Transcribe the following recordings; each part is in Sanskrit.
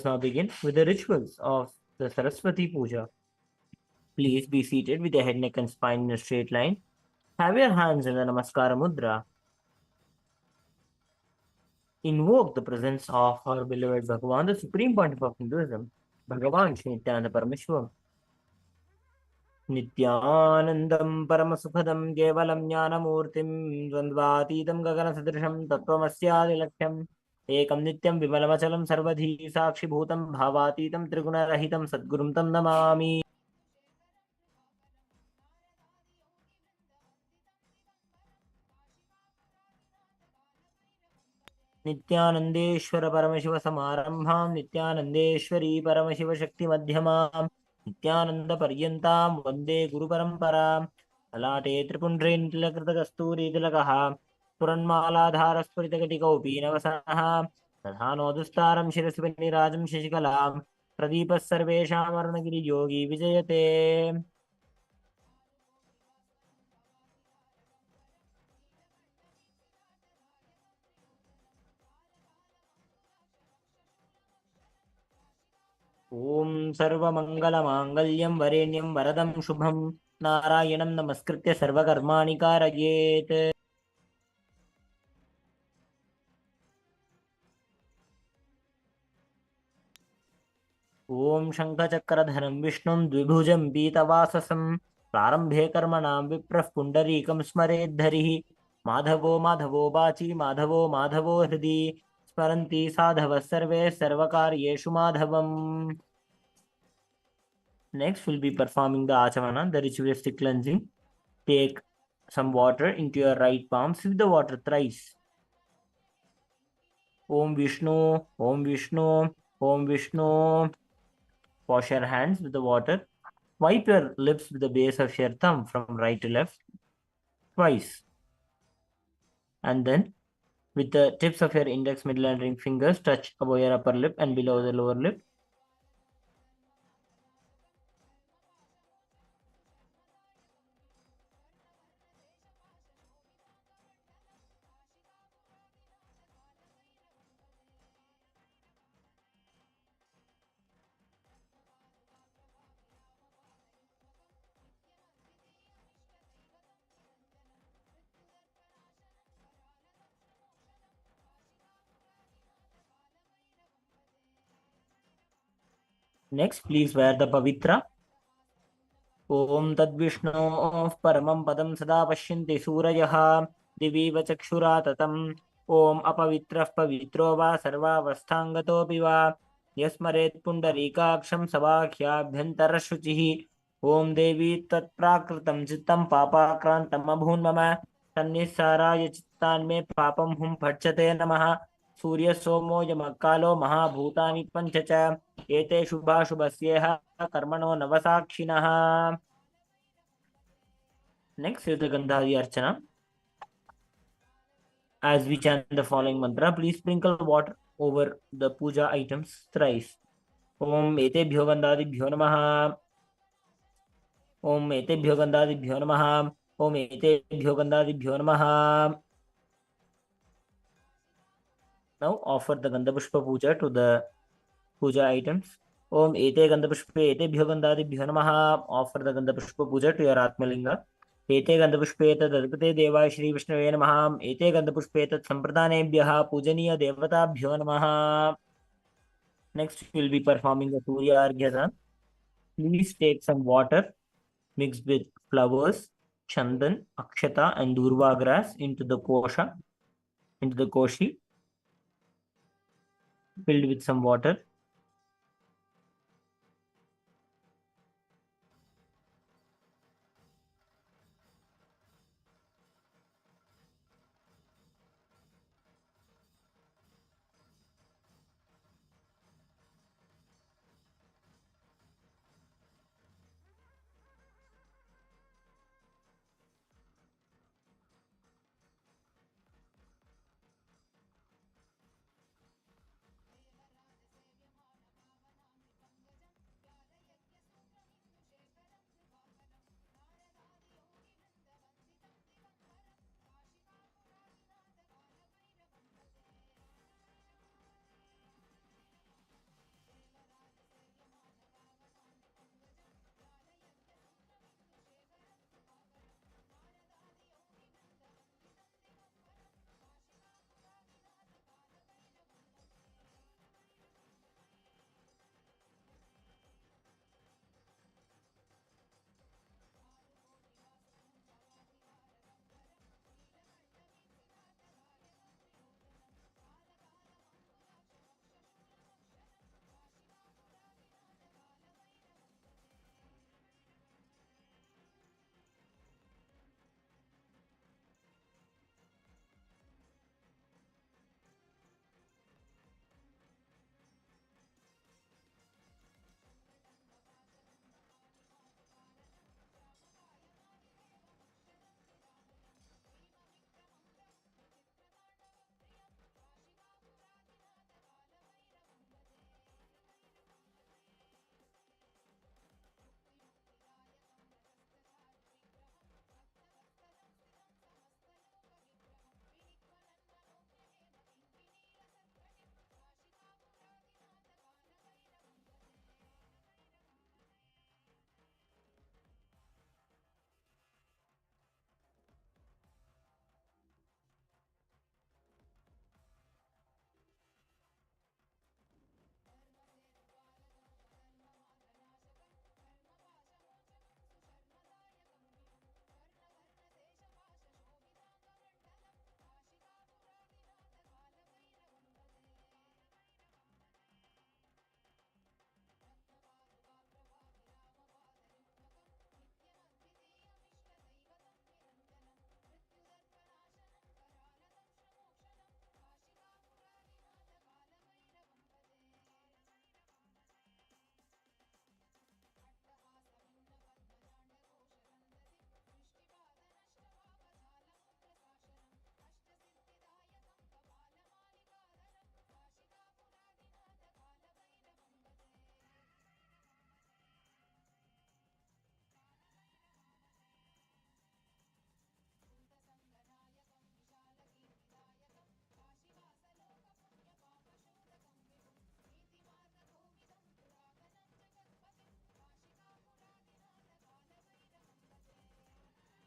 us now begin with the rituals of the Saraswati Puja. Please be seated with your head, neck, and spine in a straight line. Have your hands in the Namaskara Mudra. Invoke the presence of our beloved Bhagavan, the Supreme Pontiff of Hinduism, Bhagavan Shri Nithyananda Paramashiva. Nithyanandam Paramasukadam Kevalam Jnanamurtim Dvandvatītam Gaganasadarshan Tattvamasyaadilakhyam Ekam Nityam Vimalamachalam Sarvadhi Sakshibhutam Bhavatītam Triguణarahitam Sadgurum Tam Namami. नित्यानंदेश्वर Paramshiva समारंभां नित्यानंदेश्वरी Paramshiva शक्ति मध्यमां नित्यानंद पर्यन्तां वंदे गुरु परंपरां ललाटे त्रिपुंड्रे नितिलकृत कस्तूरी तिलकः पुरन्मालाधार स्फुरित कटिकौ पीनवसनः दधानोदुस्तारं शिरसि परिराजं शशिकलां प्रदीपः सर्वेषां वर्णगिरियोगी विजयते. ओम सर्वमंगलमांगल्यं वरेण्यं वरदं शुभं नारायणं नमस्कृत्य सर्वकर्माणि कारयेत्. ओम शंखचक्रधरं विष्णुं द्विभुजं पीतवाससं प्रारंभे कर्मणां विप्रः पुण्डरीकं स्मरेद्धरिः माधवो माधवो बाची माधवो माधवो हृदि स्मरन्ति साधवः सर्वे सर्वकार्येषु माधवम्. Next, we'll be performing the achamana, the ritualistic cleansing. Take some water into your right palm, sip the water thrice. Om Vishnu, Om Vishnu, Om Vishnu. Wash your hands with the water. Wipe your lips with the base of your thumb from right to left twice. And then, with the tips of your index, middle, and ring fingers, touch above your upper lip and below the lower lip. Next, please wear the pavitra. Om Tadvishnoः Paramam Padam Sada Pashyanti Surayah Diviva Chakshura Tatam Om Apavitrah Pavitro Va Sarvavasthangato Va Yasmaret Pundarikaksham Sabakhyabhyantara Shuchihi Om Devi Tatprakritam Chittam Papakrantam Abhun Mama Tannissaraya Chittan Me Papam Hum Bhajate Namaha Surya Somo Yamakalo Mahabhutani Panchacha Ete Shubha Shubhasyeha Karmano Navasakshinah. Next is the Gandhadi Archana. As we chant the following mantra, please sprinkle water over the puja items thrice. Om Etebhyo Gandhadibhyo Namaha. Om Etebhyo Gandhadibhyo Namaha. Om Etebhyo Gandhadibhyo Namaha. Now offer the Gandhapushpa Puja to the puja items. Om Ete Gandhapushpe Etebhyo Gandhadibhyo Namaha. Offer the Gandhapushpa Puja to your Atmalinga. एते गन्धपुष्पेतदर्पिते देवाय श्री विष्णवे नमः. एते गन्धपुष्पेतत् सम्प्रदानेभ्यः पूजनीय देवताभ्यो नमः. Next, we will be performing the Surya Arghya. Please take some water mixed with flowers, chandan, akshata, and durva grass into the kosha, into the koshi, filled with some water.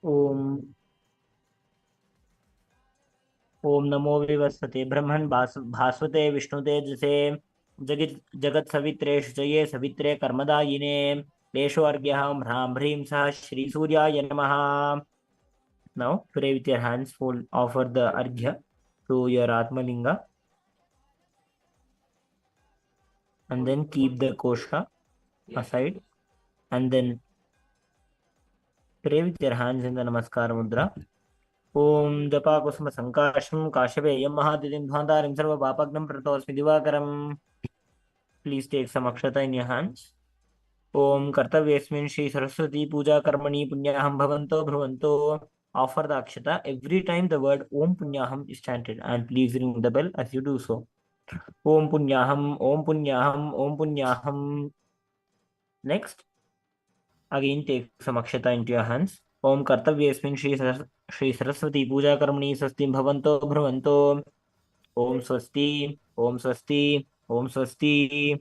Om Om नमो विवस्वते ब्रह्मन् भास्वते विष्णुतेजसे जगत् जगत् सवित्रेशये सवित्रे कर्मदायिने क्लेशो अर्घ्यः ह्रां ह्रीं सः श्रीसूर्याय नमः. Now pray with your hands, full offer the arghya to your Atmalinga and then keep the kosha aside and then pray with your hands in the Namaskar Mudra. Om Japa Kusma Sankasham Kashaveya Mahadidim Dhwantarim Sarva Papagnam Pratosmi Divakaram. Please take some akshata in your hands. Om Kartavyasmin Shri Saraswati Puja Karmani Punyaham Bhavanto Bhruvanto. Offer the akshata every time the word Om Punyaham is chanted and please ring the bell as you do so. Om Punyaham, Om Punyaham, Om Punyaham. Next, again take some akshata into your hands. Om Kartavyasmin Shri Saraswati Puja Karmani Swasti Bhavanto Bhravanto. Om Swasti, Om Swasti, Om Swasti.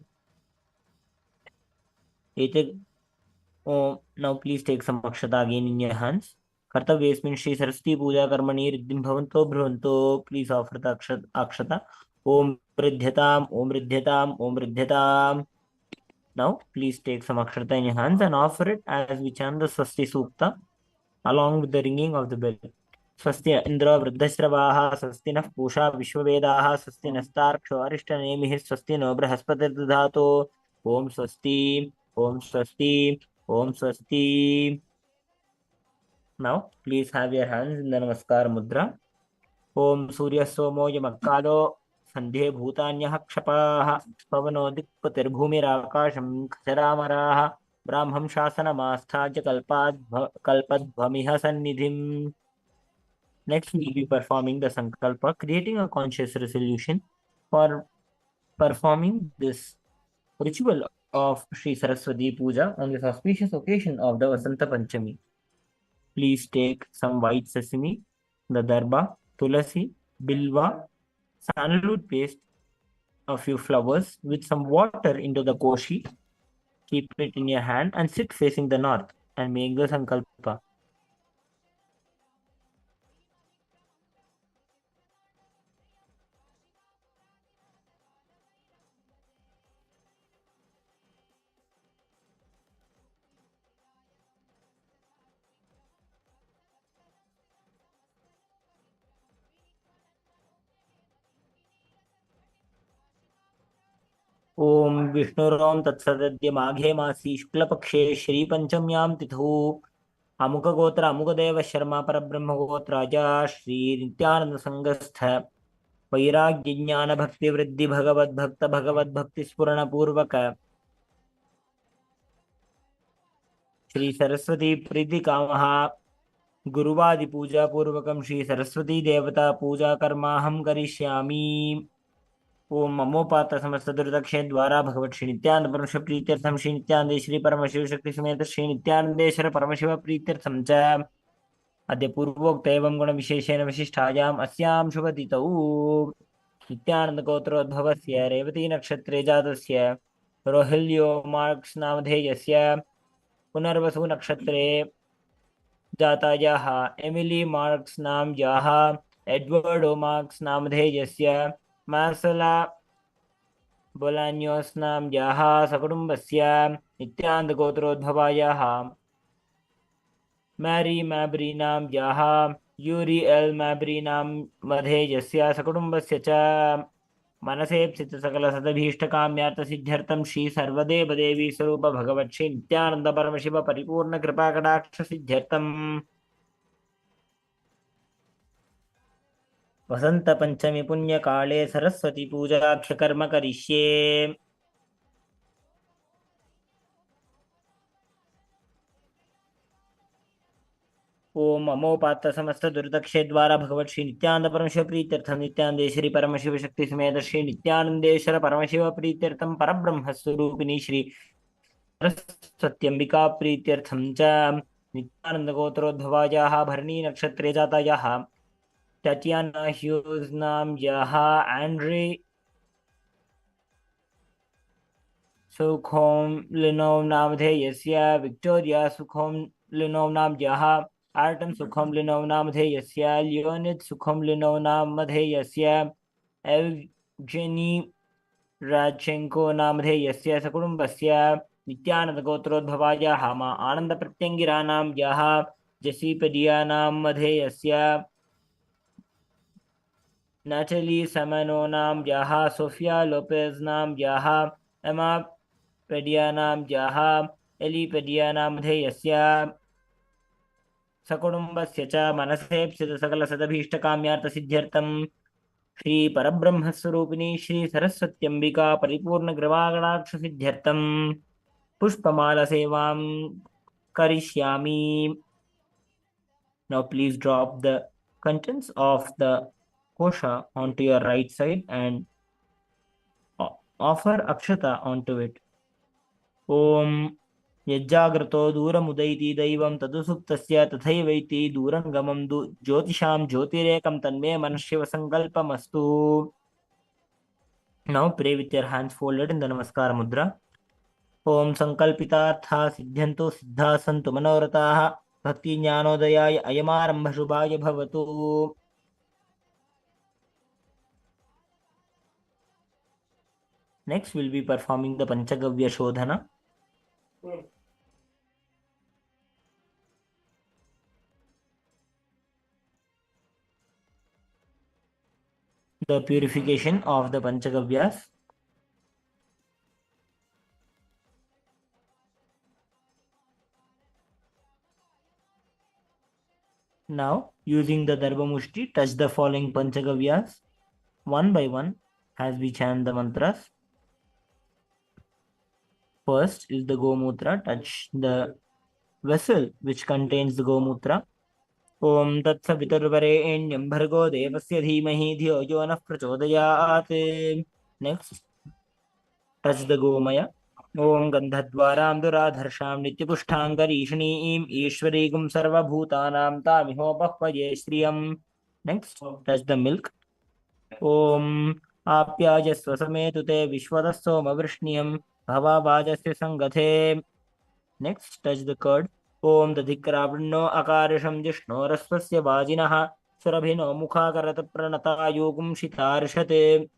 Now please take some akshata again in your hands. Kartavyasmin Shri Saraswati Puja Karmani Riddhim Bhavanto Bhravanto. Please offer the akshata. Om Riddhyatam, Om Riddhyatam, Om Riddhyatam. Now, please take some akshata in your hands and offer it as we chant the Swasti Sukta along with the ringing of the bell. Swasti Indra Vruddhasravaha Swasti Nah Pusha Vishwavedaha Swasti Nastarksho Arishtanemihi Swasti No Brahaspati Dudhato. Om Swasti, Om Swasti, Om Swasti. Now, please have your hands in the Namaskar Mudra. Om Surya Somo Yamakado Sandhe Bhutanyah Kshapaha Pavano Dikpatirбhumirākāṣam Khacharamaraha Brahmam Shasanamāsthaja Kalpadbhamiha Sannidhim. Next, we will be performing the Sankalpa, creating a conscious resolution for performing this ritual of Shri Saraswati Puja on this auspicious occasion of the Vasant Panchami. Please take some white sesame, the darba, tulasi, bilva, sandalwood paste, a few flowers with some water into the koshi. Keep it in your hand and sit facing the north and make the sankalpa. ओम विष्णुरोम तत्सद्य माघे मासी शुक्लपक्षे श्री पंचम्यां तिथौ अमुकगोत्र अमुकदेव शर्मा परब्रह्म गोत्राजा श्री नित्यानंद संगस्थ वैराग्य ज्ञान भक्ति वृद्धि भगवद भक्ति स्फुरण पूर्वक श्री सरस्वती प्रीति कामः गुरुवादि पूजा पूर्वकं श्री सरस्वती देवता पूजा कर्माहं करिष्यामि. ओम ममोपात समस्त दुर्दक्षे द्वारा भगवत श्री नित्यानंद परमशिव प्रीत्यर्थम श्री नित्यानंदे श्री परमशिव शक्ति समेत श्री नित्यानंदेश्वर परमशिव प्रीत्यर्थम च अद्य पूर्वोक्त एवं गुण विशेषेण विशिष्टायाम् अस्यां शुभतिथौ नित्यानंद गोत्रोद्भवस्य रेवती नक्षत्रे जातस्य रोहिल्यो मार्क्स नामधेयस्य पुनर्वसु नक्षत्रे जातायाः एमिली मार्क्स नामयाः एडवर्डो मार्क्स नामधेयस्य मार्सला बोलान्योस नामयाः सकुटुम्बस्य नित्यानन्दगोत्रोद्भवायाः मैरी मैब्री नामयाः यूरी एल मैब्री नामधेयस्य सकुटुम्बस्य च मनसेप्सित सकल सदभीष्टकाम्यार्थसिद्ध्यर्थं श्री सर्वदेवदेवी स्वरूप भगवत् श्री नित्यानंद परमशिव परिपूर्ण कृपा कटाक्ष सिद्ध्यर्थं वसंत पंचमी पुण्य काले सरस्वती पूजाख्य कर्म करिष्ये. ओम अमोपात समस्त दुर्दक्षे द्वारा भगवत श्री नित्यानंद परमशिव प्रीत्यर्थम नित्यानंदेश्वरी परमशिव शक्ति समेत श्री नित्यानंदेश्वर परमशिव प्रीत्यर्थम परब्रह्म स्वरूपिणी श्री सरस्वत्यंबिका प्रीत्यर्थम च नित्यानंद गोत्रोद्भवायाः भरणी नक्षत्रे जातायाः टटियाना ह्यूज नामयाः एंड्रे सुखोम लिनोव नामधेयस्य विक्टोरिया सुखोम लिनोव नामयाः आर्टन सुखम लिनौ नामधेयस्य लियोनिद सुखम लिनौ नामधेयस्य एवजेनी राजेंको नामधेयस्य सकुटुम्बस्य नित्यानन्दगोत्रोद्भवायाः मा आनन्दप्रत्यङ्गिराणां याः जसीपदियानामधेयस्य नाटली समनोनां याः सोफिया लोपेज्नां याः एमा पेडियानां याः एलिपेडियानामधेयस्य सकुटुम्बस्य च मनसेप्सितसकलसदभीष्टकाम्यार्थसिद्ध्यर्थं श्री परब्रह्मस्वरूपिणी श्री सरस्वत्यम्बिका परिपूर्णकृपाकटाक्षसिद्ध्यर्थं पुष्पमालसेवां करिष्यामि. Now please drop the contents of the kosha onto your right side and offer akshata onto it. Om यज्जाग्रतो दूरमुदैति दैवं तदुसुप्तस्य तथैवैति दूरङ्गमं ज्योतिषां ज्योतिरेकं तन्मे मनश्शिवसङ्कल्पमस्तु. Now pray with your hands folded in the Namaskar Mudra. Om Sankalpitartha Siddhyantu Siddha Santu Manoratah Bhakti Jnanodayaya Ayamarambha Shubhaya Bhavatu. Next we'll be performing the Panchagavya Shodhana. The purification of the Panchagavyas. Now, using the Darbhamushti, touch the following Panchagavyas one by one as we chant the mantras. First is the Gomutra. Touch the vessel which contains the Gomutra. Om Tat Saviturvarenyam Bhargo Devasya Dhimahi Dhiyo Yo Nः Prachodayat. Next, touch the Gomaya. Om Gandhadvaram Duradharsham Nityapushthankarishnīm Ishvarīgum Sarvabhutanam Tamiho Bhakvaye Shriyam. Next, touch the milk. Om Apyajasva Sametu Te Vishwadasoma Vrishniyam Bhavavajasya Sangathe. Next, touch the curd. Om Dadhikravrno Akarisham Jishno Rasvasya Vajinaha Surabhino Mukhakarata Pranata Yogum Shitarshate.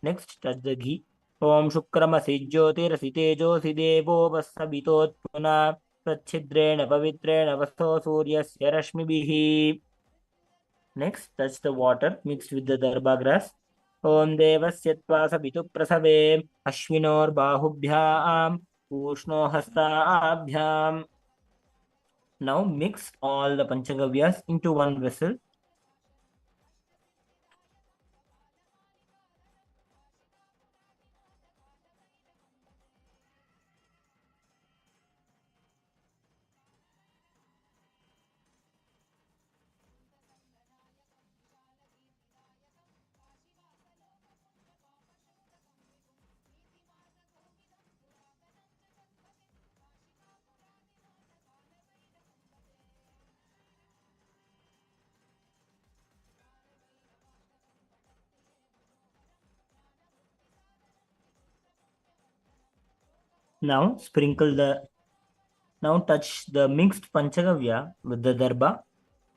Next, touch the ghee. Om Shukramasi Jyotirasi Tejosi Devo Vasabitotpuna Prachidrena Pavitrena Vasto Suryasya Rashmibihi. Next, touch the water mixed with the darba grass. Om Devasya Sabitu Prasave Ashvinor Bahubhyam Ushno Hastabhyam. Now mix all the Panchagavyas into one vessel. Now touch the mixed Panchagavya with the darba.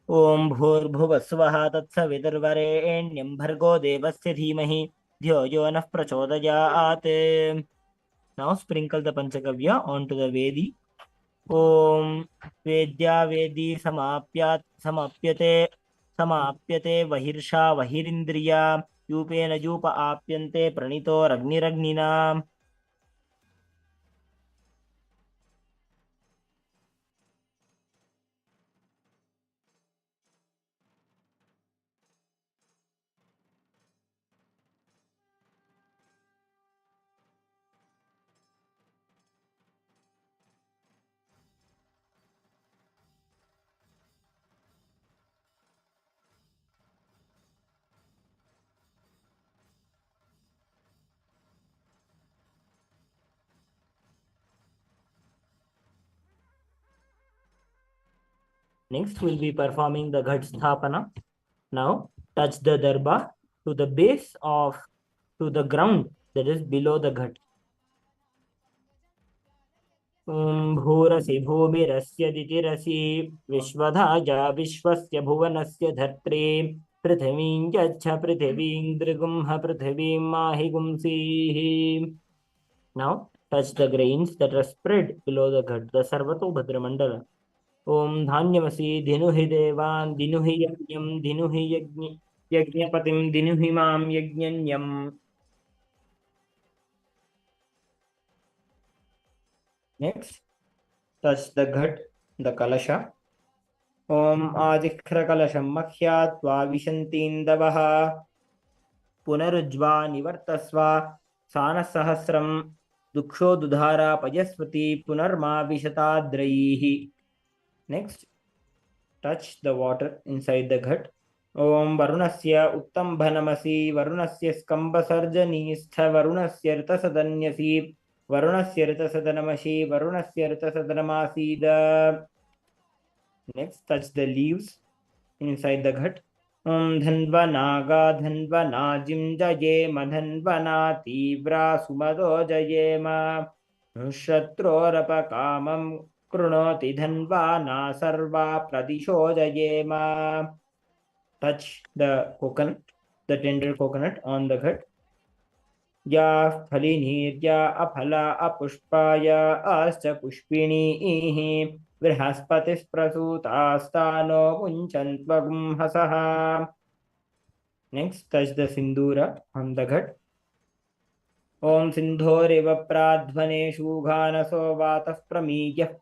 Om Bhurbhuvasvaha Tatsaviturvarenyam Bhargo Devasya Dhimahi Dhyo Yo Nः Prachodayat. Now sprinkle the Panchagavya onto the Vedi. Om Vedya Vedi Samapyate Vahirsha Vahirindriya Yupena Yupa Apyante Pranito Ragniragnina. Next, we'll be performing the Ghat Sthapana. Now, touch the darba to the base to the ground that is below the Ghat. ॐ भूरसि भूमिरस्य दितिरसि विश्वधाजा विश्वस्य भुवनस्य धर्त्री पृथिवीं यच्छ पृथिवीं दृगुंह पृथिवीं माहि गुंसीः. Now touch the grains that are spread below the ghat, the Sarvatobhadra Mandala. Om Dhanyamasi Dhinuhi Devan Dhinuhi Yajñam Dhinuhi Yajñapatim Dhinuhi Mam Yajñanyam. Next, touch the ghat, the Kalasha. Om Adikhra Kalasham Makhyatva Vishantindabaha Punarujva Nivartasva Sanasahasram Duksho Dudhara Pajaswati Punarma Vishatadreihi. Next, touch the water inside the ghat. Om Varunasya Uttambhanamasi Varunasya Skambasarjanistha Varunasya Ritasadanyasi Varunasya Ritasadanamashi Varunasya Ritasadanamasida. Next, touch the leaves inside the ghat. Om Dhanva Naga Dhanva Najim Jayema Dhanvana Tivra Sumado Jayema Nushatrorapa Kamam Krunoti Dhanvana Sarva Pradisho Jayema. Touch the coconut, the tender coconut on the ghat. Ya Phalinirya Aphala Apushpaya Ascha Pushpini Vrihaspatis Prasutastano Punchantvagum Hasaha. Next, touch the Sindura on the ghat. Om Sindhoriva Pradhvaneshu Ghanaso Vatah Pramiyah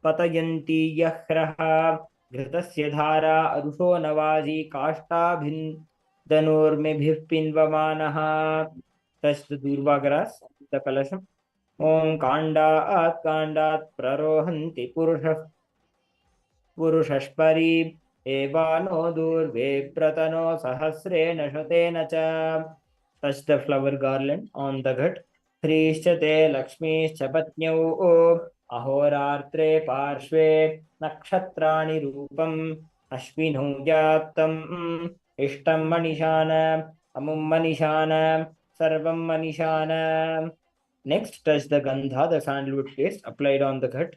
Patayanti Yahraha Ghritasya Dhara Arusho Navaji Kashtabhin Danurmebhih Pinvamanaha. Touch the Durva grass, the Kalasham. Om Kandat Prarohanti Purushashpari Evano Durve Pratano Sahasre Nashatena Cha. Touch the flower garland on the ghat. Shrishchate Lakshmi Chapatnyau Ahorartre Parshve Nakshatrani Rupam Ashvinau Jatam Ishtam Manishana Amum Manishana Sarvam Manishana. Next, touch the Gandha, the sandalwood paste applied on the ghat.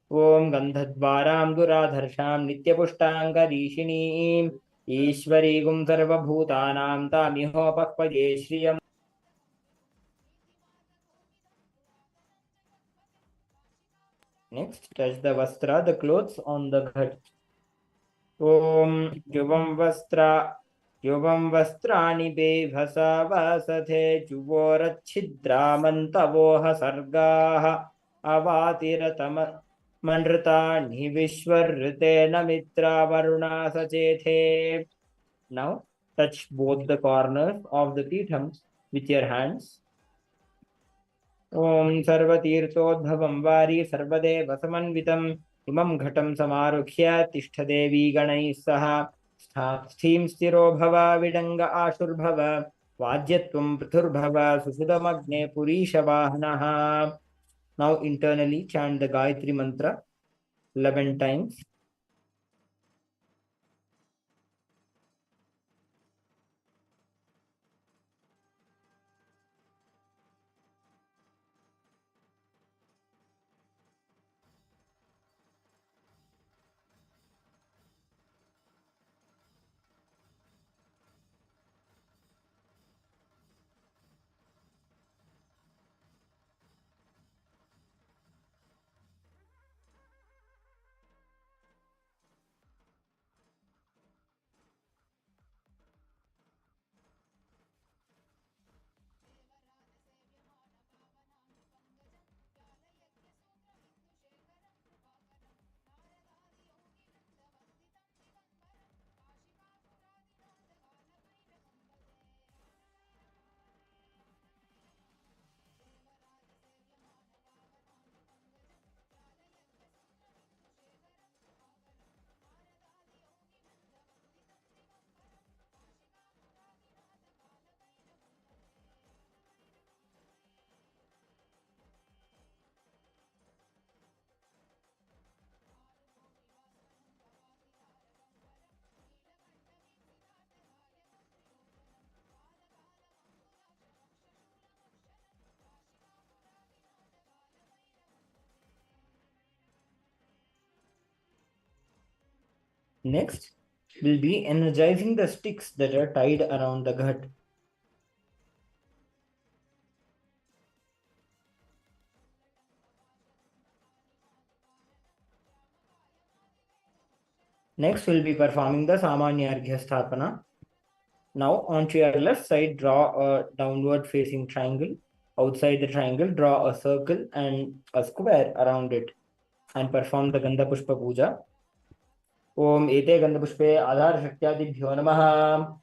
Om Gandhadvaram Duradharsham Nityapushtangarishinim Ishwari Gum Sarva Bhutanam Tamiho Pakpaje Shriyam. Next, touch the Vastra, the clothes on the ghat. Om Yuvam Vastrani Bevhasa Vasathe Juvorachidramantavoha Sargaha Avatiratamat Manrtani Vishwarrite Namitra Varuna Sachethe. Now touch both the corners of the pithams with your hands. Om Sarvatirthodbhavam Vari Sarvadeva Samanvitam Imam Ghatam Samarukhya Tishthadevi Ganai Saha Sthim Stiro Bhava Vidanga Ashurbhava Vajyatvam Prithurbhava Susudamagne Purishavahanaha. Now internally chant the Gayatri Mantra 11 times. Next, we'll be energizing the sticks that are tied around the ghat. Next, we'll be performing the Samanya Arghya Sthapana. Now, onto your left side, draw a downward facing triangle. Outside the triangle, draw a circle and a square around it and perform the Gandha Pushpa Puja. Om Ete Gandha Pushpe Adhar Shaktiyadibhyo Namaha.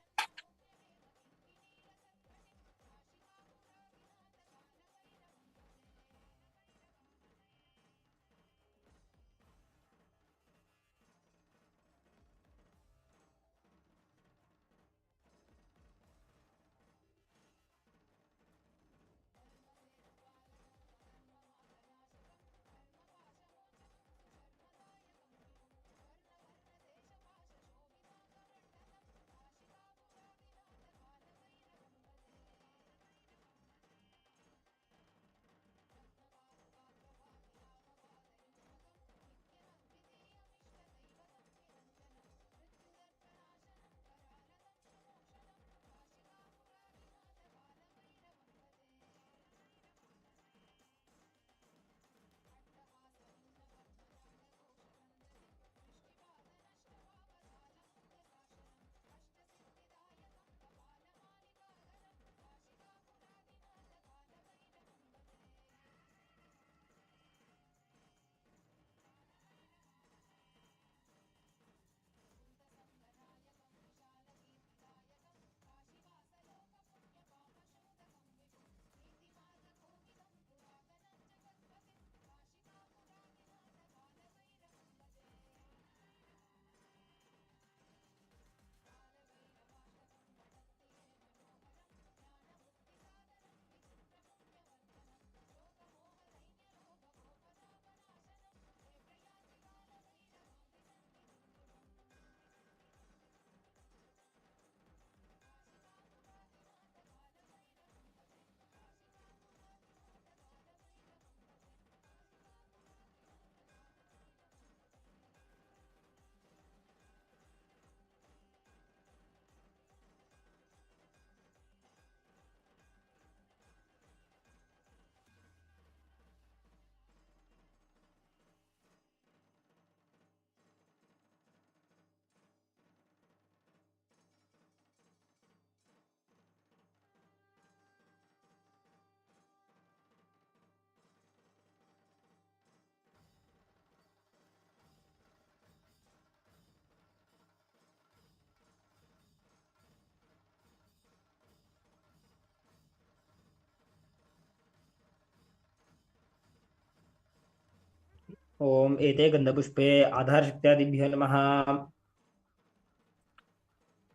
Om Ete Gandha Pushpe Adhar Shaktiyadibhyo Namaha.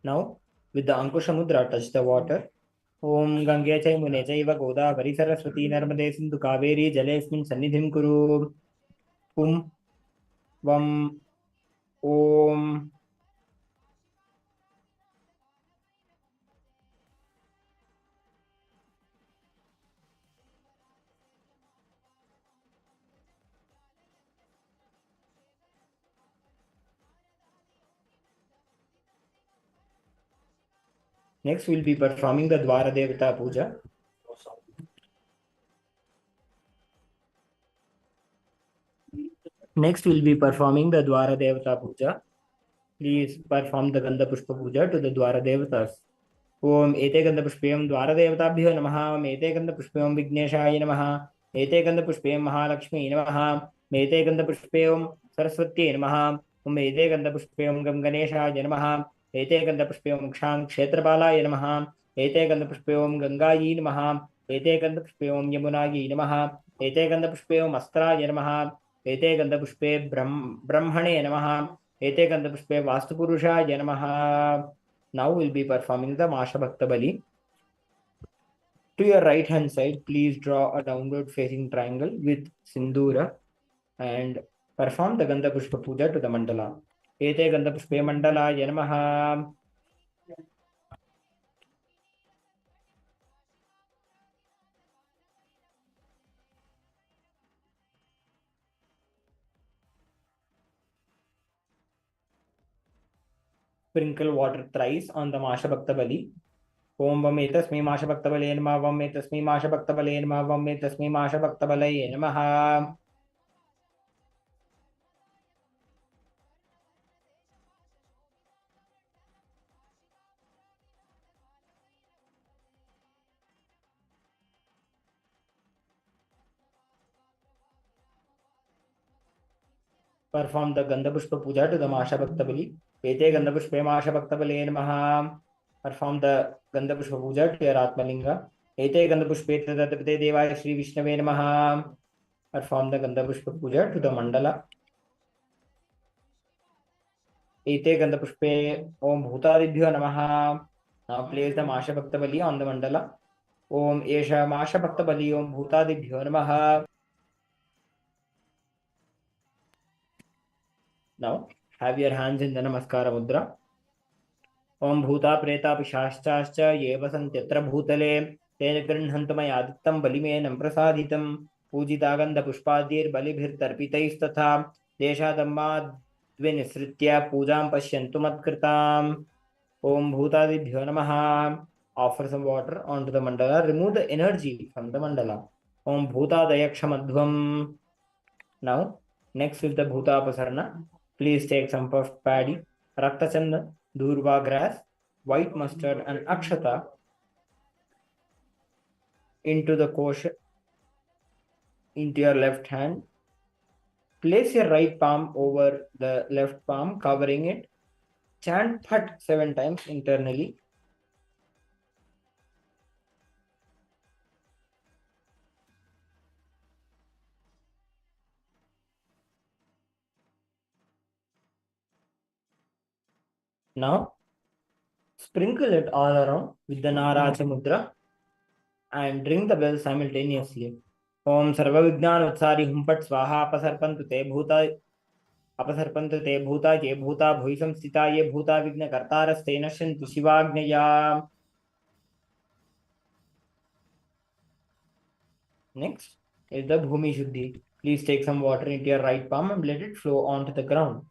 Now, with the Ankusha Mudra, touch the water. Om Gange Chai Mune Chaiva Godavari Saraswati Narmade Sindhu Kaveri Jalesmin Sannidhim Kuru. Pum Vam Om. Next, we'll be performing the Dwara Devata Puja. Next, we'll be performing the Dwara Devata Puja. Please perform the Gandha Pushpa Puja to the Dwara Devatas. Om Ete Gandha Pushpem Dwara Devatabhyo Namaha. Om Ete Gandha Pushpem Vigneshaya Namaha. Ete Gandha Pushpem Mahalakshmi Namaha. Ete Gandha Pushpem Saraswati Namaha. Om Ete Gandha Pushpem Gam Ganeshaya Namaha. Ete Gandha Pushpem Kshang Kshetrapalaya Namaha. Ete Gandha Pushpem Gangayi Namaha. Ete Gandha Pushpem Yamunayi Namaha. Ete Gandha Pushpem Astraya Namaha. Ete Gandha Pushpe Brahmane Namaha. Ete Gandha Pushpe Vastupurushaya Namaha. Now we'll be performing the Masha Bhakta Bali. To your right hand side, please draw a downward facing triangle with Sindura and perform the Gandha Pushpa Puja to the mandala. Ete Gandha Pushpe Mandala Yanamaha. Sprinkle water thrice on the Masha Bhakta Bali. Om Vam Etasmai Masha Bhakta Balaye Namaha. Vam Etasmai Masha Bhakta Balaye Namaha. Vam Etasmai Masha Bhakta Balaye Namaha. Perform the Gandhapushpa Puja to the Masha Bhakta Bali. Ete Gandhapushpe Masha Bhakta Balaye Namaha. Perform the Gandhapushpa Puja to your Atmalinga. Ete Gandhapushpe Tadapate Devaya Shri Vishnave Namaha. Perform the Gandhapushpa Puja to the Mandala. Ete Gandhapushpe Om Bhutadibhyo Namaha. Now place the Masha Bhakta Bali on the Mandala. Om Esha Masha Bhakta Bali Om Bhutadibhyo Namaha. Now have your hands in the Namaskara Mudra. Om Bhuta Preta Pishashchascha Ye Vasantyatra Bhutale Tena Grinhantu Mayadittam Balimenam Prasaditam Pujitagandha Pushpadir Balibhir Tarpitaistatha Deshadamma Dvinisritya Pujam Pashyantu Matkritam. Om Bhutadibhyo Namaha. Offer some water onto the mandala. Remove the energy from the mandala. Om Bhutadayakshamadhvam. Now, next is the Bhutapasarana. Please take some puffed paddy, Raktachanda, Durva grass, white mustard, and Akshata into the kosha into your left hand. Place your right palm over the left palm, covering it. Chant Phat 7 times internally. Now, sprinkle it all around with the Naracha Mudra and ring the bell simultaneously. Om Sarva Vignan Utsari Humpat Swaha Apasarpantu Te Bhuta Ye Bhuta Bhuisam Sthita Ye Bhuta Vigna Kartarastena Shantu Shivagneya. Next is the Bhumi Shuddhi. Please take some water into your right palm and let it flow onto the ground.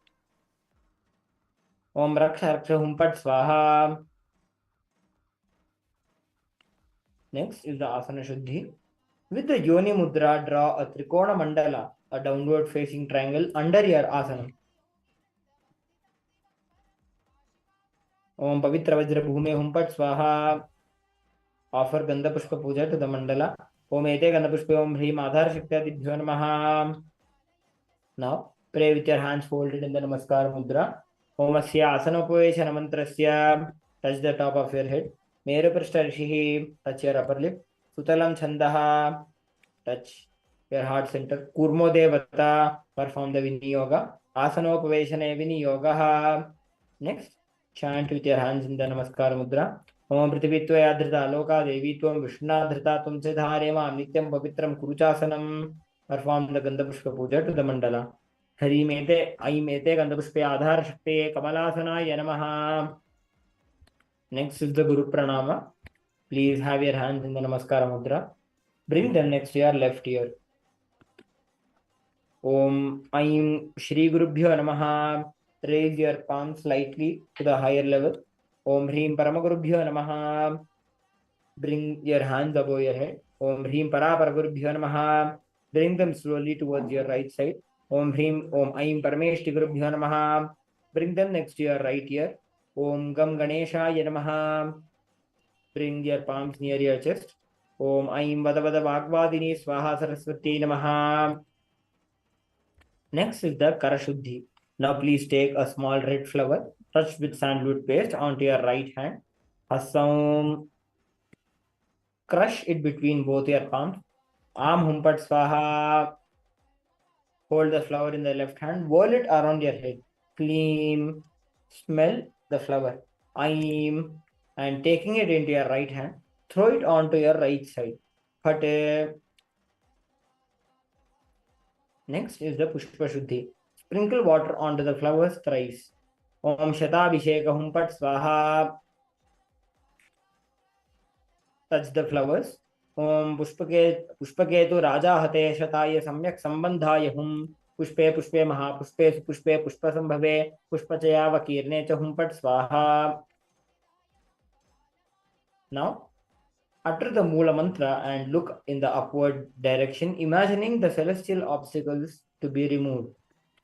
Om Raksha Raksha Humpat Swaha. Next is the Asana Shuddhi. With the Yoni Mudra, draw a Trikona Mandala, a downward facing triangle under your asana. Om Pavitra Vajra Bhume Humpat Swaha. Offer Gandha Pushpa Puja to the mandala. Om Ete Gandha Pushpa Om Hri Madhar Shakti Adibhyo Namaha. Now, pray with your hands folded in the Namaskar Mudra. Om Asya Asanopaveshana Mantrasya. Touch the top of your head. Meru Prashta Rishihi. Touch your upper lip. Sutalam Chandaha. Touch your heart center. Kurmo Devata. Perform the Viniyoga. Asanopaveshane Viniyogaha. Next, chant with your hands in the Namaskar Mudra. Om Prithivitva Adhrita Aloka Devi Tvam Vishnadhrita Tum Chedhare Mam Nityam Pavitram Kuruchasanam. Perform the Gandha Pushpa Puja to the mandala. Hari Mete, Ai Mete, Gandha Pushpe Adhar Shakti, Kamalasana Yanamaha. Next is the Guru Pranama. Please have your hands in the Namaskara Mudra. Bring them next to your left ear. Om Aim Shri Gurubhyo Namaha. Raise your palm slightly to the higher level. Om Hrim Paramagurubhyo Namaha. Bring your hands above your head. Om Hrim Paraparagurubhyo Namaha. Bring them slowly towards your right side. Om Hrim Om Aim Parameshti Gurubhyo Namaha. Bring them next to your right ear. Om Gam Ganeshaya Namaha. Bring your palms near your chest. Om Aim Vadavada Bhagavadini Swaha Saraswati Namaha. Next is the Karashuddhi. Now please take a small red flower touched with sandalwood paste onto your right hand. Hasam. Crush it between both your palms. Am Humpat Swaha. Hold the flower in the left hand. Whirl it around your head. Clean. Smell the flower. Aim. And taking it into your right hand, throw it onto your right side. Phate. Next is the Pushpa Shuddhi. Sprinkle water onto the flowers thrice. Om Shatabhisheka Humpat Swaha. Touch the flowers. Om Pushpaketu Raja Hate Shataya Samyak Sambandhaya Hum. पुष्पे पुष्पे महापुष्पे सुपुष्पे पुष्पसंभवे पुष्पचयावकीर्णे च हुं फट् स्वाहा. Now utter the Mula mantra and look in the upward direction, imagining the celestial obstacles to be removed.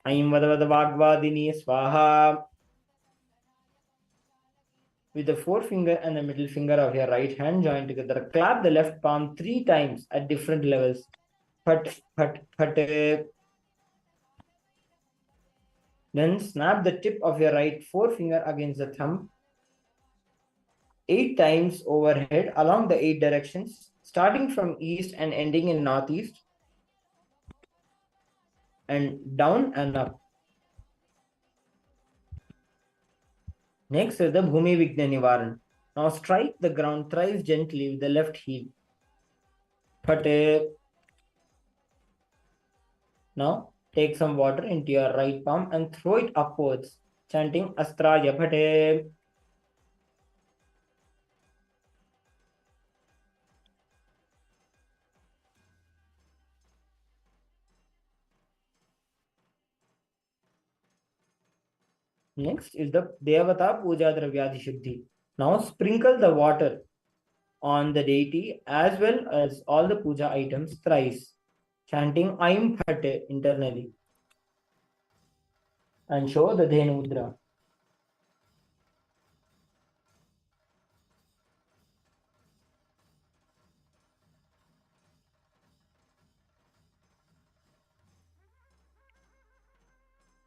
Aim Vadavada Vagvadini Swaha. With the forefinger and the middle finger of your right hand joined together, clap the left palm 3 times at different levels. Phat, phat, phat. Then snap the tip of your right forefinger against the thumb 8 times overhead along the 8 directions, starting from east and ending in northeast, and down and up. Next is the Bhumi Vigna Nivaran. Now strike the ground thrice gently with the left heel. Phate. Now take some water into your right palm and throw it upwards, chanting Astraya Phate. Next is the Devata Puja Dravyadi Shuddhi. Now sprinkle the water on the deity as well as all the puja items thrice, chanting Aim Phate internally, and show the Dhenu Mudra.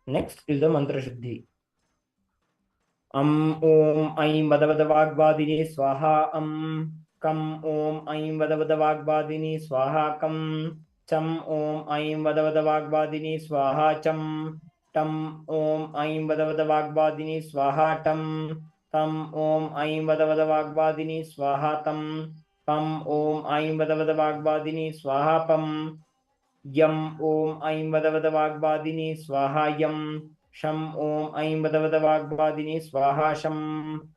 Next is the Mantra Shuddhi. Om Aim Vadavada Vagbadini Swaha Kam Om Aim Vadavada Vagbadini Swaha Kam Cham Om Aim Vadavada Vagbadini Swaha Cham Tam Om Aim Vadavada Vagbadini Swaha Tam Tam Om Aim Vadavada Vagbadini Swaha Tam Pam Om Aim Vadavada Vagbadini Swaha Pam Yam Om Aim Vadavada Vagbadini Swaha Yam Sham Om Aim Vadavada Vagbadini Swaha Sham.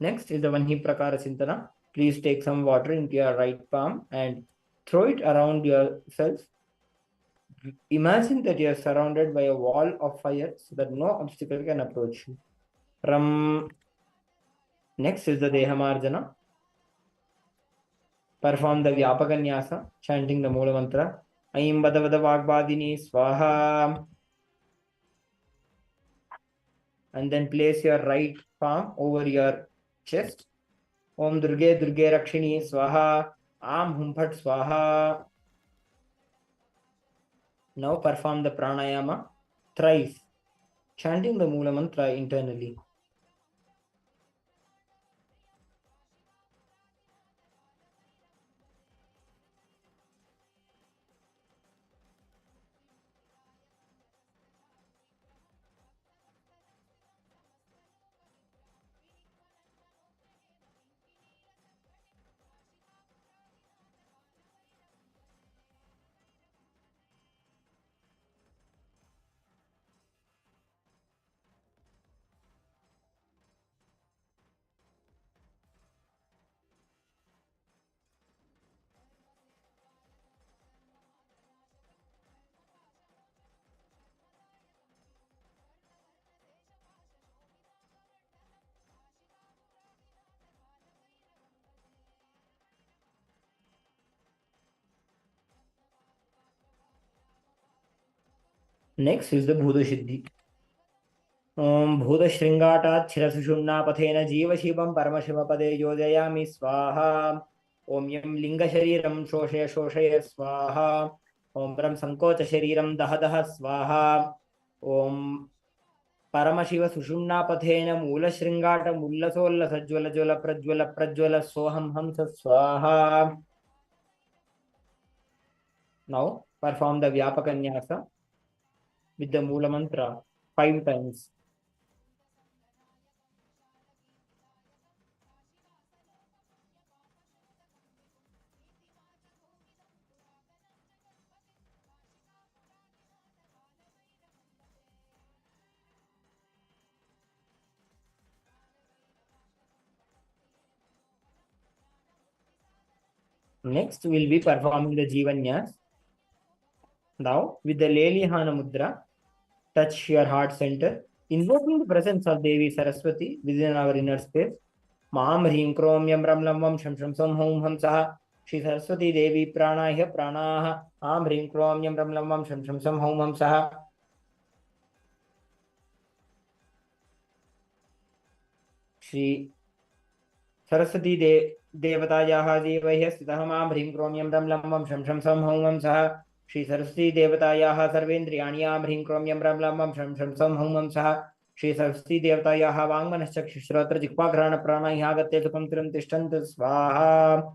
Next is the Vanhi Prakara Sintana. Please take some water into your right palm and throw it around yourself. Imagine that you are surrounded by a wall of fire so that no obstacle can approach you. Ram. Next is the Dehamarjana. Perform the Vyapakanyasa, chanting the Mula Mantra. Aim Vadavada Vagbadini Swaha. And then place your right palm over your chest. Om Durge Durge Rakshini Swaha. Am Hum Phat Swaha. Now perform the pranayama thrice, chanting the Mula Mantra internally. Next is the Bhuda Siddhi. Om Bhuda Shringata Chirasushunna Pathena Jiva Shivam Paramashivapade Yojayami Swaha. Om Yam Linga Shariram Shoshaya Shoshaya Swaha. Om Ram Sankocha Shariram Dahadaha Swaha. Om Paramashiva Sushunna Pathena Mula Shringata Mulla Solla Sajwala Jwala Prajwala Prajwala Soham Hamsa Swaha. Now perform the Vyapakanyasa with the Mula Mantra 5 times. Next, we'll be performing the Jivanyas. Now, with the Lelihana Mudra, touch your heart center, invoking the presence of Devi Saraswati within our inner space. Mam Hrim Krom Yam Ram Lam Vam Sham Sham Som Hum Ham Saha Shri Saraswati Devi Pranaya Pranaha Am Hrim Krom Yam Ram Lam Vam Sham Sham Som Hum Ham Saha Shri Saraswati Devatayaha Devaya Sthitah Mam Hrim Krom Yam Ram Lam Vam Sham Sham Som Hum Ham Saha Shri Saraswati Devatayaha Sarvendriyani Am Hrim Krom Yam Ram Lam Vam Sham Sham Som Hum Ham Saha Shri Saraswati Devatayaha Vangmanaschakshushrotra Jikpagrana Pranayagate Sukam Tiram Tishtant Swaha.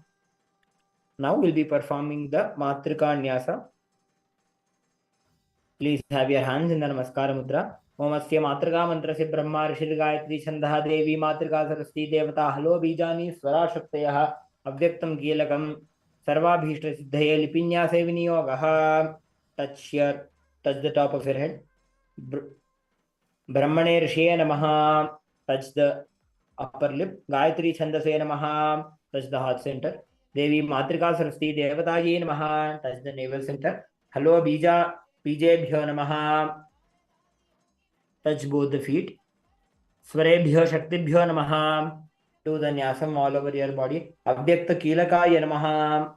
Now we'll be performing the Matrika Nyasa. Please have your hands in the Namaskara Mudra. Om Asya Matrika Mantra Se Brahma Rishir Gayatri Chandaha Devi Matrika Saraswati Devata Halo Bijani Swara Shaktayaha Avyaktam Gilakam Sarva Bhishta Siddhaye Lipinya Seviniyogaha. Touch the top of your head. Brahmane Rishiye Namaha. Touch the upper lip. Gayatri Chandase Namaha. Touch the heart center. Devi Matrika Saraswati Devataye Namaha. Touch the navel center. Halo Bijebhyo Namaha. Touch both the feet. Swarebhyo Shaktibhyo Namaha. Do the Nyasam all over your body. Avyakta Kilakaya Namaha.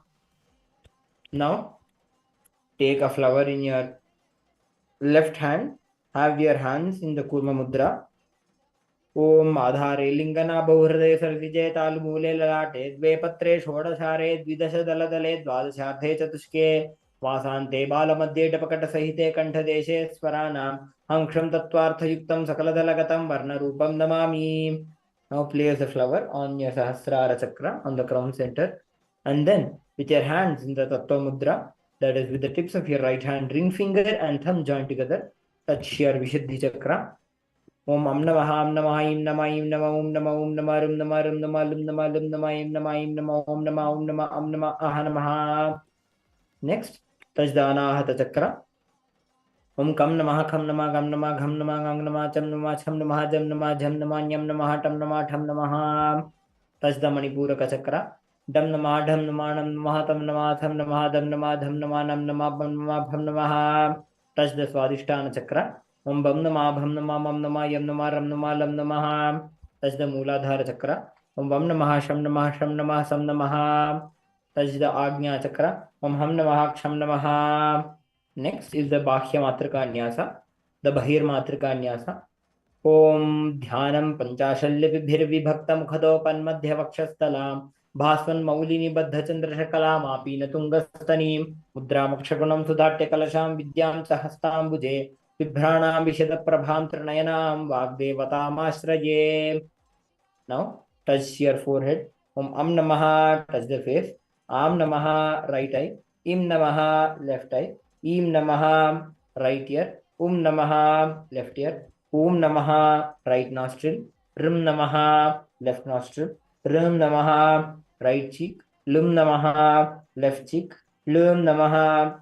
Now, take a flower in your left hand. Have your hands in the Kurma Mudra. Om Adhare Lingana Bauhrade Sarvijay Talmule Lalate Dvepatre Shodashare Dvidasha Daladale Dvadasharthe Chatushke Vasante Balamadye Tapakata Sahite Kantadeshe Swaranam Anksham Tattvartha Yuktam Sakaladalagatam Varna Rupam Namami. Now place the flower on your Sahasrara Chakra on the crown center, and then with your hands in the Tattva Mudra, that is with the tips of your right hand, ring finger and thumb joined together, touch your Vishuddhi Chakra. Om Am Namaha Am Namaha Im Namaha Im Namaha Om Namaha Om Namaha Rum Namaha Rum Namaha Lum Namaha Lum Namaha Im Namaha Im Namaha Om Namaha Om Namaha Am Namaha Aha Namaha. Next, touch the Anahata Chakra. Om Kam Namaha Kham Namaha Gam Namaha Gham Namaha Gang Namaha Cham Namaha Cham Namaha Jam Namaha Jam Namaha Nyam Namaha Tam Namaha Tham Namaha. Touch the Manipuraka Chakra. Dam Namaha Dham Namaha Nam Namaha Tam Namaha Tham Namaha Dam Namaha Dham Namaha Nam Namaha Bam Namaha Bham Namaha. Touch the Swadhisthana Chakra. Om Bam Namaha Bham Namaha Mam Namaha Yam Namaha Ram Namaha Lam Namaha. Touch the Mooladhara Chakra. Om Bam Namaha Sham Namaha Sham Namaha Sam Namaha. Touch the Agnya Chakra. Om Ham Namaha Ksham Namaha. Next is the Bhahya Matrika Nyasa, the Bahir Matrika Nyasa. Om Dhyanam Panchashalya Vibhaktam Khadopan Madhya Vakshasthalam Bhasvan Maulini Baddha Chandra Shakalam Apina Tungastanim Mudra Makshagunam Sudhatya Kalasham Vidyam Sahastam Buje Vibhranam Vishada Prabham Trinayanam Vagdevatam Ashraye. Now touch your forehead. Om Am Namaha, touch the face. Am Namaha, right eye. Im Namaha, left eye. Im Namaha, right ear. Namaha, left ear. Namaha, right nostril. Rim Namaha, left nostril. Rim Namaha, right cheek. Lum Namaha, left cheek. Lum Namaha,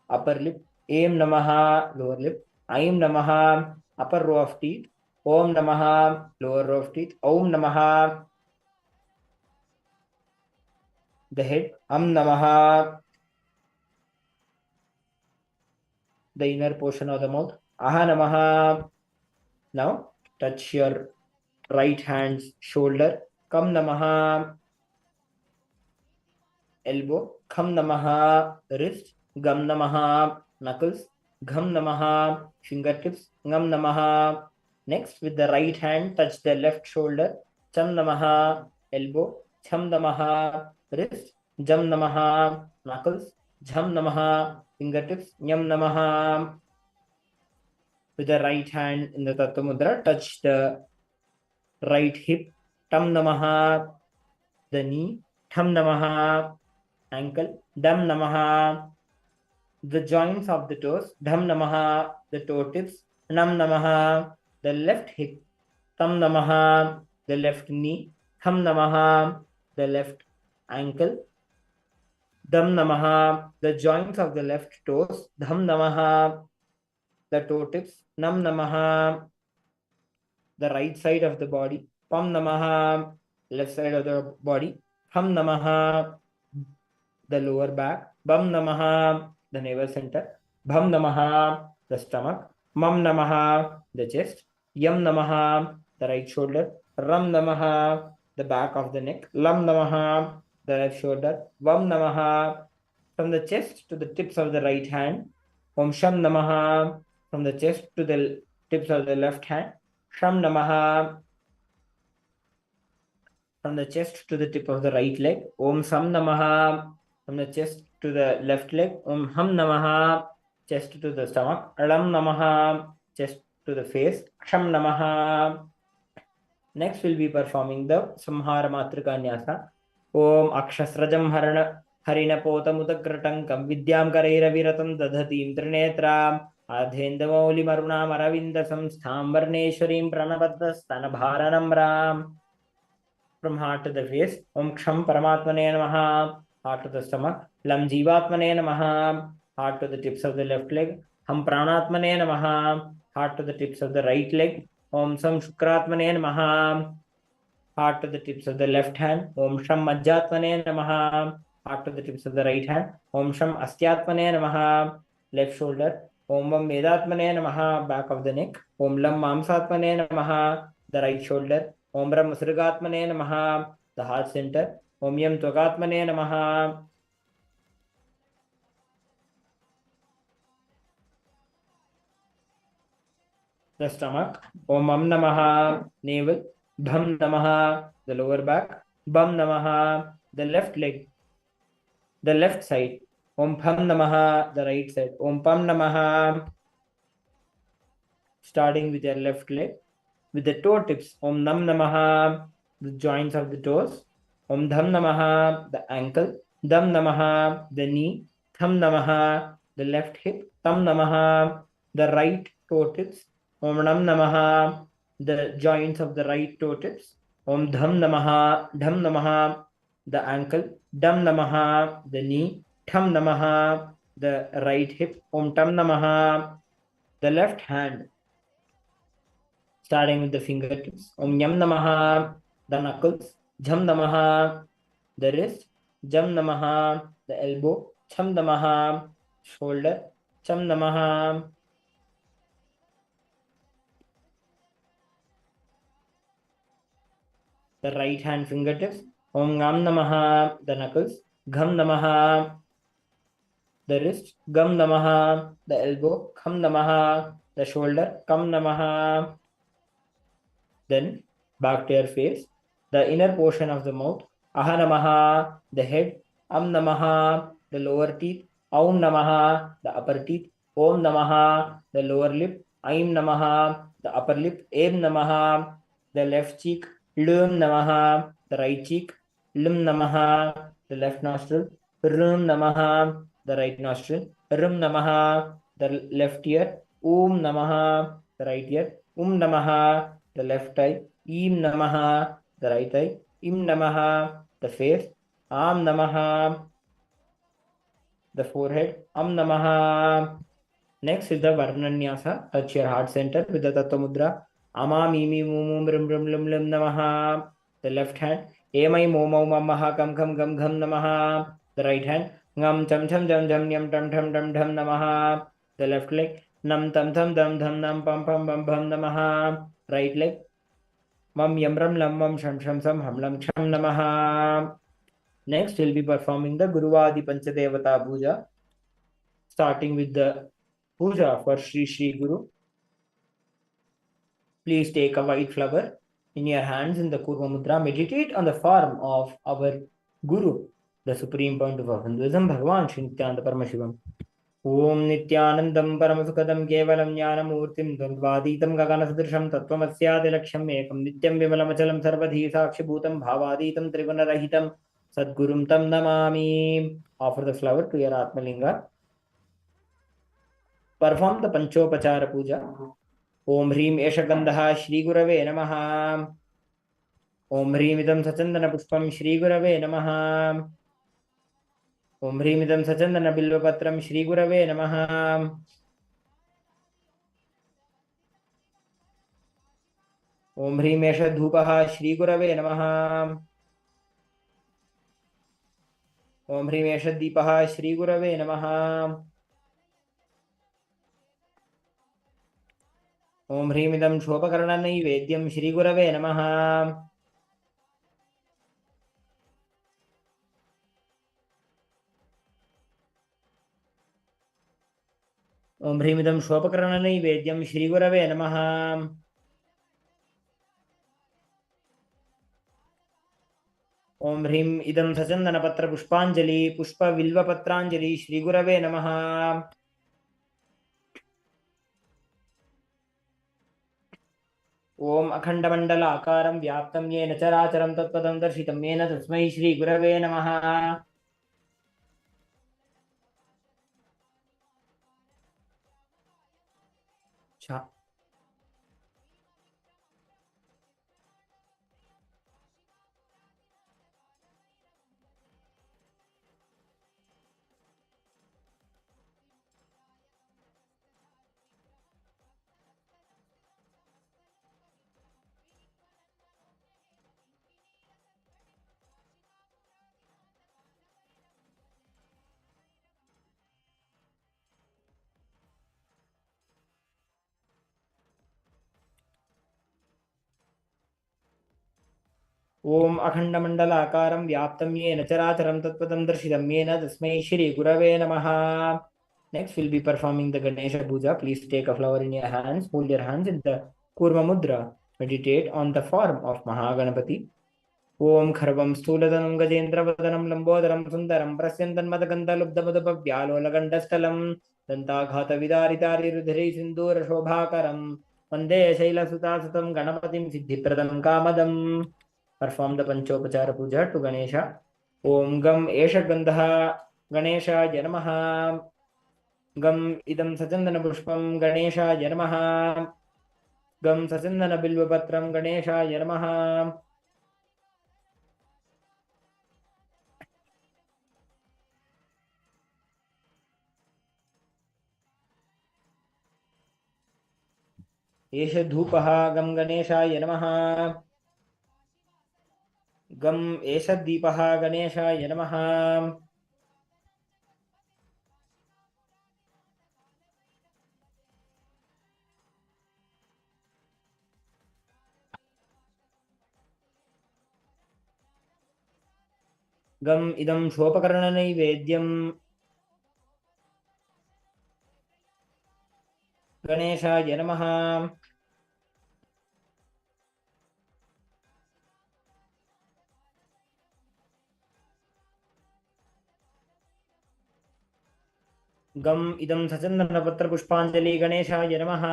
upper lip. Aim Namaha, lower lip. Aim Namaha, upper row of teeth. Om Namaha, lower row of teeth. Om Namaha, the head. Am Namaha, the inner portion of the mouth. Aha Namaha. Now touch your right hand's shoulder. Kam Namaha, elbow. Kham Namaha, wrist. Gam Namaha, knuckles. Gham Namaha, fingertips. Ngam Namaha. Next, with the right hand, touch the left shoulder. Cham Namaha, elbow. Cham Namaha, wrist. Jam Namaha, knuckles. Jham Namaha, fingertips. Nyam Namaha. With the right hand in the Tattva Mudra, touch the right hip. Tam Namaha, the knee. Tham Namaha, ankle. Dam Namaha, the joints of the toes. Dham Namaha, the toe tips. Nam Namaha, the left hip. Tam Namaha, the left knee. Tham Namaha, the left ankle. Dam Namaha, the joints of the left toes. Dham Namaha, the toe tips. Nam Namaha, the right side of the body. Pam Namaha, left side of the body. Ham Namaha, the lower back. Bam Namaha, the navel center. Bham Namaha, the stomach. Mam Namaha, the chest. Yam Namaha, the right shoulder. Ram Namaha, the back of the neck. Lam Namaha, the left shoulder. Vam Namaha, from the chest to the tips of the right hand. Om Sham Namaha, from the chest to the tips of the left hand. Sham Namaha, from the chest to the tip of the right leg. Om Sam Namaha, from the chest to the left leg. Om Ham Namaha, chest to the stomach. Alam Namaha, chest to the face. Ksham Namaha. Next we'll be performing the Samhara Matrika Nyasa. Om Akshasrajam Harinapotamudagratangam Vidyam Kareira Viratam Dadhatim Trinetram Adhendamoli Marunam Aravinda Samstham Varneshwarim Pranabadda Stanabharanam Ram. From heart to the face. Om Ksham Paramatmane Namaha. Heart to the stomach. Lam Jivatmane Namaha. Heart to the tips of the left leg. Ham Pranatmane Namaha. Heart to the tips of the right leg. Om Sam Shukratmane Namaha. Heart to the tips of the left hand. Om Sham Majjatmane Namaha. Heart to the tips of the right hand. Om Sham Astyatmane Namaha. Left shoulder. Om Vam Vedatmane Namaha. Back of the neck. Om Lam Mamsatmane Namaha. The right shoulder. Om Ram Srigatmane Namaha, the heart center. Om Yam Tvagatmane Namaha, the stomach. Om Am Namaha, navel. Bham Namaha, the lower back. Bam Namaha, the left leg, the left side. Om Pham Namaha, the right side. Om Pam Namaha, starting with your left leg. With the toe tips, Om Nam Namaha, the joints of the toes. Om Dham Namaha, the ankle. Dam Namaha, the knee. Tham Namaha, the left hip. Tam Namaha, the right toe tips. Om Nam Namaha, the joints of the right toe tips. Om Dham Namaha, the ankle. Dam Namaha, the knee. Tham Namaha, the right hip. Om Tam Namaha, the left hand, starting with the fingertips. Om Yam Namaha, the knuckles. Jham Namaha, the wrist. Jam Namaha, the elbow. Cham Namaha, shoulder. Cham Namaha, the right hand fingertips. Om Ngam Namaha, the knuckles. Gham Namaha, the wrist. Gam Namaha, the elbow. Kham Namaha, the shoulder. Kam Namaha. Then back to your face, the inner portion of the mouth. Aha Namaha, the head. Am Namaha, the lower teeth. Aum Namaha, the upper teeth. Om Namaha, the lower lip. Aim Namaha, the upper lip. Em Namaha, the left cheek. Lum Namaha, the right cheek. Lum Namaha, the left nostril. Rum Namaha, the right nostril. Rum Namaha, the left ear. Om Namaha, the right ear. Namaha, the left eye. Im Namaha, the right eye. Im Namaha, the face. Am Namaha, the forehead. Am Namaha. Next is the Varnanyasa. Touch your heart center with the Tattva Mudra. Ama Mimi Mumum Rim Rim Lim Lim Namaha, the left hand. Emai Momo Mamaha Kam Kam Gam Gam Namaha, the right hand. Ngam Cham Cham Jam Jam Yam Tam Tam Tam Tam Namaha, the left leg. Nam Tam Tam Dam Dham Nam Pam Pam Bam Bam Namaha, right leg. Mam Yam Ram Lam Mam Sham Sham Sam Ham Lam Sham Namaha. Next, we'll be performing the Guruvadi Panchadevata Puja, starting with the Puja for Shri Shri Guru. Please take a white flower in your hands in the Kurva Mudra. Meditate on the form of our Guru, the supreme point of Hinduism, Bhagavan Shri Nithyananda Paramashivam. Om Nithyanandam Paramasukadam Kevalam Jnanamurtim Dvadvaditam Gaganasadrisham Tattvamasya Laksham Ekam Nityam Vimalamachalam Sarvadhi Sakshibhutam Bhavaditam Trigunarahitam Sadgurum Tam Namami. Offer the flower to your Atmalinga. Perform the Panchopachara Puja. Om Hrim Esha Gandha Shri Gurave Namaha. Om Hrim Idam Sachandana Pushpam Shri Gurave Namaha. Om Hrim Idam Sachandana Bilvapatram Shri Gurave Namaha. Om Hrim Esha Dhupaha Shri Gurave Namaha. Om Hrim Esha Deepaha Shri Gurave Namaha. ॐ ह्रीमिदं शोभकर्णनैवेद्यं श्रीगुरवे नमः। ॐ ह्रीमिदं शोभकर्णनैवेद्यं श्रीगुरवे नमः। ॐ ह्रीं इदं सचन्दनपत्रपुष्पाञ्जलि पुष्पबिल्वपत्राञ्जलि श्रीगुरवे नमः। ॐ अखण्डमण्डलाकारं व्याप्तं येन चराचरं तत्पदं दर्शितं येन तस्मै श्रीगुरवे नमः। ॐ अखण्डमण्डलाकारं व्याप्तं येन चराचरं तत्पदं दर्शितं येन तस्मै श्रीगुरवे नमः. Next, we'll be performing the Ganesha Puja. Please take a flower in your hands, hold your hands in the Kurma Mudra. Meditate on the form of Mahaganapati. Om Kharvam Stuladanam Gajendravadaram Lambodaram Sundaram Prasyantanmadagandalubdamudapavyalohalagandastalam Dantaghata Vidaritari Rudhri Sindura Shobhakaram Vande Shailasutastam Ganapatim Siddhipradam Kamadam. Perform the Panchopachara Puja to Ganesha. Om Gam Esha Gandha Ganesha Janamaha Gam Idam Sachandana Pushpam Ganesha Janamaha Gam Sachandana Bilvapatram Ganesha Janamaha एष धूपः गम गणेशाय नमः गम एष दीपः गणेशाय नमः गम इदं शोपकर्णनैवेद्यं गणेशाय नमः गम इदं सचन्दनपत्रपुष्पाञ्जलि गणेशाय नमः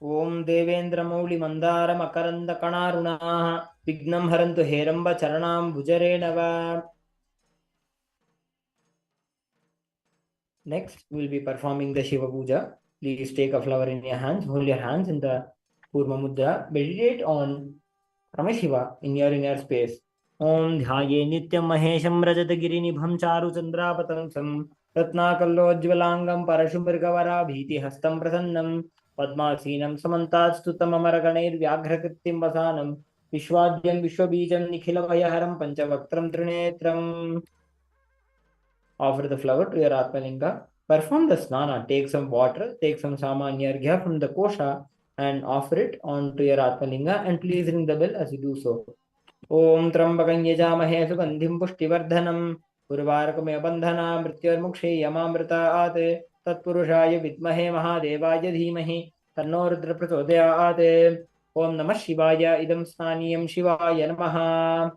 ॐ देवेन्द्रमौलिमन्दारमकरन्दकणारुणाः विघ्नं हरन्तु Heramba चरणाम्बुजरेणव. Next, we will be performing the Shiva Puja. Please take a flower in your hands, hold your hands in the Kurma Mudra. Meditate on Paramashiva in your inner space. Om Dhyaye Nityam Mahesham Rajatagirinibham Charu Chandrapatansam Ratnakallojjvalangam Parashumbrigavara Bhiti Hastam Prasannam Padmasinam Samantat Stutam Amaraganeir Vyaghrakritim Vasanam Vishwadyam Vishwabijam Nikhilavayaharam Panchavaktram Trinetram. Offer the flower to your Atmalinga. Perform the snana. Take some water, take some samanyarghya from the kosha and offer it onto your Atmalinga and please ring the bell as you do so. Om Trambakam Yajamahe Sugandhim Pushtivardhanam Urvarakame Bandhana Mrityurmukshe Yamamritaat Tatpurushaya Vidmahe Mahadevaya Dhimahi Tanno Rudra Prachodayat. Om Namah Shivaya Idam Snaniyam Shivaya Namaha.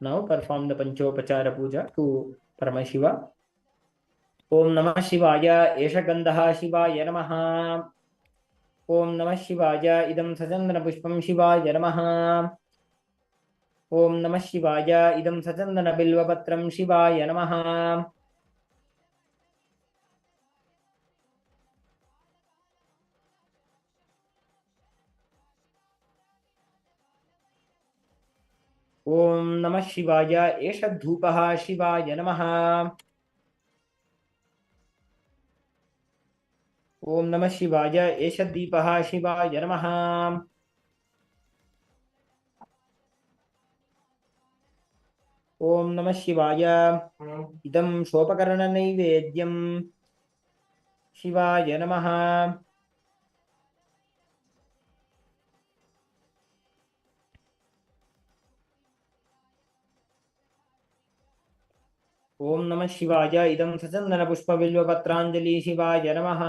Now perform the Panchopachara Puja to Paramashiva. Om Namah Shivaya Esha Gandha Shivaya Namaha. Om Namah Shivaya Idam Sachandana Pushpam Shivaya Namaha. Om Namah Shivaya Idam Sachandana Bilvapatram Shivaya Namaha. Om Namah Shivaya Esha Dhupah Shivaya Namaha. Om Namah Shivaya Esha Deepah Shivaya Namaha. ओम नमः शिवाय इदं शोपकरणनैवेद्यं शिवाय नमः ओम नमः शिवाय इदं सचन्दनपुष्पबिल्वपत्राञ्जलि शिवाय नमः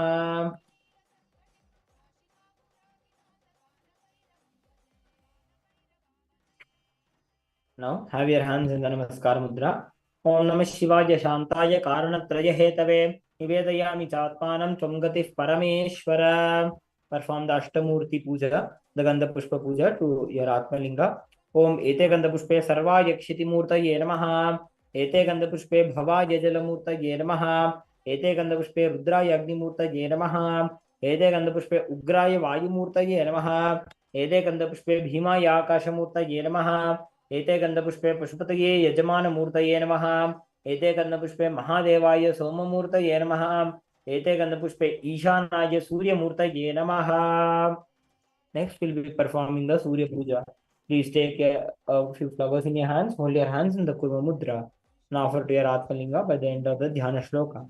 Now have your hands in the Namaskar Mudra. Om Namah Shivaya Shantaya Karanatraya Hetave Nivedayami Chatmanam Tvamgatif Parameshwara. Perform the Ashtamurti Puja, the Gandha Pushpa Puja to your Atmalinga. Om Ete Gandha Pushpe Sarva Yakshiti Murtaye Namaha. Ete Gandha Pushpe Bhava Yajala Murtaye Namaha. Ete Gandha Pushpe Rudra Yagni Murtaye Namaha. Ete Gandha Pushpe Ugraya Vayu Murtaye Namaha. Ete Gandha Pushpe Bhima Yakasha Murtaye Namaha. एते गन्धपुष्पे पशुपतये यजमानमूर्तये नमः एते गन्धपुष्पे महादेवाय सोममूर्तये नमः एते गन्धपुष्पे ईशानाय सूर्यमूर्तये नमः Next we'll be performing the Surya Puja. Please take a few flowers in your hands, hold your hands in the Kurma Mudra and offer to your Atmalinga by the end of the Dhyana Shloka.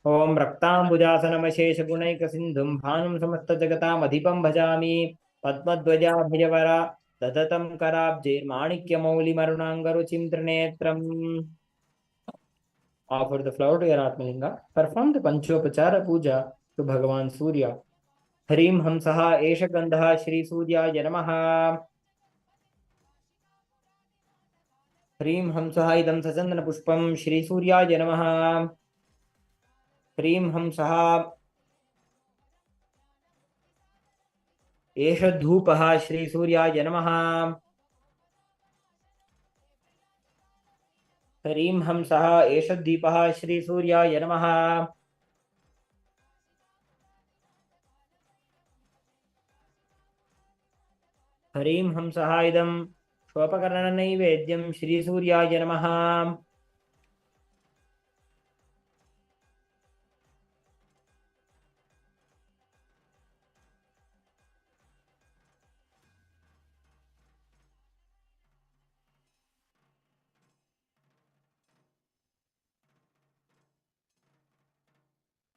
Om Raktambujasanamasheshagunaikas-sindhum Bhanum Samasta-jagatam-adhipam bhajami Padmadvaja-bhajavara Dadatam Karabjir Manikya-mauli-marunangaruchim Trinetram. Offer the flower to your Atmalinga. Perform the Panchopachara Puja to Bhagavan Surya. Harim Hamsaha Esha Gandha Shri Surya Namaha. Harim Hamsaha Idam Sachandana Pushpam Shri Surya Namaha. Harim Hamsaha एष धूपः श्री सूर्याय नमः हरीं हंसः एष दीपः श्री सूर्याय नमः हरीं हंसः इदं शोपकरणनैवेद्यं श्री सूर्याय नमः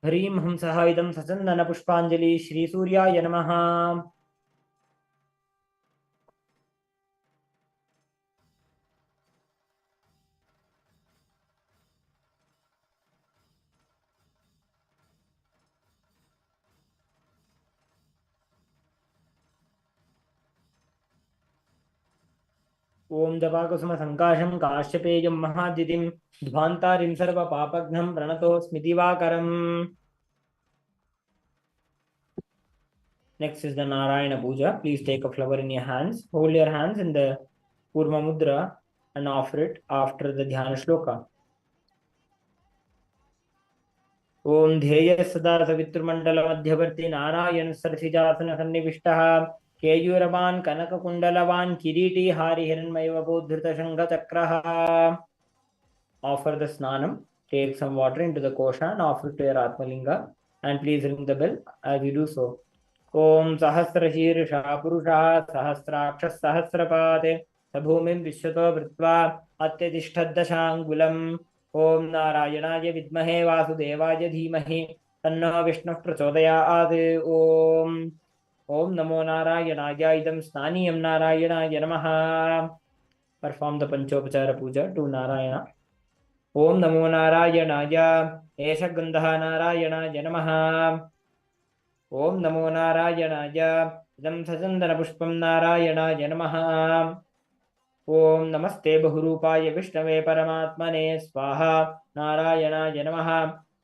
हरीं हंसः इदं सचन्दनपुष्पाञ्जलि श्री सूर्याय नमः ओम दवाकुसुमसङ्काशं काश्यपेयं महाद्युतिं ध्वान्तारिं सर्वपापघ्नं प्रणतोऽस्मि दिवाकरम्. Next is the Narayana Puja. Please take a flower in your hands. Hold your hands in the Kurma Mudra and offer it after the Dhyana Shloka. Om Dheya Sada Savitrumandala Madhyavarti Narayan Sarsijasan Sannivishtah Keyuravan Kanaka Kundalavan Kiriti Hari Hiranmayva Bodhrita Shanga Chakraha. Offer the Snanam. Take some water into the kosha and offer it to your Atmalinga. And please ring the bell as you do so. ओम सहस्रशीर्षा पुरुषः सहस्राक्षः सहस्रपाते भूमिं विश्वतो वृत्वा अत्यतिष्ठद्दशाङ्गुलम् ओम नारायणाय विद्महे वासुदेवाय धीमहि तन्नो विष्णुः प्रचोदयात् ओम ओम नमो नारायणाय इदं स्नानीयं नारायणाय नमः. Perform the Panchopachara Puja to Narayana. ओम नमो नारायणाय एष गन्धः नारायणाय नमः. ओम नमो नारायणाय इदं सचन्दनपुष्पं नारायणाय नमः. ओम नमस्ते बहुरूपाय विष्णवे परमात्मने स्वाहा नारायणाय नमः.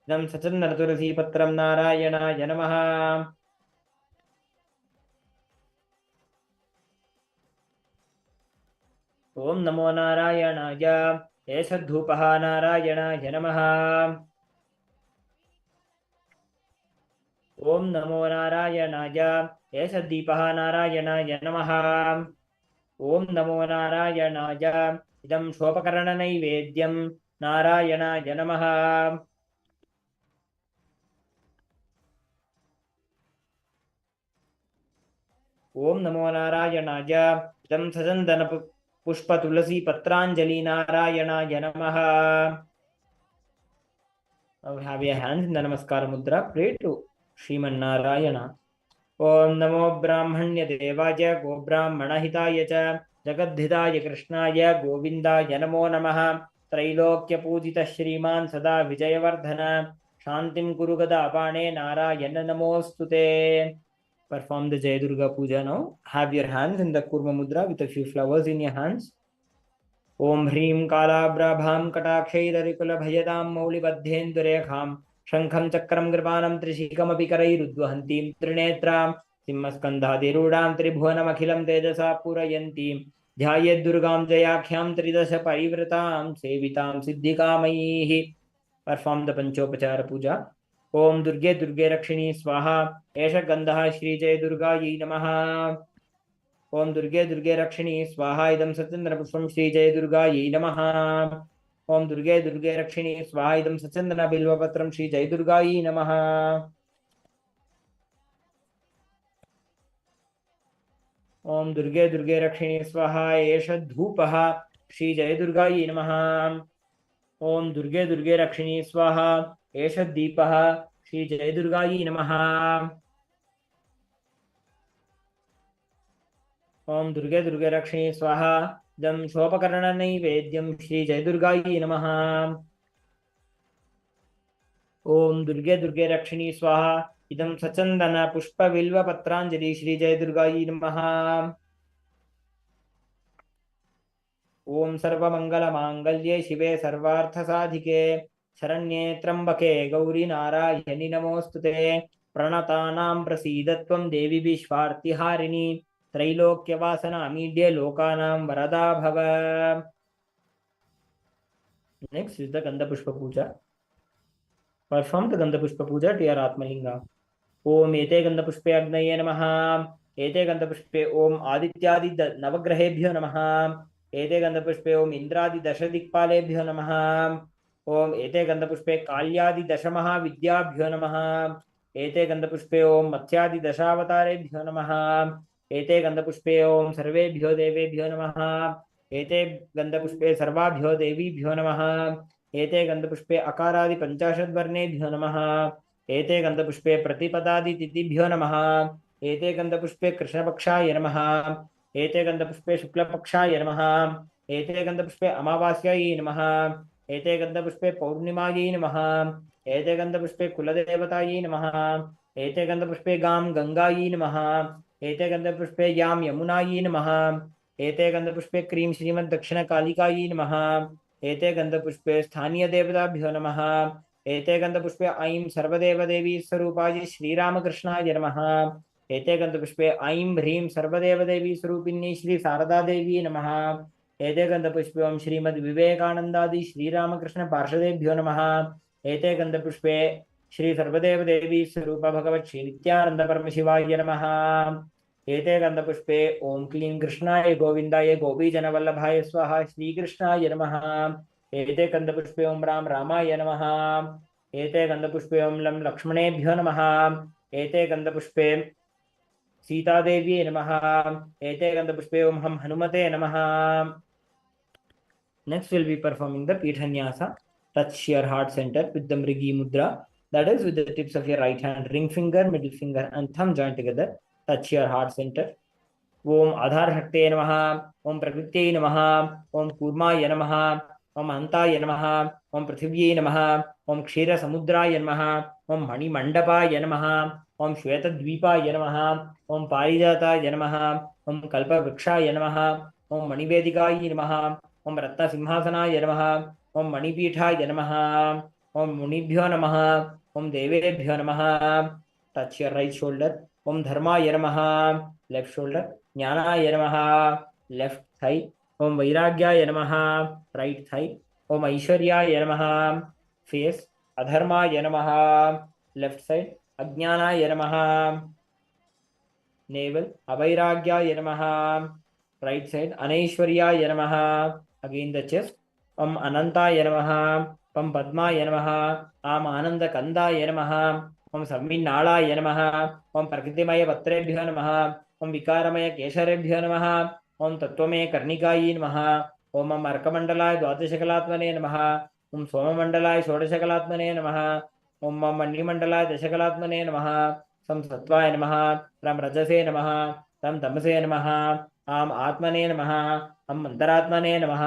इदं सचन्दनतुलसीपत्रं नारायणाय नमः. ओम नमो नारायणाय एष धूपः नारायणाय नमः. ओम नमो नारायणाय एष दीपः नारायणाय नमः. ओम नमो नारायणाय इदं शोपकरणनैवेद्यं नारायणाय नमः. ओम नमो नारायणाय इदं सचन्दन पुष्प तुलसी पत्रांजलि नारायणाय नमः. Now have your hands in the Namaskar Mudra. Pray to Shriman Narayana. Om Namo Brahmanya Devaya Go Brahmanahitaya Cha Jagadhitaya Krishnaya Govindaya Namo Namaha. Trailokya Pujita Shriman Sada Vijayavardhana Shantim Kurugada Apane Narayana Namostute. Perform the Jai Durga Puja now. Have your hands in the Kurma Mudra with a few flowers in your hands. ओम ह्रीं कालाभ्राभां कटाक्षैररिकुलभयदां मौलिबद्धेन्दुरेखां शङ्खं चक्रं कृपानं त्रिशिखमपि करैरुद्वहन्तीं त्रिनेत्रां सिंहस्कन्धादिरूढां त्रिभुवनमखिलं तेजसा पूरयन्तीं ध्यायेद्दुर्गां जयाख्यां त्रिदश परिवृतां सेवितां सिद्धिकामैः. परफॉर्म द पंचोपचार पूजा. ओम दुर्गे दुर्गे रक्षिणी स्वाहा. एष गन्धः श्रीजय दुर्गायै नमः. ओम दुर्गे दुर्गे रक्षिणी स्वाहा. इदं सचंद्रपुष्पं श्री जय दुर्गायै नमः. ओम दुर्गे दुर्गे रक्षिणी स्वाहा. इदं सचंदन बिल्वपत्रं श्री जय दुर्गायै नमः. ओम दुर्गे दुर्गे रक्षिणी स्वाहा. एष धूपः श्री जय दुर्गायै नमः. ओम दुर्गे दुर्गे रक्षिणी स्वाहा. एष दीपः श्री जय दुर्गायै नमः. ओम दुर्गे दुर्गे रक्षिणी स्वाहा. दं शोपकर्ण नैवेद्यं श्री जय दुर्गायै नमः. ओम दुर्गे दुर्गे रक्षिणी स्वाहा. इदं सचंदन पुष्प बिल्व पत्रांजलि श्री जय दुर्गायै नमः. ओम सर्वमंगल मांगल्ये शिवे सर्वार्थ साधिके शरण्ये त्र्यंबके गौरी नारायणि नमोस्तुते. प्रणतानां प्रसीदत्वं देवी विश्वार्तिहारिणी त्रैलोक्यवासनामीड्ये लोकानां वरदा भव. Next is the Gandha Pushpa Puja. Perform the Gandha Pushpa Puja to your Atmalinga. Om Ete Gandha Pushpe Agnaye Namaha. Ete Gandha Pushpe Om Adityadi Navagrahebhyo Namaha. Ete Gandha Pushpe Om Indradi Dashadikpalebhyo Namaha. Om Ete Gandha Pushpe Kalyadi Dashamaha Vidyabhyo Namaha. Ete Gandha Pushpe Om Mathyadi Dashavatarebhyo Namaha. एते गंधपुष्पे ओम सर्वेभ्यो देवेभ्यो नमः. एते गंधपुष्पे सर्वाभ्यो देवीभ्यो नमः. एते गंधपुष्पे अकारादि पंचाशद्वर्णेभ्यो नमः. एते गंधपुष्पे प्रतिपदादि तिथिभ्यो नमः. एते गंधपुष्पे कृष्णपक्षाय नमः. एते गंधपुष्पे शुक्लपक्षाय नमः. एते गंधपुष्पे अमावास्यायै नमः. एते गंधपुष्पे पौर्णिमायै नमः. एते गंधपुष्पे कुलदेवतायै नमः. एते गंधपुष्पे गां गंगायै नमः. एते गंधपुष्पे याम यमुनायै नमः. एते गंधपुष्पे क्रीं श्रीमद् दक्षिणकालिकायै नमः. एते गंधपुष्पे स्थानीय देवताभ्यो नमः. एते गंधपुष्पे ऐं सर्वदेवदेवी स्वरूपाय श्रीरामकृष्णाय नमः. एते गंधपुष्पे ऐं ह्रीं सर्वदेवदेवी स्वरूपिण्यै श्री शारदा देवी नमः. एते गंधपुष्पे ओम श्रीमद् विवेकानंदादि श्रीरामकृष्ण पार्षदेभ्यो नमः. एते गंधपुष्पे श्री सर्वदेवदेवी स्वरूप भगवत् श्री नित्यानंद परमशिवाय नमः. एते गंधपुष्पे ओम क्लीं कृष्णाय गोविंदाय गोपीजनवल्लभाय स्वाहा श्रीकृष्णाय नमः. एते गंधपुष्पे ओम राम रामाय नमः. एते गंधपुष्पे ओम लं लक्ष्मणेभ्यो नमः. एते गंधपुष्पे सीतादेव्यै नमः. एते गंधपुष्पे ओम हम हनुमते नमः. Next we'll be performing the Pithanyasa. Touch your heart center with the Mrigi Mudra. That is with the tips of your right hand, ring finger, middle finger and thumb joined together. Touch your heart center. Om Adhar Shakte Namaha. Om Prakriti Namaha. Om Kurmaya Namaha. Om Antaya Namaha. Om Prithivye Namaha. Om Kshira Samudraya Namaha. Om Mani Mandapaya Namaha. Om Shweta Dvipaya Namaha. Om Parijataya Namaha. Om Kalpa Vrikshaya Namaha. Om Manivedikaya Namaha. Om Ratna Simhasanaaya Namaha. Om Manipithaya Namaha. Om Munibhyo Namaha. Om Devebhyo Namaha. Touch your right shoulder. Om Dharmaya Namaha. Left shoulder. Jnanaya Namaha. Left thigh. Om Vairagyaya Namaha. Right thigh. Om Aishwaryaya Namaha. Face. Adharmaya Namaha. Left side. Ajnanaya Namaha. Navel. Avairagyaya Namaha. Right side. Anaishwaryaya Namaha. Again the chest. Om Anantaya Namaha. Om Padmaya Namaha. Om Ananda Kandaya Namaha. Om Samminalaya Namaha. Om Prakritimaya Patrebhyo Namaha. Om Vikaramaya Kesharebhyo Namaha. ओम तत्वमे कर्णिकायै नमः। ओम अर्कमंडलाय द्वादशकलात्मने नमः। ओम सोममंडलाय षोडशकलात्मने नमः। ओम मणिमंडलाय दशकलात्मने नमः। सं सत्वाय नमः। रं रजसे नमः। तं तमसे नमः। आम आत्मने नमः। हम अंतरात्मने नमः।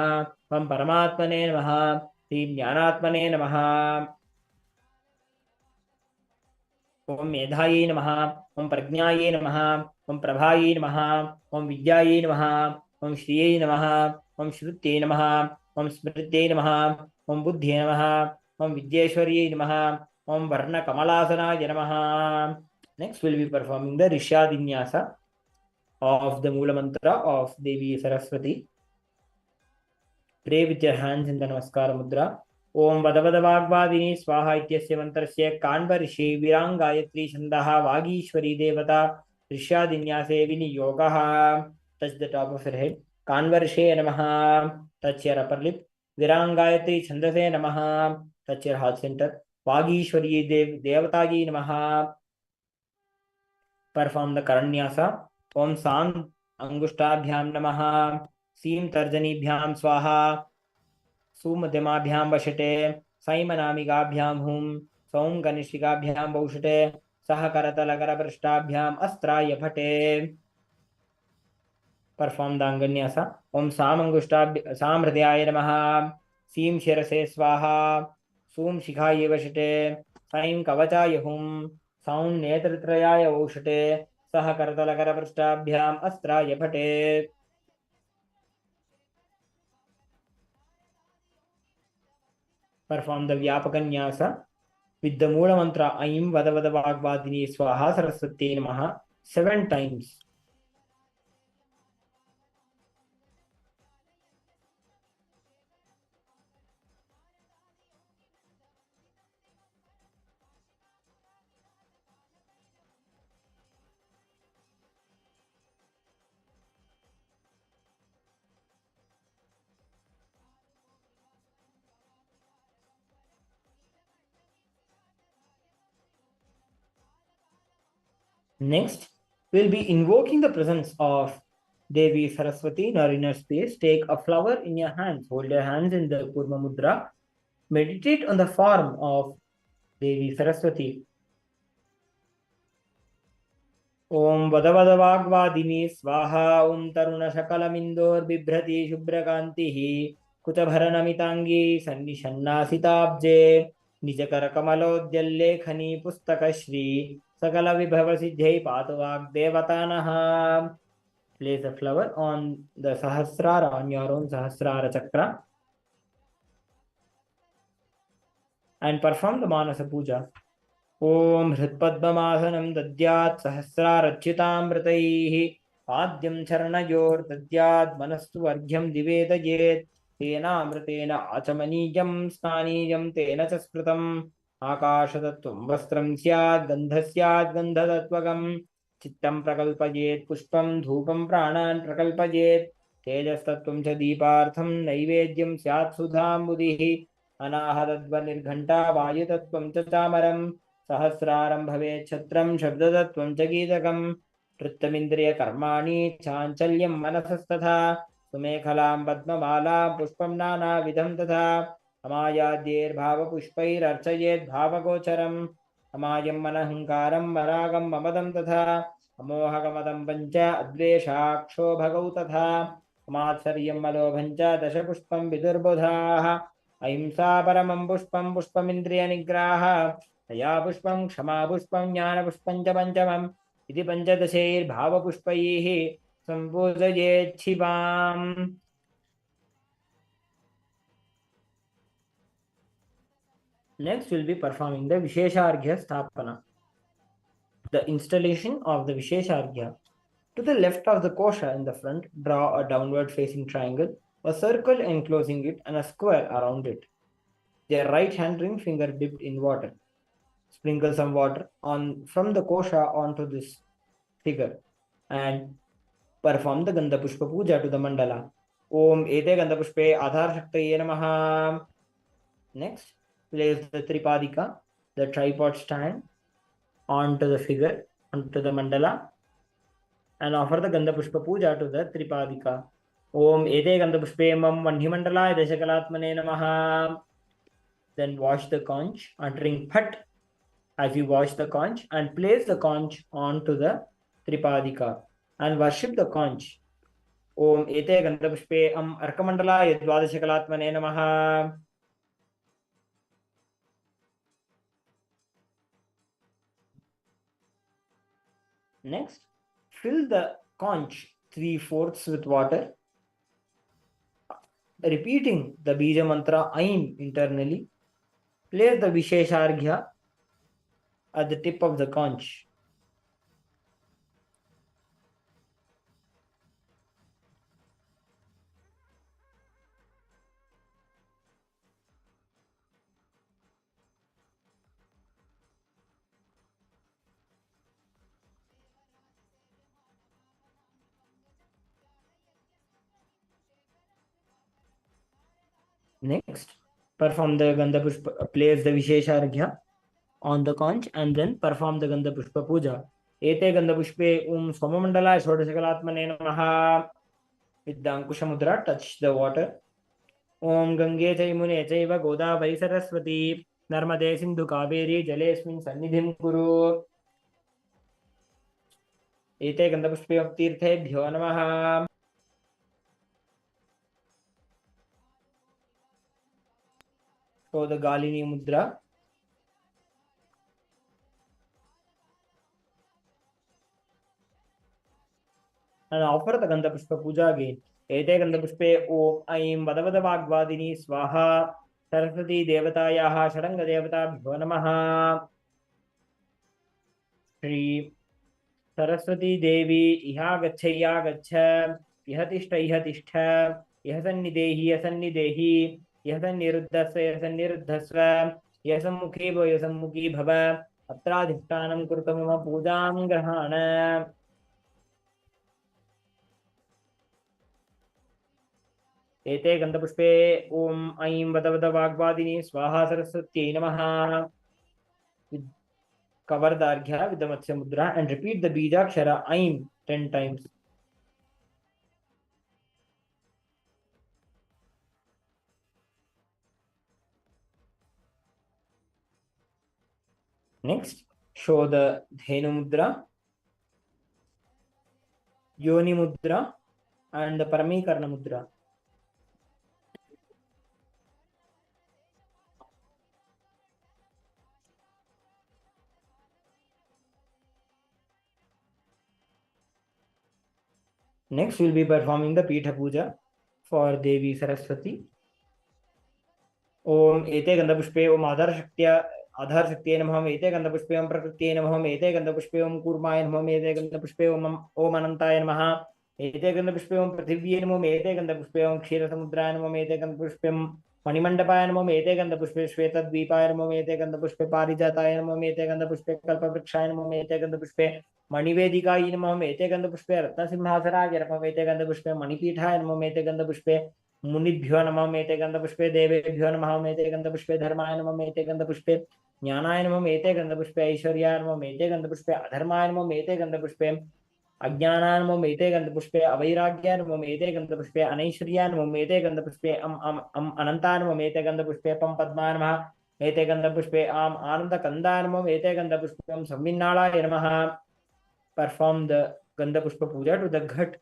हम परमात्मने नमः। श्री ज्ञानात्मने नमः। ओम मेधायै नमः। ओम प्रज्ञायै नमः। ओम प्रभायै नमः। ओम विद्यायै नमः। ओम श्रियै नमः। ओम श्रुत्यै नमः। ओम स्मृत्यै नमः। ओम बुद्ध्ये नमः। ओम विद्येश्वर्यै नमः। ओम वर्णकमलासनाय नमः. Next we'll be performing the Rishadinyasa of the Mula Mantra of Devi Saraswati. Pray with your hands in the Namaskar Mudra. Om Vadavadavagvadini Swaha Ityasya Mantrasya Kanvarshi Virang Gayatri Shandaha Vagishwari Devata Rishadinyase Viniyogaha. Touch the top of your head. Kanvarshe Namaha. Touch your upper lip. Virang Gayatri Chandase Namaha. Touch your heart center. Vagishwari Devataji Namaha. Perform the Karanyasa. Om Sam Angushtabhyam Namaha. Seem Tarjanibhyam Swaha. सुमध्यमाभ्यां वशटे सैमनामिकाभ्यां हुं सौं कनिष्ठिकाभ्यां वौषटे सह करतलकरपृष्ठाभ्याम् अस्त्राय फटे. Perform the अंगन्यास. ओम साम हृदयाय नमः. सीं शिरसे स्वाहा. सूं शिखाय वशटे सैं कवचाय हुं सौं नेत्रत्रयाय वौषटे सह करतलकरपृष्ठाभ्याम् अस्त्राय फटे. Perform the Vyapakanyasa with the Mula Mantra Aim Vadavada Vagvadini Swaha Saraswati Namaha 7 times. Next, we'll be invoking the presence of Devi Saraswati in our inner space. Take a flower in your hands. Hold your hands in the Kurma Mudra. Meditate on the form of Devi Saraswati. Om Vadavadavagvadini Swaha. Om Taruna Shakalamindor Bibhrati Shubhrakantihi Kutabharanamitangi Sannishannasitabje Nijakarakamalodyallekhani Pustakashri Sakala Vibhava Siddhai Patavag Devatanaha. Place a flower on the Sahasrara, on your own Sahasrara Chakra, and perform the Manasa Puja. Om Hritpadmamasanam Dadyat Sahasrarachyutamritaihi Padyam Charanayor Dadyat Manastu Argyam Divedayet Tenamritena Achamaniyam Snaniyam Tena Chaskritam Akashadattvam Vastram Syad Gandhasyad Gandhadatvagam Chittam Prakalpayet Pushpam Dhupam Pranan Prakalpayet Tejastatvam Cha Deepartham Naivedyam Syat Sudham Buddhihi Anahadadvanirghanta Vayutatvam Cha Chamaram सहस्रारं भवेत् छत्रं शब्दतत्त्वं च गीतकं वृत्तमिन्द्रियकर्माणि चाञ्चल्यं मनसस्तथा सुमेखलां पद्ममालां पुष्पं नानाविधं तथा अमायाद्यैर्भावपुष्पैरर्चयेत् भावगोचरम् अमायं मनहङ्कारं वरागं ममदं तथा अमोहगमदं पञ्च अद्वेषाक्षोभगौ तथा अमात्सर्यं मलोभं च दशपुष्पं विदुर्बुधाः अहिंसा परमं पुष्पं पुष्पमिन्द्रियनिग्रहः दया पुष्पं क्षमा पुष्पं ज्ञान पुष्पं च पंचमम् इति पंचदशैर्भावपुष्पैः सम्पूजयेत् शिवाम्. Next we'll be performing the Vishesharghya Sthapana, the installation of the Vishesharghya. To the left of the kosha in the front, draw a downward facing triangle, a circle enclosing it and a square around it. Their right hand ring finger dipped in water. Sprinkle some water from the kosha onto this figure and perform the Gandha Pushpa Puja to the mandala. Om Ete Gandha Pushpe Adhar Shaktaye Namaha. Next, place the Tripadika, the tripod stand, onto the figure, onto the mandala. and offer the Gandha Pushpa Puja to the Tripadika. Om Ete Gandha Pushpe Mam Vanhimandalaya Deshakalatmane Namaha. Then wash the conch, uttering Phat as you wash the conch, and place the conch onto the Tripadika and worship the conch. Om Ete Gandha Pushpe Am Arkamandalaya Dwadashakalatmane Namaha. Next, fill the conch 3/4 with water, repeating the Bija mantra Aim internally. Place the Vishesharghya at the tip of the conch. Next, perform the Gandha Pushpa, place the Vishesharghya on the conch and then perform the Gandha Pushpa Puja. Ete Gandha Pushpe Swamamandala Shodashakalatmane Namaha. With the Ankusha Mudra, touch the water. Om Gange Chaimune Chaiva Godavari Saraswati Narmade Sindhu Kaveri Jalesmin Sannidhim Kuru. Ete Gandha Pushpe Tirthebhyo Namaha. So the Galini Mudra. And offer the Gandha Pushpa Puja again. Ete Gandha Pushpe Om Aim Vadavada Vagvadini Swaha Saraswati Devatayaha Sharanga Devata Bhyo Namaha. Shri Saraswati Devi Iha Gachaya Gacha Ihatishta Yasannidehi Yasannidehi Yasanniruddhasva Yasammukhi Yasammukhi Bhava Atradhishtanam Kurtamama Pujam Grahana. Ete Gandha Pushpe Om Aim Vadavada Vagvadini Swaha Saraswati Namaha. Cover the Arghya with the Matsya Mudra and repeat the Bijakshara Aim 10 times. Next, show the Dhenu Mudra, Yoni Mudra, and the Paramikarna Mudra. Next, we'll be performing the Pitha Puja for Devi Saraswati. Om Ete Gandha Pushpe Om Adhar Shakti Namah Ete Gandha Pushpe Om Prakriti Namah Ete Gandha Pushpe Om Kurmaya Namah Ete Gandha Pushpe Om Anantaya Namah Ete Gandha Pushpe Om Prithivya Namah Ete Gandha Pushpe Om Kshira Samudraya Namah Ete Gandha Pushpe Om Manimandapaya Namah Ete Gandha Pushpe Shweta Dvipaya Namah Ete Gandha Pushpe Parijataya Namah Ete Gandha Pushpe Kalpavrikshaya Namah Ete Gandha Pushpe Manivedikaya Namah Ete Gandha Pushpe Ratna Simhasaraya Namah Ete Gandha Pushpe Manipithaya Namah Ete Gandha Pushpe मुनिभ्यो नमः मेते गंधपुष्पे देवेभ्यो नमः मेते गंधपुष्पे धर्माय नमः मेते गंधपुष्पे ज्ञानाय नमः मेते गंधपुष्पे ऐश्वर्याय नमः मेते गंधपुष्पे अधर्माय नमः मेते गंधपुष्पे अज्ञानाय नमः मेते गंधपुष्पे अवैराग्याय नमः मेते गंधपुष्पे अनैश्वर्याय नमः मेते गंधपुष्पे अम अनंताय नमः मेते गंधपुष्पे पम पद्माय नमः मेते गंधपुष्पे आम आनंदकंदाय नमः मेते गंधपुष्पे अम संविन्नालाय नमः. Perform the Gandhapushpa Puja to the Ghat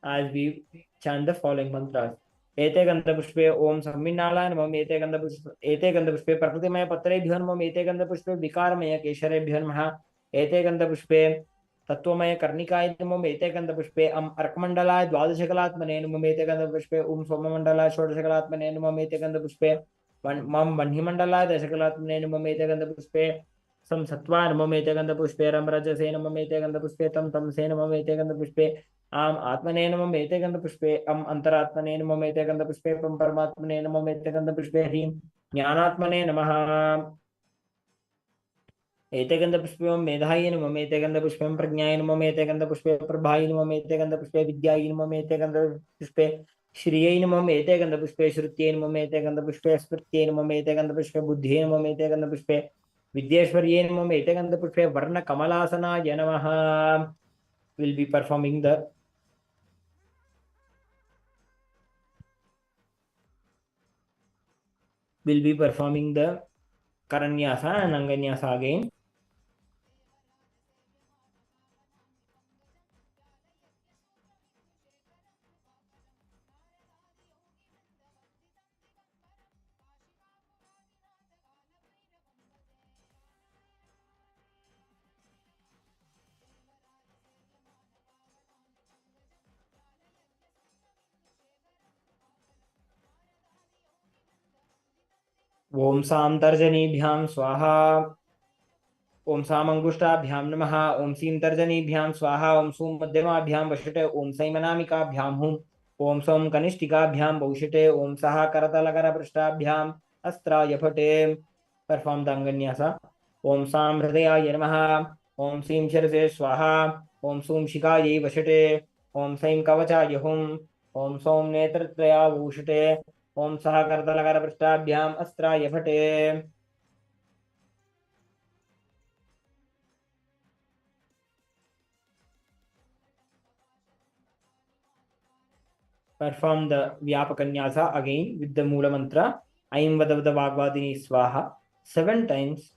as we chant the following mantras. Ete Gandha Pushpe Om Samminala Namam Ete Gandha Pushpe Prakritimaya Patrebhyo Namam Ete Gandha Pushpe Vikaramaya Kesharebhyo Namaha Ete Gandha Pushpe Tattvamaya Karnikaya Namam Ete Gandha Pushpe Am Arkmandalaya Dwadashakalatmane Namam Ete Gandha Pushpe Om Somamandalaya Shodashakalatmane Namam Ete Gandha Pushpe Mam Vanhimandalaya Dashakalatmane Namam Ete Gandha Pushpe Sam Sattva Namam Ete Gandha Pushpe Ram Rajase Namam Ete Gandha Pushpe Tam Se Namam Ete Gandha Pushpe आम आत्मने नमः एते गंधपुष्पे अम अंतरात्मने नमः एते गंधपुष्पे पम परमात्मने नमः एते गंधपुष्पे ह्रीं ज्ञानात्मने नमः एते गंधपुष्पे ओम मेधाय नमः एते गंधपुष्पे प्रज्ञाय नमः एते गंधपुष्पे प्रभाय नमः एते गंधपुष्पे विद्याय नमः एते गंधपुष्पे श्रियै नमः एते गंधपुष्पे श्रुत्यै नमः एते गंधपुष्पे स्मृत्यै नमः एते गंधपुष्पे बुद्धियै नमः एते गंधपुष्पे Vidyeshwarye Namah Etegandhapushpe Varna Kamalasanaye Namaha. Will be performing the Karanyasa and Anganyasa again. Om Sam Tarjanibhyam Swaha. Om Sam Angushtabhyam Namaha. Om Sim Tarjanibhyam Swaha. Om Sum Madhyamabhyam Vashite. Om Saimanamikabhyam Hum. Om Som Kanishtikabhyam Baushite. Om Saha Karatalakara Prashtabhyam Astra Yapate. Perform the Anganyasa. Om Sam Hridayaya Namaha. Om Sim Shirase Swaha. Om Sum Shikaye Vashite. Om Saim Kavachaye Hum. Om Som Netratraya Bhushite. Om Saha Karatalakara Prashtabhyam Astra Yapate. Perform the Vyapakanyasa again with the Mula Mantra Aim Vadavada Bhagavadini Swaha 7 times.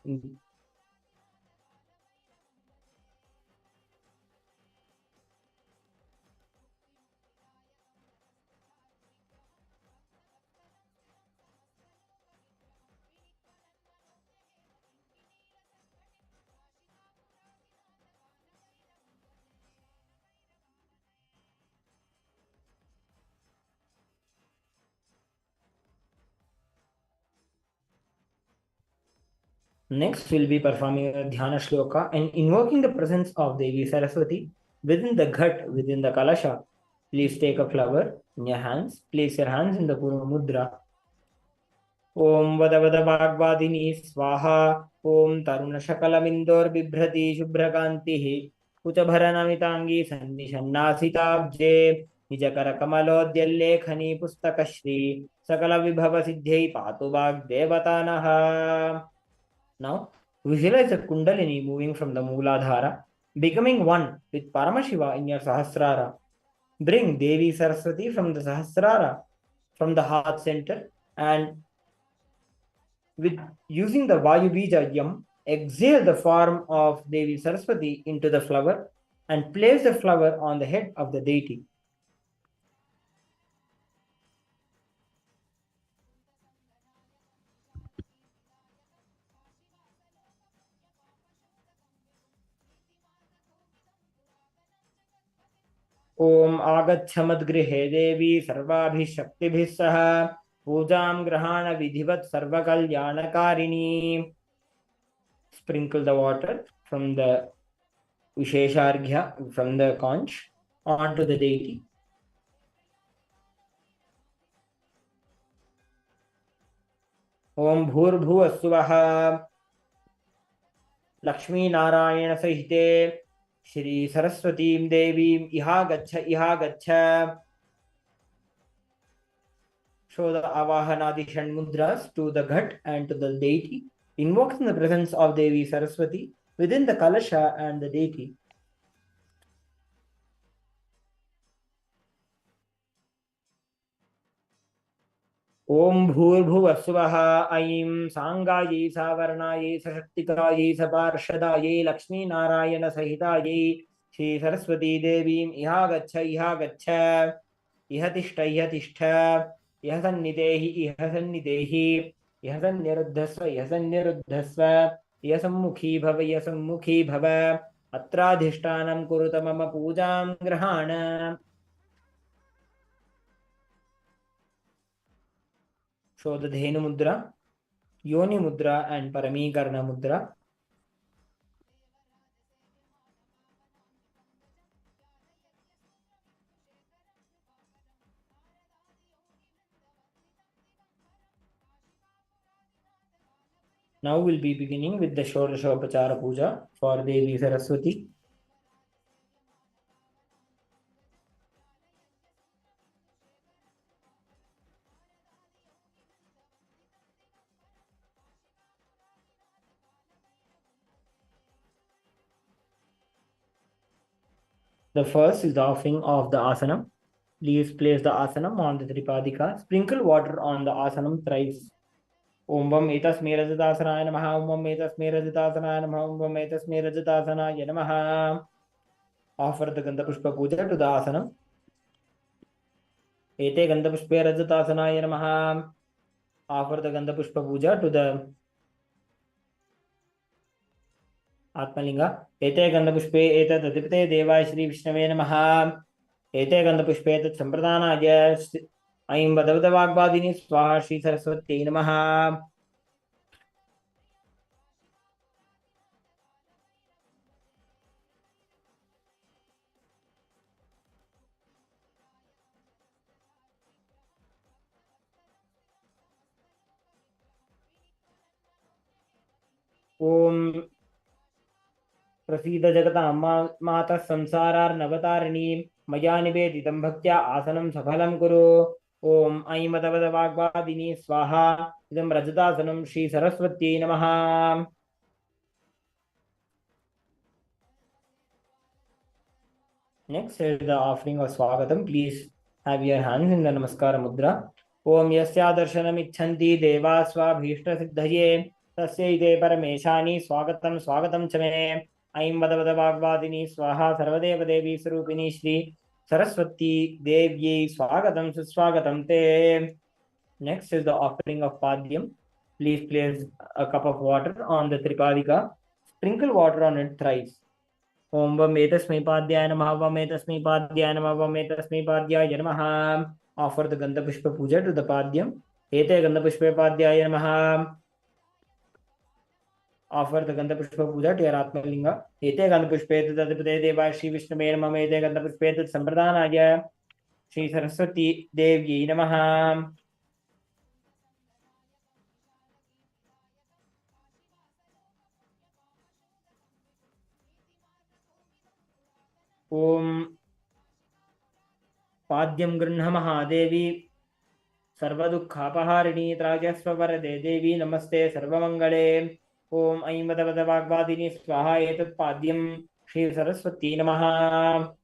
Next, we'll be performing a Dhyana Shloka and invoking the presence of Devi Saraswati within the ghat, within the kalasha. Please take a flower in your hands. Place your hands in the Purva Mudra. Om Vadavada Bhagavadini Swaha. Om Taruna Shakalamindor Bibhrati Shubhrakantihi. Kuchabharanamitangi Sannishannasitabje. Nijakara Kamalodhyallekhani Pustakashri. Sakala Vibhava Siddhai Patu Devatanaha. Now, visualize a Kundalini moving from the Mooladhara, becoming one with Paramashiva in your Sahasrara. Bring Devi Saraswati from the Sahasrara, from the heart center, and with using the Vayu Bija Yam, exhale the form of Devi Saraswati into the flower and place the flower on the head of the deity. Om Agachha Madgrihe Devi Sarvabhi Shaktibhi Saha Pujam Grahana Vidhivat Sarvakalyana. Sprinkle the water from the Vishesharghya, from the conch, onto the deity. Om Bhurbhuva Suvaha Lakshmi Narayana Sahite Shri Saraswati Devi Iha Gacha. Show the Avahanadi Shanmudras to the Ghat and to the deity, invoking the presence of Devi Saraswati within the Kalasha and the deity. Om Bhurbhuva Suvaha Aim Sangaye Savarnaye Sashaktikaraye Saparshadaye Lakshmi Narayana Sahitaye Shri Saraswati Devi Iha Gacha Ihatishta Ihasanidehi Ihasaniruddhasva Yasammukhi Bhava Atradhishtanam Kuruta Mama Pujam Grahana. Show the Dhenu Mudra, Yoni Mudra, and Paramikarna Mudra. Now we'll be beginning with the Shodashopachara Puja for Devi Saraswati. The first is the offering of the asanam. Please place the asanam on the Tripadika. Sprinkle water on the asanam thrice. Om Vam Etasmai Rajatasanaya Namaha. Om Vam Etasmai Rajatasanaya Namaha. Om Vam Etasmai Rajatasanaya Namaha. Offer the Gandha Pushpa Puja to the asanam. Ete Gandha Pushpa Rajatasanaya Namaha. Offer the Gandha Pushpa Puja to the Atmalinga. Ete Gandha Pushpe Eta Tadipate Deva Shri Vishnave Namaha. Ete Gandha Pushpe Tat Sampradhanaya Aim Badavada Vagbadini Swaha Shri Saraswati Namaha. Om प्रसीद जगतां मातः संसारार्नवतारिणीं मया निवेदितं भक्त्या आसनं सफलं कुरु ॐ ऐं मदवद वाग्वादिनी स्वाहा इदं रजतासनं श्री सरस्वत्यै नमः Next is the offering of Swagatam. Please have your hands in the Namaskara Mudra. Om Yasya Darshanam Icchanti Deva Swabhishta Siddhaye Tasyaite Parameshani Swagatam Swagatam Chame Aim Vadavada Bhagavadini Swaha Sarvadeva Devi Sarupini Shri Saraswati Devi Swagatam Suswagatam Te. Next is the offering of Padyam. Please place a cup of water on the Tripadika. Sprinkle water on it thrice. Om Vam Etasmai Padhyaya Namaha. Vam Etasmai Padhyaya Namaha. Vam Etasmai Padhyaya Namaha. Offer the Gandha Pushpa Puja to the Padyam. Ete Gandha Pushpa Padhyaya Namaha. Offer the Gandha Pushpa Puja to your Atmalinga. Ete Gandha Pushpa Tadipade Deva Shri Vishnave Namaha. Ete Gandha Pushpa Sampradhanaya Shri Saraswati Devi Namaha. Om Padyam Grunha Mahadevi Sarvadukhapaharini Trajasva Varade Devi Namaste Sarvamangale. Om Aim Vadavada Vagbadini Swaha Etat Padyam Shri Saraswati Namaha.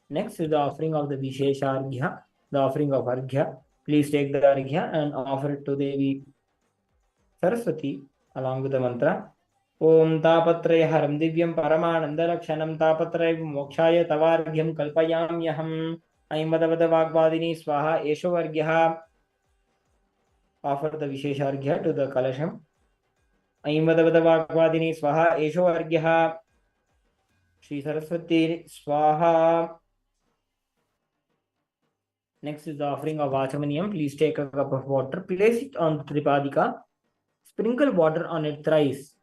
Next is the offering of the Vishesharghya, the offering of Arghya. Please take the Arghya and offer it to Devi Saraswati along with the mantra. Om Tapatraya Haram Divyam Paramananda Lakshanam Tapatraya Mokshaya Tavargyam Kalpayamyaham Aim Vadavada Vagbadini Swaha Esho Vargyaha. Offer the Vishesharghya to the Kalasham. Aim Vadavada Vagbadini Swaha Esho Vargyaha Shri Saraswati Swaha. Next is the offering of Achamaniyam. Please take a cup of water, place it on the Tripadika, sprinkle water on it thrice.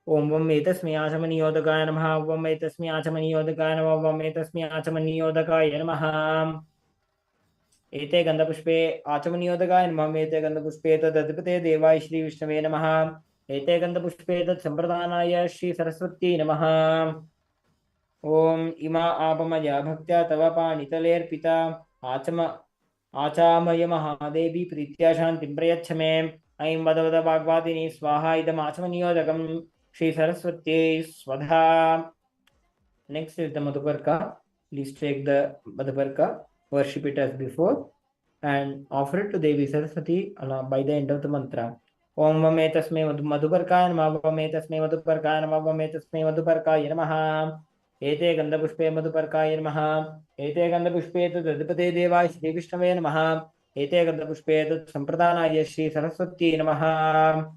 Om Vam Etasmai Achamaniyodakaya Namaha. Om Vam Etasmai Achamaniyodakaya Namaha. Om Vam Etasmai Achamaniyodakaya Namaha. Ete Gandha Pushpe Achamaniyodakaya Namaha. Ete Gandha Pushpe Tadipate Devai Shri Vishnave Namaha. Ete Gandha Pushpe Tat Sampradhanaya Shri Saraswati Namaha. Om Ima Apamaya Bhaktya Tava Panitalerpita Achamaya Mahadevi Pritya Shantim Prayachame Aim Vadavada Bhagavadini Swaha Idam Achamaniyodakam Shri Saraswati Swadha. Next is the Madhuparka. Please take the Madhuparka, worship it as before, and offer it to Devi Saraswati by the end of the mantra. Om Vam Etasmai Madhuparkaya Namaha. Vam Etasmai Madhuparkaya Namaha. Vam Etasmai Madhuparkaya Namaha. Ete Gandha Pushpe Madhuparkaya Namaha. Ete Gandha Pushpe Tadipate Deva Shri Vishnave Namaha. Ete Gandha Pushpe Sampradhanaya Shri Saraswati Namaha.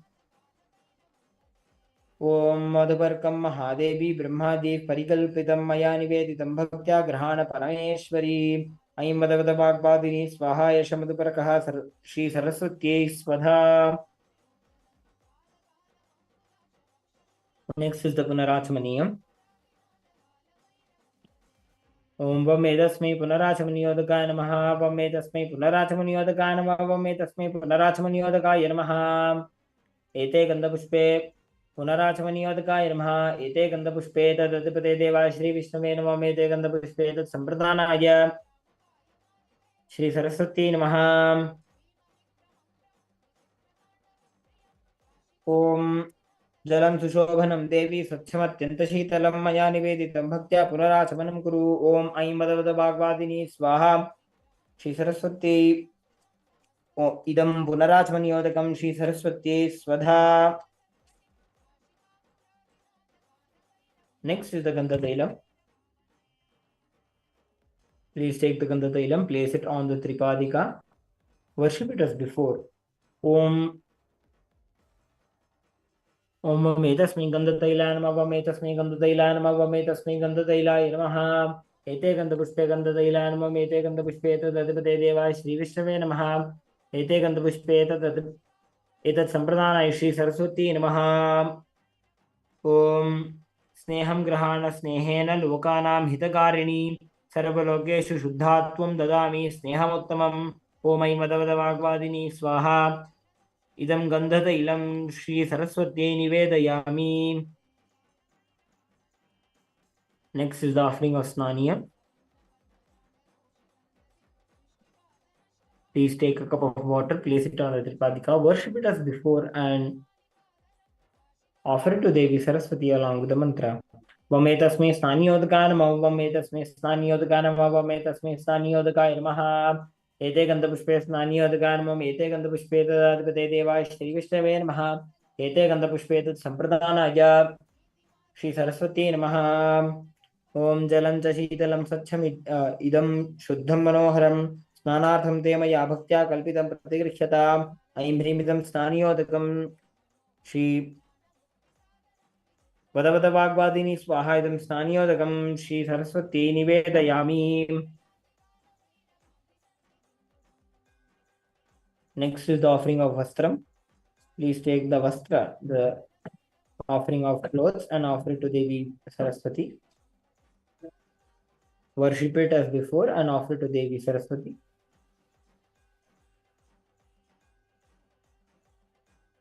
Om Madhuparkam Mahadevi Brahmadev Parikalpitam Maya Niveditam Bhaktya Grahana Parameshwari Aim Vadavada Vagbadini Swaha Yasha Madhuparakaha Shri Saraswati Swadha. Next is the Punarachamaniyam. Om Vam Etasmai Punarachamaniyodakaya Namaha. Vam Etasmai Punarachamaniyodakaya Namaha. Vam Etasmai Punarachamaniyodakaya Namaha. Ete Gandha Pushpe Punarachamaniyodakaya Namaha. Ete Gandha Pushpe Tadipate Deva Shri Vishnave Namaha. Ete Gandha Pushpe Tat Sampradhanaya Shri Saraswati Namaha. Om जलं सुशोभनं देवी स्वच्छमत्यन्तशीतलं मया निवेदितं भक्त्या पुनराचमनं कुरु। ॐ ऐं वद वाग्वादिनी स्वाहा। श्री सरस्वती इदं पुनराचमनियोदकं श्री सरस्वती स्वधा। Next is the Gandha Tailam. Please take the Gandha Tailam, place it on the Tripadika. Worship it as before. Om Om Metasmi Gandha Tailanam Metasmi Gandha Tailanam Metasmi Gandha Tailaya Namaha. Ete Gandha Pushpe Gandha Tailanam Mete Gandha Pushpe Tadapade Deva Shri Vishnave Namaha. Ete Gandha Pushpe Etat Sampradana Shri Saraswati Namaha. Om स्नेहं ग्रहाण स्नेहेन लोकानां हितकारिणी सर्वलोकेषु शुद्धात्वं ददामि स्नेहमुत्तमम्। ॐ ऐं वद वाग्वादिनी स्वाहा। इदं गन्धतैलं श्री सरस्वत्यै निवेदयामि। Next is the offering of Snaniya. Please take a cup of water, place it on the Tripadika, worship it as before, and offer it to Devi Saraswati along with the mantra. Vametasme Snaniyodakaya Namaha. Vametasme Snaniyodakaya Namaha. Vametasme Snaniyodakaya Namaha. Ete Gandha Pushpe Snaniyodakaya Namaha. Ete Gandha Pushpe Tadapade Devaya Shri Vishnave Namaha. Ete Gandha Pushpe Tad Sampradhanaya Shri Saraswati Namaha. Om Jalam Cha Sheetalam Swachham Idam Shuddham Manoharam Snanartham Te Maya Bhaktya Kalpitam Pratigrishyata Aim Hrimidam Snaniyodakam Shri वद वाग्वादिनी स्वाहा। इदं स्नानियोदकं श्री सरस्वती निवेदयामि। Next is the offering of vastram. Please take the vastra, the offering of clothes, and offer it to Devi Saraswati. Worship it as before and offer it to Devi Saraswati.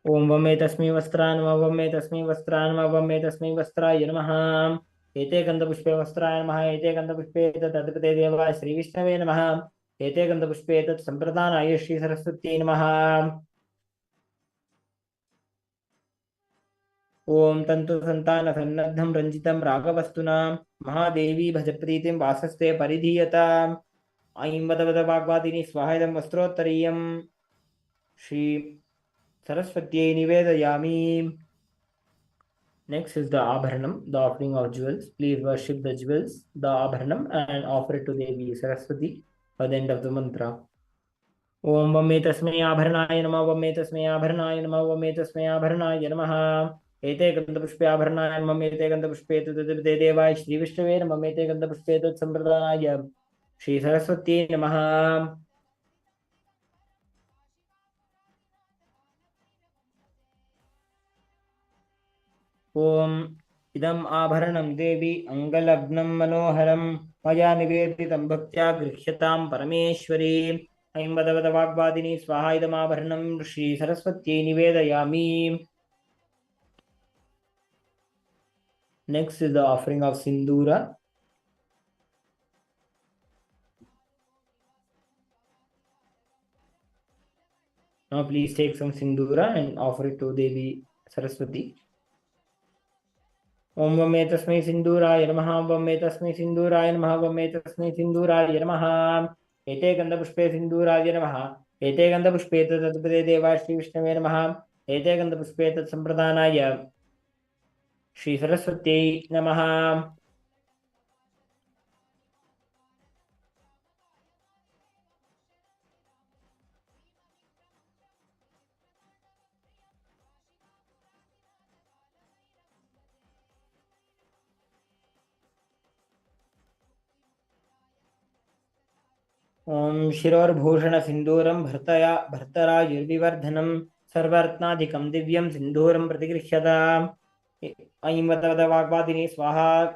Om Vame Tasmi Vastran Vame Tasmi Vastran Vame Tasmi Vastraya Namaha. Ete Gandha Pushpe Vastraya Namaha. Ete Gandha Pushpe Tadapade Deva Shri Vishnave Namaha. Ete Gandha Pushpe Tat Sampradhanaya Shri Saraswati Namaha. Om Tantu Santana Sannadham Ranjitam Ragavastuna Mahadevi Bhajapritim Vasaste Paridhiyata. Aim Vada Bhagavadini Swahidam Vastrottariyam Shri Saraswati Nivedayami. Next is the Abharanam, the offering of jewels. Please worship the jewels, the Abharanam, and offer it to Devi Saraswati by the end of the mantra. Om Vamme Tasmai Abharanaya Namaha. Vamme Tasmai Abharanaya Namaha. Vamme Tasmai Abharanaya Namaha. Ete Gandha Pushpe Abharanaya Namaha. Ete Gandha Pushpe Tadapade Devaya Shri Vishnave Namaha. Ete Gandha Pushpe Tat Sampradhanaya Shri Saraswati Namaha. Om Idam Abharanam Devi Angalagnan Manoharam Maya Niveditam Bhaktya Grihyatam Parameshwari. Aim Vada Vagbadini Swaha. Idam Abharanam Shri Saraswati Nivedayami. Next is the offering of Sindura. Now please take some Sindura and offer it to Devi Saraswati. Om Vamme Tasmai Sinduraya Namaha. Vamme Tasmai Sinduraya Namaha. Vamme Tasmai Sinduraya Namaha. Ete Gandha Pushpe Sinduraya Namaha. Ete Gandha Pushpe Tadapade Deva Shri Vishnave Namaha. Ete Gandha Pushpe Tat Sampradhanaya Shri Saraswati Namaha. Om Shirorбhūಷಣ Sindūram Bhartarajuर्विवर्धनम् सर्वरत्नाधिकं दिव्यं सिन्दूरं प्रतिगृह्यताम्. ऐं वद वाग्वादिनी स्वाहा.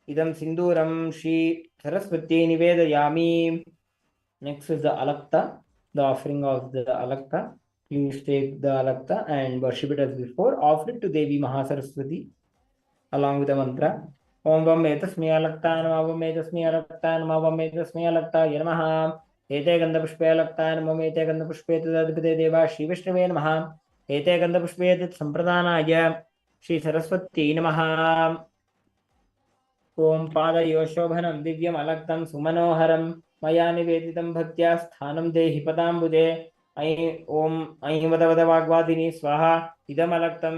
Idam Sinduram Shri Saraswati Nivedayami. Next is the Alakta, the offering of the Alakta. Please take the Alakta and worship it as before. Offer it to Devi Maha Saraswati along with the mantra. Om Vamme Tasmai Alakta Namaha. Vamme Tasmai Alakta Namaha. Vamme Tasmai Alakta Namaha. Ete Gandha Pushpe Alakta Namaha. Ete Gandha Pushpe Tadapade Deva Shri Vishnave Namaha. Ete Gandha Pushpe Tat Sampradhanaya Shri सरस्वत्यै नमः। ओम पादयोशोभनं दिव्यम् अलक्तं सुमनोहरं मया निवेदितं भक्त्या स्थानं देहि पदाम्बुजे। ऐ ओम ऐं वद वद वाग्वादिनी स्वाहा इदमलक्तं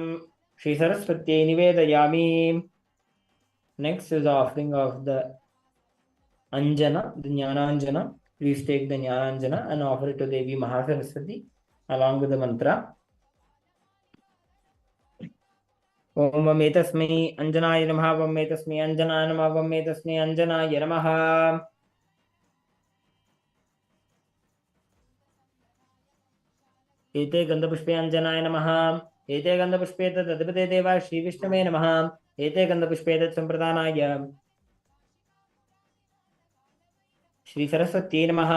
श्री सरस्वत्यै निवेदयामि। Next is the offering of the Anjana, the Jnananjana. Please take the Jnananjana and offer it to Devi Maha Saraswati along with the mantra. Om Vametasmai Anjanaya Namaha, Vametasmai Anjanaya Namaha, Vametasmai Anjanaya Namaha. एते गंधपुष्पे अंजनाय नमः। एते गंधपुष्पे तदधिपते देवा श्री विष्णवे नमः। एते गंधपुष्पे तत्संप्रदानाय श्री सरस्वती नमः।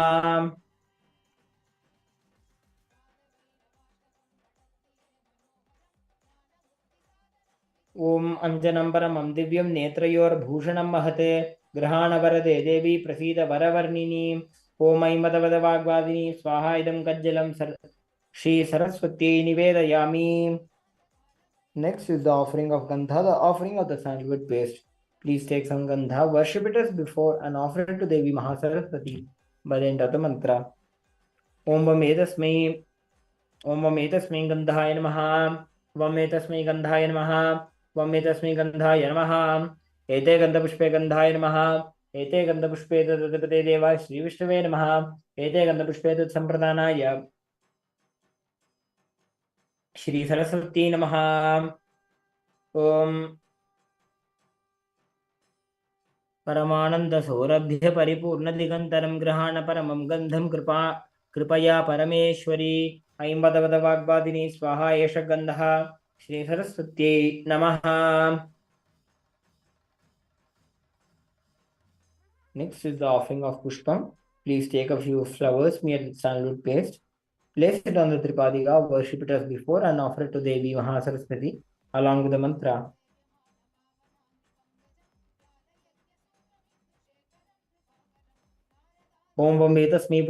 ओम अंजनं परमं दिव्यं नेत्रयोर्भूषणं महते ग्रहाणवरदे देवी प्रसीद वरवर्णिनी। ओम ऐं मद वद वाग्वादिनी स्वाहा इदं कज्जलं श्री सरस्वत्यै निवेदयामि। Next is the offering of Gandha, the offering of the sandalwood paste. Please take some Gandha, worship it as before, and offer it to Devi Maha Saraswati by the end of the mantra. Om Vametasmai Gandhaya Namaha. Vametasmai Gandhaya Namaha. Vametasmai Gandhaya Namaha. Ete Gandhapushpe Gandhaya Namaha. Ete Gandhapushpe Tadadipate Deva Shri Vishnave Namaha. Ete Gandhapushpe Tad Sampradhanaya Shri Saraswati Namaha. Om परमानंद सौरभ्य परिपूर्ण दिगंतरम ग्रहाण परमं गंधम कृपया परमेश्वरी। ऐं वद वद वाग्वादिनी स्वाहा एष गंधः श्री सरस्वत्यै नमः। Next is the offering of pushpam. Please take a few flowers made with sandalwood paste, place it on the tripadika, worship it as before, and offer it to Devi Maha Saraswati along with the mantra. ओम वमेतस्मै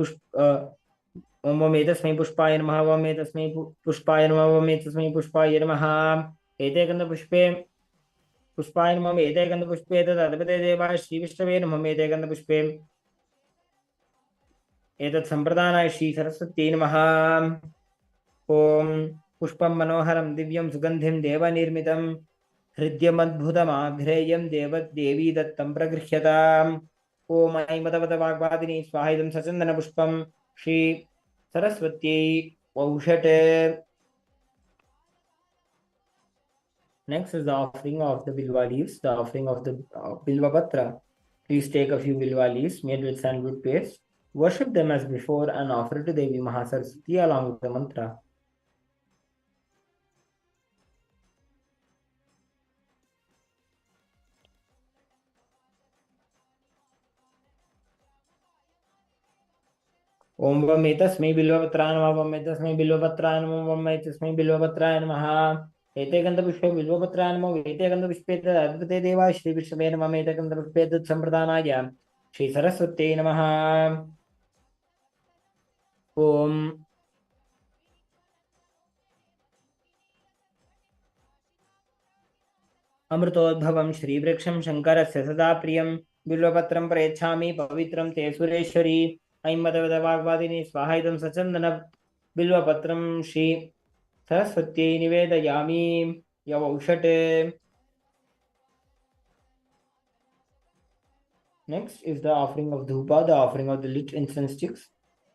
पुष्पाय नमः। वमेतस्मै पुष्पाय नमः। वमेतस्मै पुष्पाय नमः। एते गन्धपुष्पे पुष्पाय नमः। एते गन्धपुष्पे तदधिपते देवाय श्री विष्णवे नमः। एते गन्धपुष्पे एतत् सम्प्रदानाय श्री सरस्वत्यै नमः। ओम पुष्पं मनोहरं दिव्यं सुगन्धिं देवनिर्मितं हृद्यमद्भुतमाघ्रेयं देवी दत्तं प्रगृह्यताम्। ओम ऐं मद वद वाग्वादिनी स्वाहा इदं सचन्दनपुष्पं Shri सरस्वत्यै औषटे। Next is the offering of the bilva leaves, the offering of the bilva patra. Please take a few bilva leaves made with sandalwood paste, worship them as before, and offer it to Devi Maha Saraswati along with the mantra. ओम वमेतस्मै बिल्वपत्राय नमः। वमेतस्मै बिल्वपत्राय नमः। वमेतस्मै बिल्वपत्राय नमः। एते गन्धपुष्पे बिल्वपत्राय नमः। एते गन्धपुष्पे तदधिपते देवाय श्री विष्णवे नमः। एते गन्धपुष्पे तत्सम्प्रदानाय श्री सरस्वत्यै नमः। ओम अमृतोद्भवं श्रीवृक्षं शङ्करस्य सदा प्रियं बिल्वपत्रं प्रयच्छामि पवित्रं ते सुरेश्वरी। ऐं मद वद वाग्वादिनी स्वाहा इदं सचन्दन बिल्वपत्रं श्री सरस्वत्यै निवेदयामि यवौषटे। Next is the offering of dhupa, the offering of the lit incense sticks.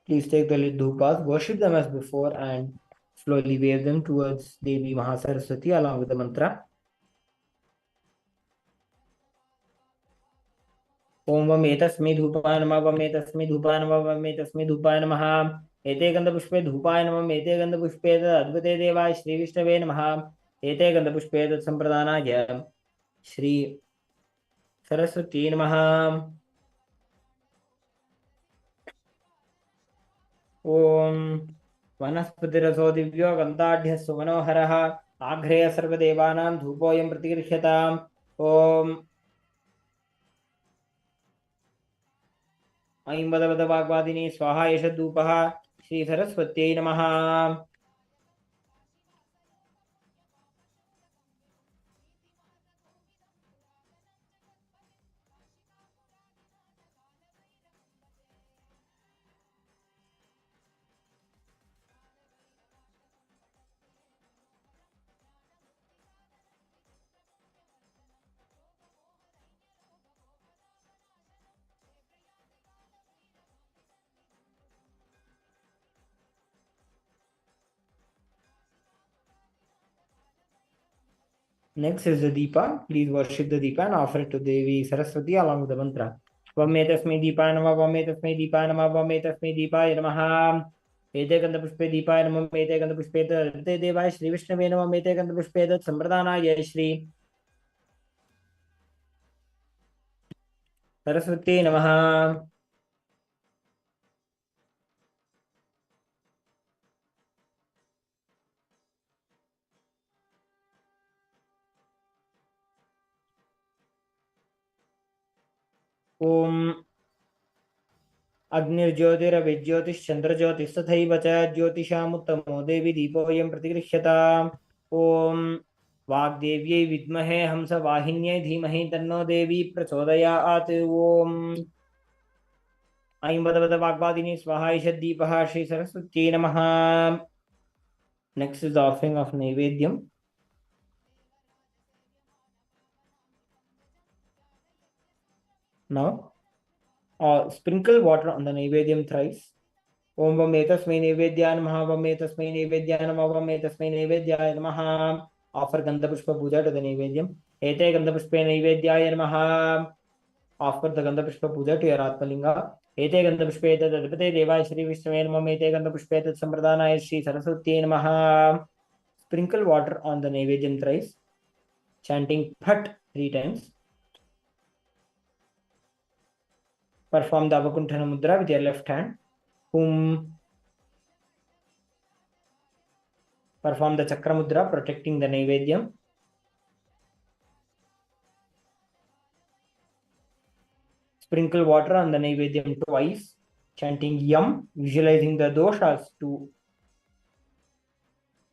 Please take the lit dhupas, worship them as before, and slowly wave them towards Devi Maha Saraswati along with the mantra. ओम वमेतस्मै धूपाय नमः। वमेतस्मै धूपाय नमः। वमेतस्मै धूपाय नमः। एते गन्धपुष्पे धूपाय नमः। एते गन्धपुष्पे तदधिपते देवाय श्री विष्णवे नमः। एते गन्धपुष्पे तत्सम्प्रदानाय श्री सरस्वती नमः। ओम वनस्पतिरसो दिव्यो गन्धाढ्यः सुमनोहरः आघ्रेय सर्वदेवानां धूपोऽयं प्रतिगृह्यताम्। ओम ऐं वद वद वाग्वादिनी स्वाहा एष धूपः श्री सरस्वत्यै नमः। Next is the Deepa. Please worship the Deepa and offer it to Devi Saraswati along with the mantra. Vametasmai Deepaయ Namah, Vametasmai Deepaయ Namah, Vametasmai Deepaయ Namah. Ete Gandha Pushpe Deepaయ Namah, Ete Gandha Pushpe Tate Devaya Shri Vishnave Namah, Ete Gandha Pushpe Tat Sambradhanaya Shri Saraswati Namah. Om अग्निर्ज्योतिरविज्योतिश्चन्द्रज्योतिस्तथैव च ज्योतिषामुत्तमो देवी दीपोऽयं प्रतिगृह्यताम् ॐ वाग्देव्यै विद्महे हंसवाहिन्यै धीमहि तन्नो देवी प्रचोदयात् ॐ ऐं वद वाग्वादिनी स्वाहा ईशद्दीपः श्री सरस्वत्यै नमः. Next is the offering of Naivedyam. Now, sprinkle water on the Naivedyam thrice. Om Vametasmai Naivedya Namaha, Vametasmai Naivedya Namaha, Vametasmai Naivedya Namaha. Offer Gandha Pushpa Puja to the Naivedyam. Ete Gandha Pushpa Naivedya Namaha. Offer the Gandha Pushpa Puja to your Atmalinga. Ete Gandha Pushpa Tadapate Deva Shri Vishnave Namah, Ete Gandha Pushpa Tat Sambradhanaya Shri Saraswati Namaha. Sprinkle water on the Naivedyam thrice, chanting Phat 3 times. Perform the Avakunthana Mudra with your left hand. Perform the Chakra Mudra, protecting the Naivedyam. Sprinkle water on the Naivedyam twice, chanting Yam, visualizing the doshas to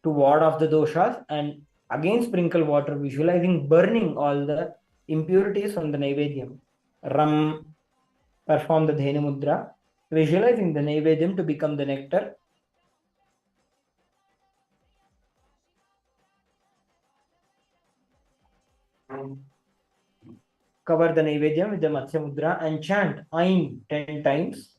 ward off the doshas, and again sprinkle water, visualizing burning all the impurities from the Naivedyam. Ram. Perform the Dhenu Mudra, visualizing the Naivedyam to become the nectar. Cover the Naivedyam with the Matsya Mudra and chant Aim 10 times.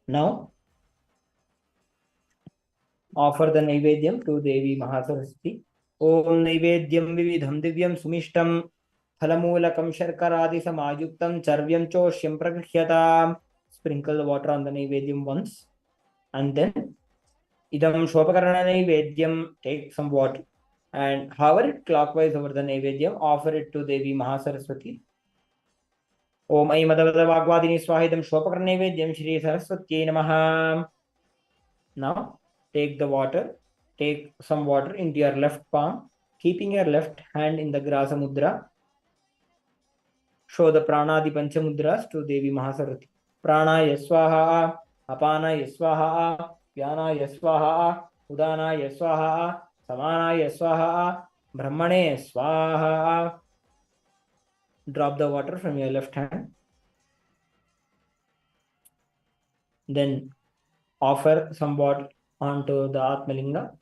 Now, offer the Naivedyam to Devi Maha Saraswati. Om Naivedyam Vividham Divyam Sumishtam Phalamulakam Sharkaradi Samayuktam Charvyam Choshyam Pragrihyata. Sprinkle the water on the Naivedyam once, and then Idam Shopakarana Naivedyam, take some water and hover it clockwise over the Naivedyam, offer it to Devi Maha Saraswati. Om Aim Madavada Vagwadini Swahidam Shopakarana Naivedyam Shri Saraswati Namaha. Now, take some water into your left palm, keeping your left hand in the Grasa Mudra. Show the Pranadi Panchamudras to Devi Mahasarati. Pranaya Swaha, Apanaya Swaha, Vyanaya Swaha, Udanaya Swaha, Samanaya Swaha, Brahmane Swaha. Drop the water from your left hand. Then offer some water onto the Atmalinga.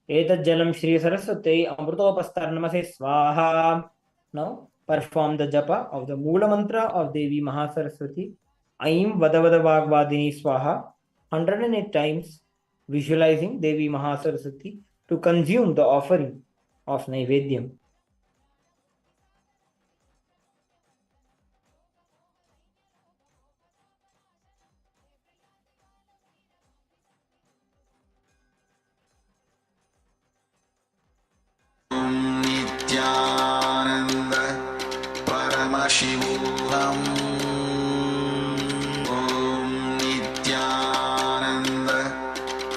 Etat Jalam Shri Saraswati Amrutopastarnamase Swaha. Now perform the japa of the Mula Mantra of Devi Maha Saraswati. Aim Vadavada Vagvadini Swaha 108 times, visualizing Devi Maha Saraswati to consume the offering of Naivedyam. Nithyananda Paramashivam. Om Nithyananda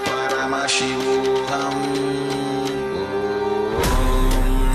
Paramashivam. Om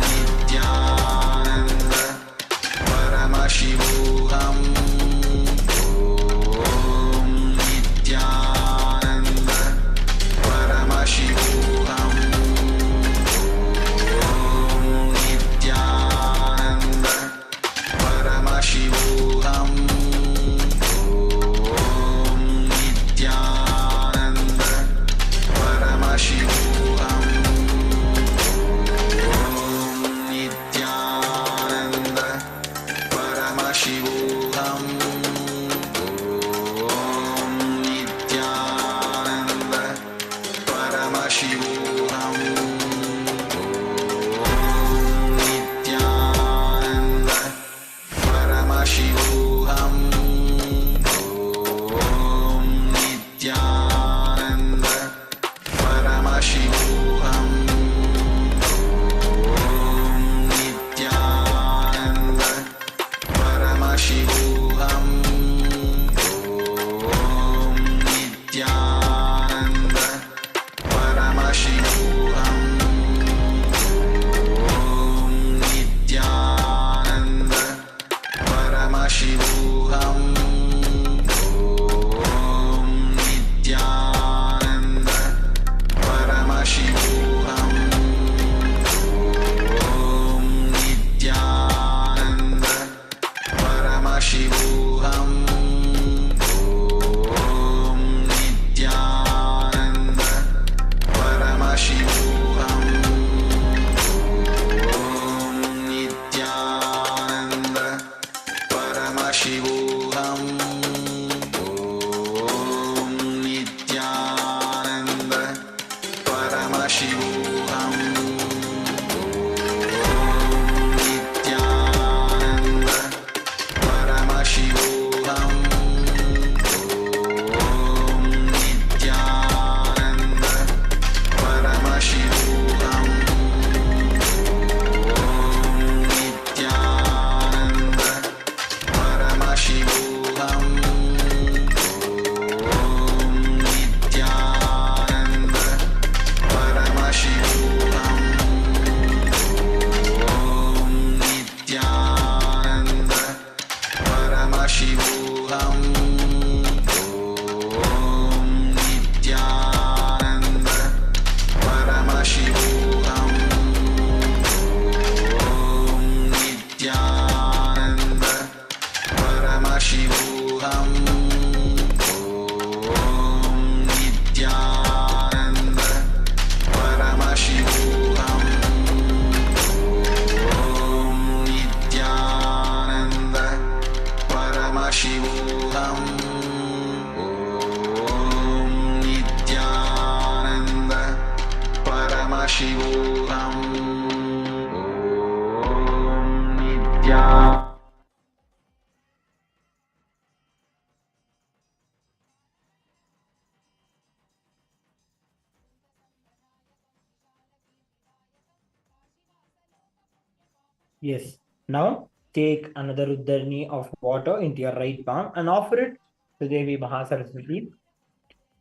Yes. Now take another Uddharni of water into your right palm and offer it to Devi Maha Saraswati.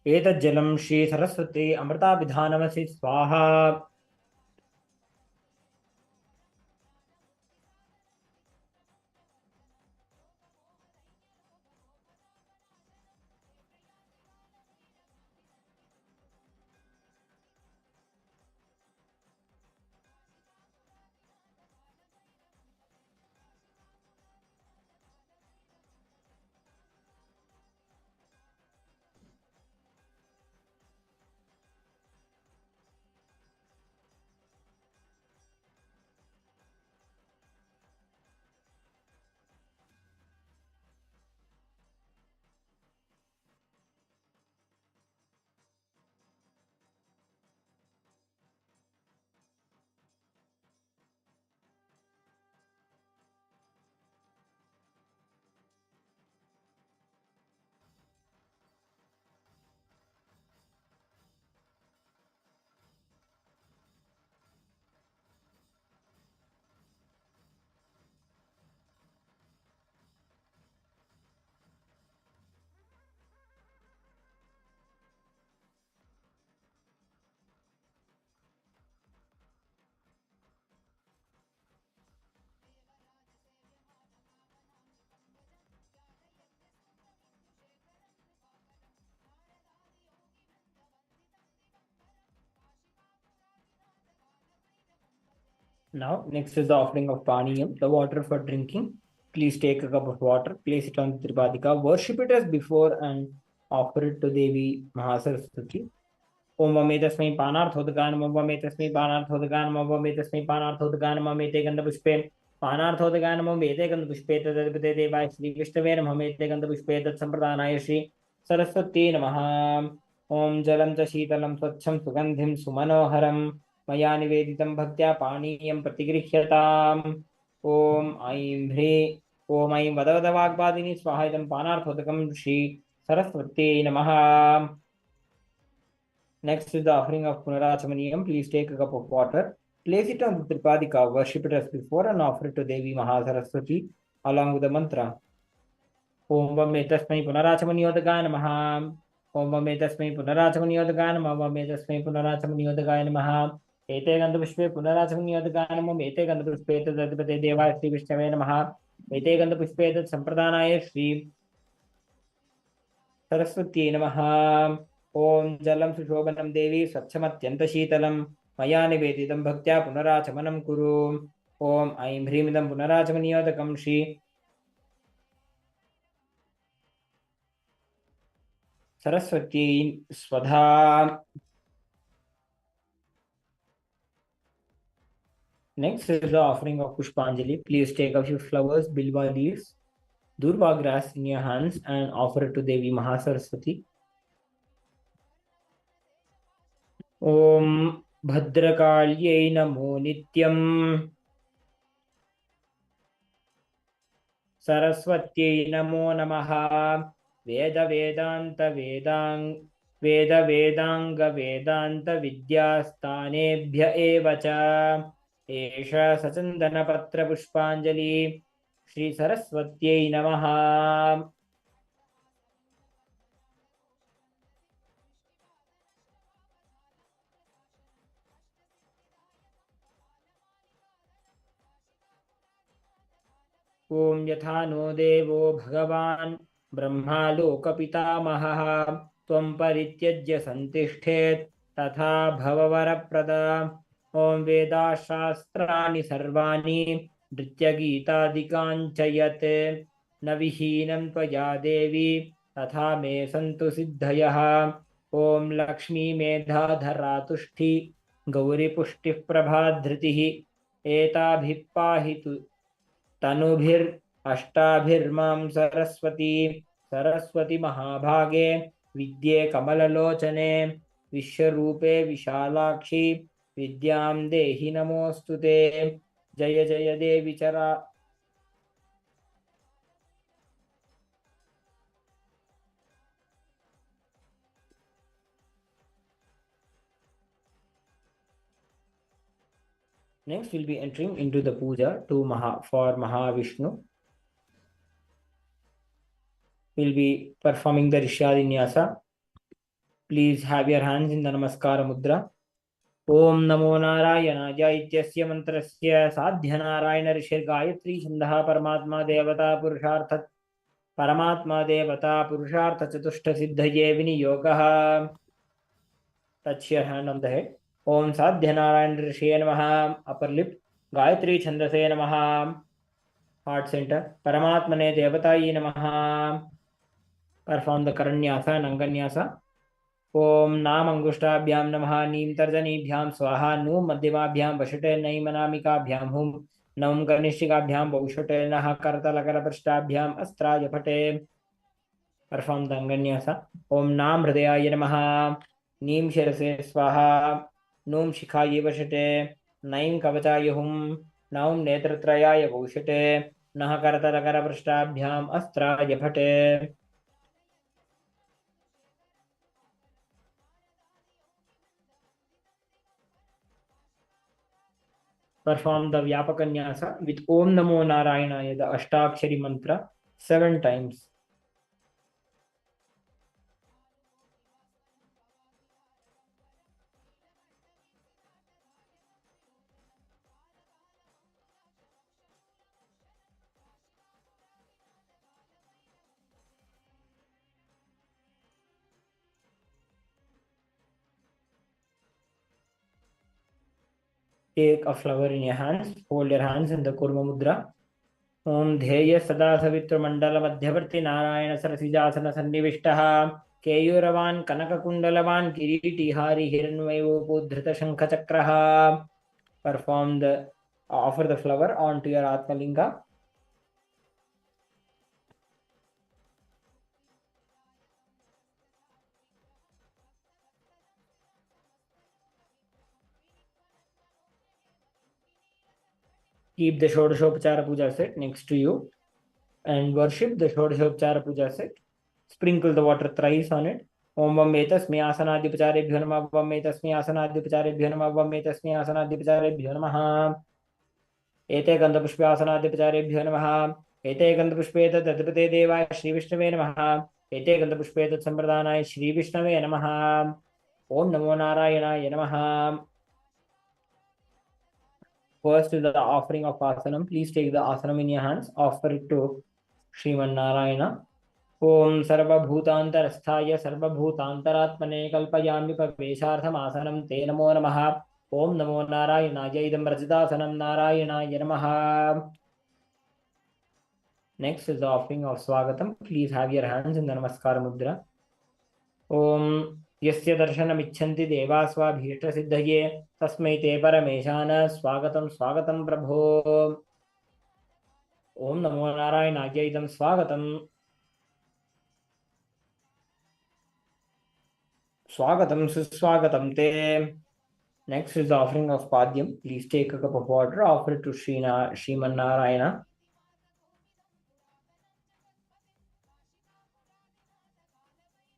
Etat jalam Shri Saraswati Amrita Vidhanamasi Swaha. Now, next is the offering of Paniyam, the water for drinking. Please take a cup of water, place it on the Tripadika, worship it as before, and offer it to Devi Mahasaraswati. Om Vame Tasmai Panarthodaganam, Om Vame Tasmai Panarthodaganam, Om Vame Tasmai Panarthodaganam, Amete Gandapushpe, Panarthodaganam, Amete Gandapushpe, Tadapate Devai, Sri Vishnave Namah, Amete Gandapushpe, Tat Sampradhanaya Shri Saraswati Namaha. Om Jalam Cha Sheetalam Swachham Sugandhim Sumanoharam मया निवेदितं भक्त्या पानीयं प्रतिगृह्यताम् ओम ऐं ह्रीं ओम ऐं वद वाग्वादिनी स्वाहा इदं पानार्थोदकं श्री सरस्वत्यै नमः. Next is the offering of Punarachamaniyam. Please take a cup of water, place it on the Tripadika, worship it as before, and offer it to Devi Maha Saraswati along with the mantra. Om Vame Tasmai Punarachamaниयोदकाय नमः. Om Vame Tasmai Punarachamaनियोदकाय नमः. Om Vame Tasmai Punarachamaनियोदकाय नमः. एते गन्धपुष्पे पुनराचमनीयोदकाय नमः. एते गन्धपुष्पे तदधिपते देवाय श्री विष्णवे नमः. एते गन्धपुष्पे तत् संप्रदानाय श्री सरस्वत्यै नमः. ओम जलं सुशोभनं देवी स्वच्छमत्यन्तशीतलं मया निवेदितं भक्त्या पुनराचमनं कुरु. ओम ऐं ह्रीमिदं पुनराचमनीयोदकं श्री सरस्वत्यै स्वधा. Next is the offering of Pushpanjali. Please take a few flowers, bilwa leaves, durva grass in your hands and offer it to Devi Maha Saraswati. Om Bhadrakalyai Namo Nityam. Saraswatyai Namo Namaha. Veda Vedanta Vidyasthanebhya evacha. Esha Sachandana Patra Pushpanjali Shri Saraswatyai Namaha. Om Yatha no Devo Bhagavan Brahma Lokapitamaha Tvam Parityajya Santishtet Tatha Bhavavaraprada. Om Veda Shastrani Sarvani Nritya Gita Dikancayate Navihinam Tvaya Devi Tatha Me Santu Siddhayaha. Om Lakshmi Medha Dharatushti Gauri Pushti Prabhadhritihi Etabhipahitu तनुभिर अष्टाभिर्मां Saraswati Saraswati महाभागे विद्ये कमललोचने विश्वरूपे विशालाक्षी विद्यां देहि नमोऽस्तु ते। जय जय देवी चरा। Next, we'll be entering into the puja to for Mahavishnu. We'll be performing the Rishyadinyasa. Please have your hands in the Namaskara Mudra. Om Namo Narayanaja Ityasya Mantrasya Sadhya Narayana Rishir Gayatri Chandaha Paramatma Devata Purushartha Chatushta Siddhaye Viniyogaha. Touch your hand on the head. Om Sadhya Narayana Rishye Namaha. Upper lip. Gayatri Chandase Namaha. Heart center. Paramatmane Devataye Namaha. Perform the Karanyasa and Anganyasa. ओम नाम अंगुष्ठाभ्याम नमः नीम तर्जनीभ्याम स्वाहा नूम मध्यमाभ्याम वषटे नैमनामिकाभ्याम हुम नवम कनिष्ठिकाभ्याम बहुषटे नः करतलकरपृष्ठाभ्याम अस्त्राय फटे. Perform the अंगन्यास. ओम नाम हृदयाय नमः नीम शिरसे स्वाहा नूम शिखाय वषटे नैम कवचाय हुम नवम नेत्रत्रयाय बहुषटे नः करतलकरपृष्ठाभ्याम अस्त्राय फटे. Perform the Vyapakanyasa with Om Namo Narayana, the Ashtakshari mantra, 7 times. Take a flower in your hands, hold your hands in the Kurma Mudra. Om Dheya Sada Savitra Mandala Madhyavarti Narayana Sarasijasana Sannivishtaha Keyuravan Kanaka Kundalavan Kiriti Hari Hiranvayo Pudhrita Shankha Chakraha. Perform the offer the flower onto your Atmalinga. Keep the Shodashopachara Puja set next to you and worship the Shodashopachara Puja set. Sprinkle the water thrice on it. Om Vam Etasmi Asanadipacare Bhyanama Vam Etasmi Asanadipacare Bhyanama Vam Etasmi Asanadipacare Bhyanamaha. Ete Gandapushpe Asanadipacare Bhyanamaha. Ete Gandapushpe Tadripate Deva Shri Vishnave Namaha. Ete Gandapushpe Tadsambradhanaya Shri Vishnave Namaha. Om Namo Narayana Namaha. First is the offering of asanam. Please take the asanam in your hands. Offer it to Sriman Narayana. Om Sarvabhutantarasthaya Sarvabhutantaratmane Kalpayami Paveshartham Asanam Te Namo Namaha. Om Namo Narayanaja Idam Rajidasanam Narayanaya Namaha. Next is the offering of Swagatam. Please have your hands in the Namaskara Mudra. Om Yasya Darshanam Icchanti Devasva Bhishta Siddhaye Tasmai Te Parameshana Swagatam Swagatam Prabho. Om Namo Narayanaja Idam Swagatam. Swagatam Suswagatam Te. Next is the offering of Padyam. Please take a cup of water, offer it to Sriman Narayana.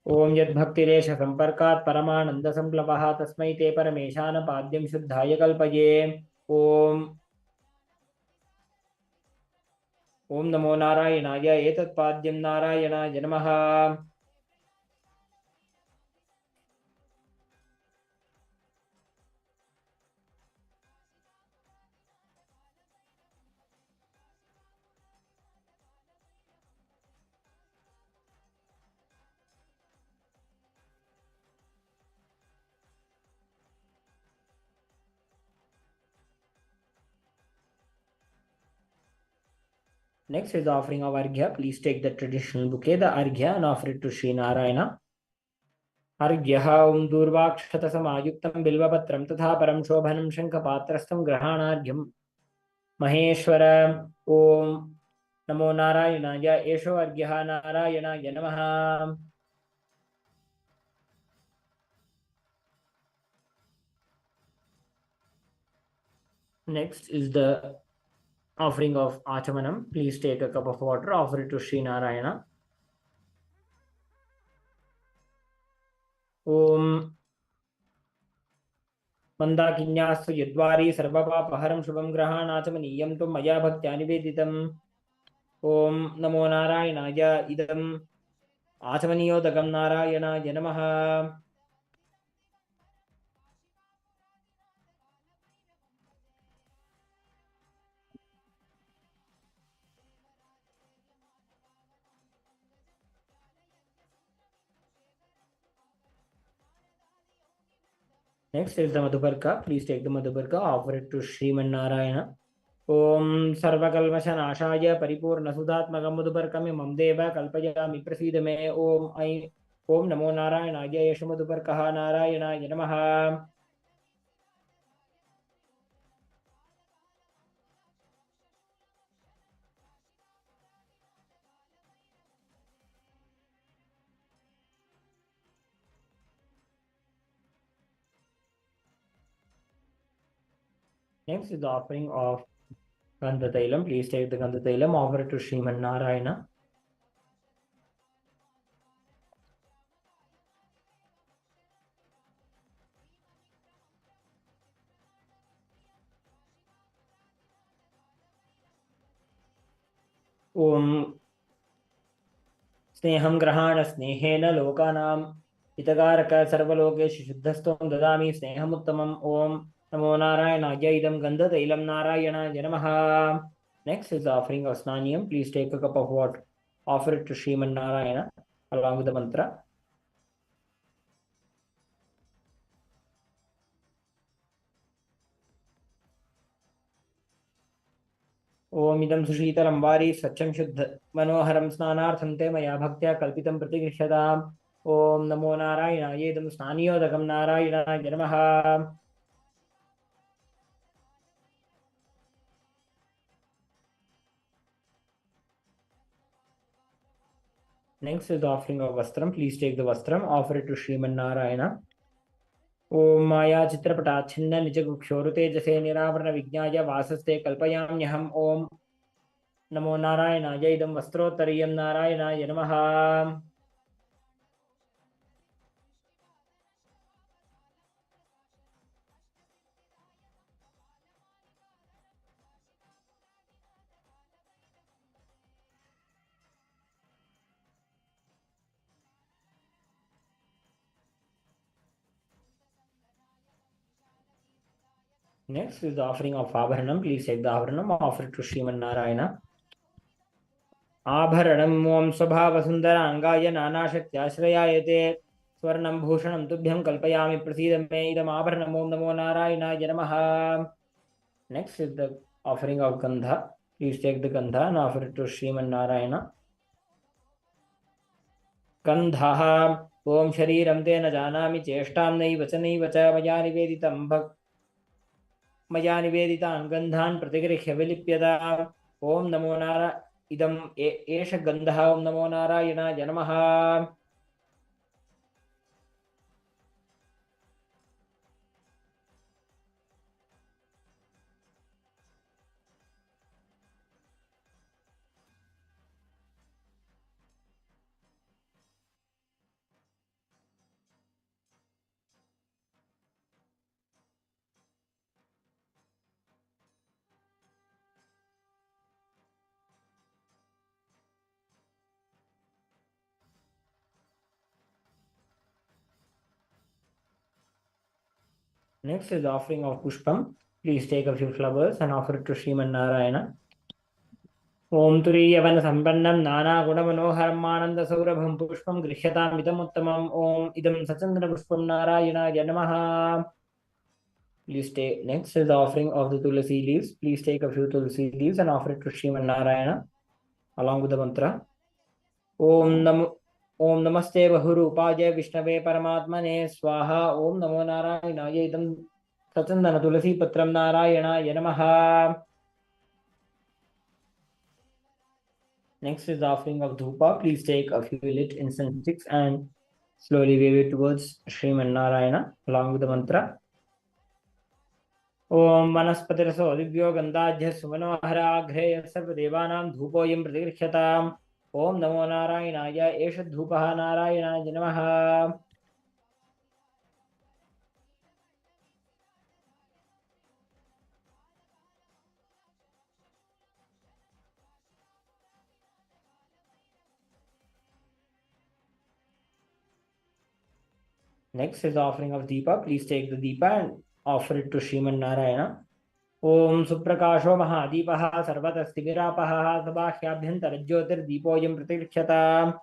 Om Yad Bhaktiresha Samparkat Paramananda Samplavaha Tasmai Te Parameshana Padyam Shuddhaya Kalpaye. Om Namo Narayanaya Etat Padyam Narayana Janamaha. Next is the offering of Arghya. Please take the traditional bouquet, the Arghya, and offer it to Sri Narayana. Arghyaha Durvakshata Samayuktam Bilvapatram Tatha Param Shobhanam Shankapatrastam Grahanargyam Maheshwara. Om Namo Narayanaya Esho Arghyaha Narayanaya Namaha. Next is the offering of Achamanam. Please take a cup of water, offer it to Sri Narayana. Om Mandakinyasthu Yadvari Sarvapapaham Shubham Grahanachamaniyam Tum Maya Bhaktya Niveditam. Om Namo Narayanaya Idam Achamaniyotakam Narayana Namaha. Next is the Madhubarka. Please take the Madhubarka, offer it to Sriman Narayana. Om Sarvakalmashanashaya Paripurna Sudhatmakam Madhubarkami Mamdeva Kalpayami Prasidame Om Namo Narayanaya Yashamadhubarkaha Narayana Namaha. Next is the offering of Gandhatailam. Please take the Gandhatailam, offer it to Sriman Narayana. Om Sneham Grahana Snehena Lokanam Itagaraka Sarvalokeshu Shuddhastom Dadami Snehamuttamam Om Namo Narayanaya Idam Gandhatailam Narayana Namaha. Next is the offering of Snaniyam. Please take a cup of water, offer it to Sriman Narayana along with the mantra. Om idam sushitalam vari swacham shuddha manoharam snanartham te maya bhaktya kalpitam pratigrishyataam. Om Namo Narayanaya idam snaniyodakam Narayana Namaha. Next is the offering of Vastram. Please take the Vastram, offer it to Sriman Narayana. Om Maya Chitrapatachinna Nijagukshoru Jase Niravarna Vignaya Vasaste Kalpayamyaham. Om Namo Narayanaya idam Vastrottariyam Narayana Namaha. Next is the offering of Abharanam. Please take the Abharanam, offer it to Sriman Narayana. Abharanam Om Swabhava Sundara Angaya Nanashatyashrayayate Swarnam Bhushanam Tubhyam Kalpayami Prasidame Idam Abharanam Om Namo Narayana Namaha. Next is the offering of Gandha. Please take the Gandha and offer it to Sriman Narayana. Gandha Om Shariram Te Na Janami Cheshtam Naiva Cha Naiva Cha Maya Niveditam Gandhan Pratigrikhya Vilipyada. Om Namo Nara Idam Esha Gandha Om Namo Narayana Namaha. Next is the offering of Pushpam. Please take a few flowers and offer it to Sriman Narayana. Om Turiyavan Sampannam Nana Gunamanoharam Ananda Saurabham Pushpam Grishyatam Idam Uttamam. Om Idam Sachandra Pushpam Narayana Namaha. Please take. Next is the offering of the Tulasi leaves. Please take a few Tulasi leaves and offer it to Sriman Narayana along with the mantra. Om Namaste Bahurupaya Vishnave Paramatmane Swaha. Om Namo Narayanaya Idam Sachandana Tulasi Patram Narayana Namaha. Next is the offering of Dhupa. Please take a few lit incense sticks and slowly wave it towards Sriman Narayana along with the mantra. ओम वनस्पतिरसो दिव्यो गन्धाढ्यः सुमनोहराघ्रे सर्वदेवानां धूपोऽयं प्रतिगृह्यताम्। ओम नमो नारायणाय एष धूपः नारायणाय नमः। Next is the offering of Deepa. Please take the Deepa and offer it to Sriman Narayana. ओम सुप्रकाशो महादीपः सर्वतस्तिविरापः सबाह्याभ्यन्तरज्योतिर्दीपोऽयं प्रतिगृह्यताम्।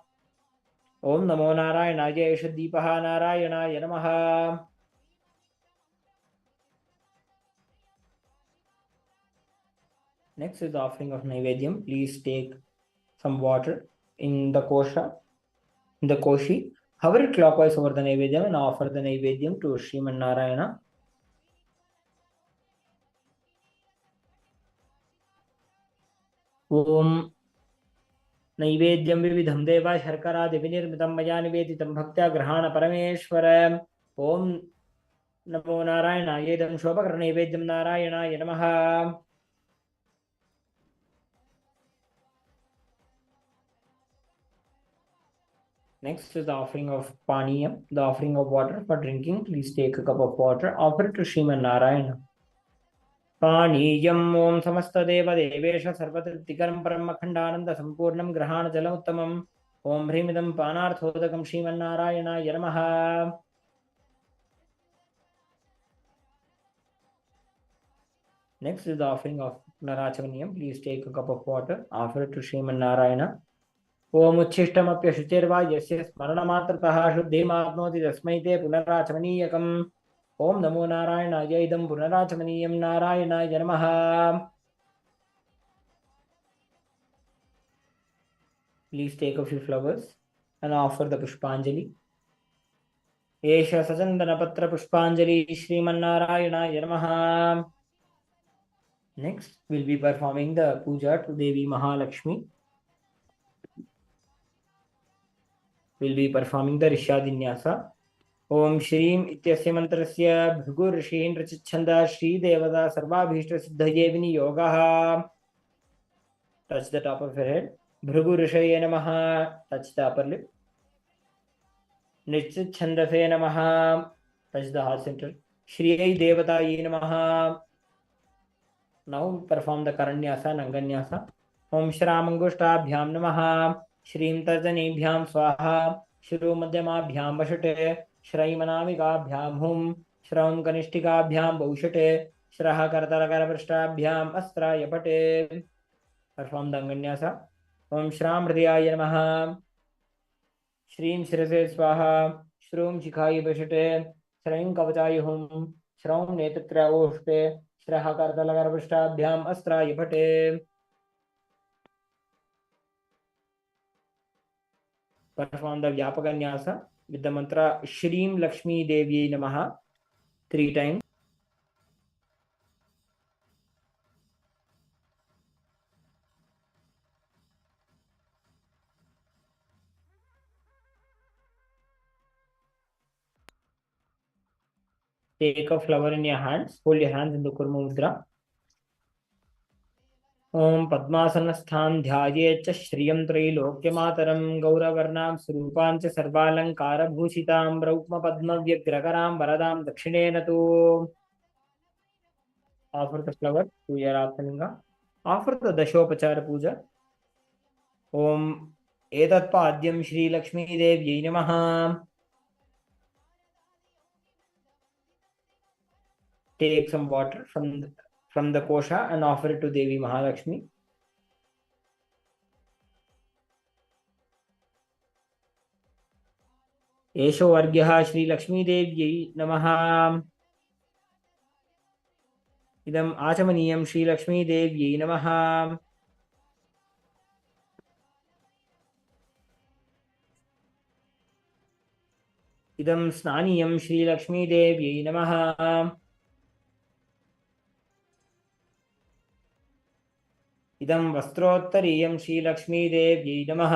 ओम नमो नारायणाय एष दीपः नारायणाय नमः। Next is the offering of Naivedyam. Please take some water in the kosha, in the koshi. Hover it clockwise over the Naivedyam and offer the Naivedyam to Sriman Narayana. ओम नैवेद्यं विविधं देव शर्करादिविनिर्मितं मया निवेदितं भक्त्या गृहाण परमेश्वर। ओम नमो नारायणाय इदं शोभकरनैवेद्यं नारायणाय नमः। Next is the offering of Paniyam, the offering of water for drinking. Please take a cup of water, offer it to Sriman Narayana. पानीयम् ओम समस्तदेवदेवेश सर्वतृप्तिकरं परमखण्डानन्दसम्पूर्णं ग्रहाणजलमुत्तमम्। ओम ह्रीमिदं पानार्थोदकं श्रीमन्नारायणाय नमः। Next is the offering of Narachamaniyam. Please take a cup of water, offer it to Sriman ओम उच्छिष्टमप्यशुचिर्वा यस्य स्मरणमात्रतः शुद्धिमाप्नोति तस्मै ते पुनराचमनीयकम्। ओम नमो नारायणाय इदं पुनराचमनीयं नारायणाय नमः। Please take a few flowers and offer the Pushpanjali. एष सचन्दनपत्र पुष्पाञ्जलि श्रीमन्नारायणाय नमः। Next, we'll be performing the puja to Devi Mahalakshmi. We'll be performing the Rishadinyasa. ओम श्रीम इत्यस्य मंत्रस्य भृगु ऋषीन् रचिच्छन्द श्रीदेवता सर्वाभीष्टसिद्धये विनियोगः। Touch the top of your head. Bhrigu ऋषये नमः. Touch the upper lip. निश्चिच्छन्दसे नमः. Touch the heart center. श्रियै देवतायै नमः. Now perform the Karanyasa and Anganyasa. ओम श्रामंगुष्टाभ्यां नमः. श्रीं तर्जनीभ्यां स्वाहा. श्रू मध्यमाभ्यां वषटे. श्रैमनामिकाभ्यां हुं. श्रौं कनिष्ठिकाभ्यां बहुषटे. श्रः करतलकरपृष्ठाभ्याम् अस्त्राय पटे. Perform the Anganyasa. ओम श्रां हृदयाय नमः. श्रीं शिरसे स्वाहा. श्रूं शिखाय वषटे. श्रैं कवचाय हुं. श्रौं नेत्रत्रयोष्टे. श्रः करतलकरपृष्ठाभ्याम् अस्त्राय पटे. Perform the Vyapakanyasa with the mantra Shreem Lakshmi Devi Namaha 3 times. Take a flower in your hands. Hold your hands in the Kurma Mudra. ओम पद्मासनस्थान ध्यायेच्च श्रियं त्रैलोक्यमातरं गौरवर्णां स्वरूपां च सर्वालङ्कारभूषितां रौक्मपद्मव्यग्रकरां वरदां दक्षिणेन तु. Offer the flower to your Atmalinga. Offer the Dashopachara Puja. ओम एतत्पाद्यं श्रीलक्ष्मीदेव्यै नमः. Take some water from the kosha and offer it to Devi Mahalakshmi. एषो वर्ग्यः श्रीलक्ष्मीदेव्यै नमः. इदम् आचमनीयं श्रीलक्ष्मीदेव्यै नमः. इदं स्नानीयं श्रीलक्ष्मीदेव्यै नमः. इदं वस्त्रोत्तरीयं श्रीलक्ष्मीदेव्यै नमः.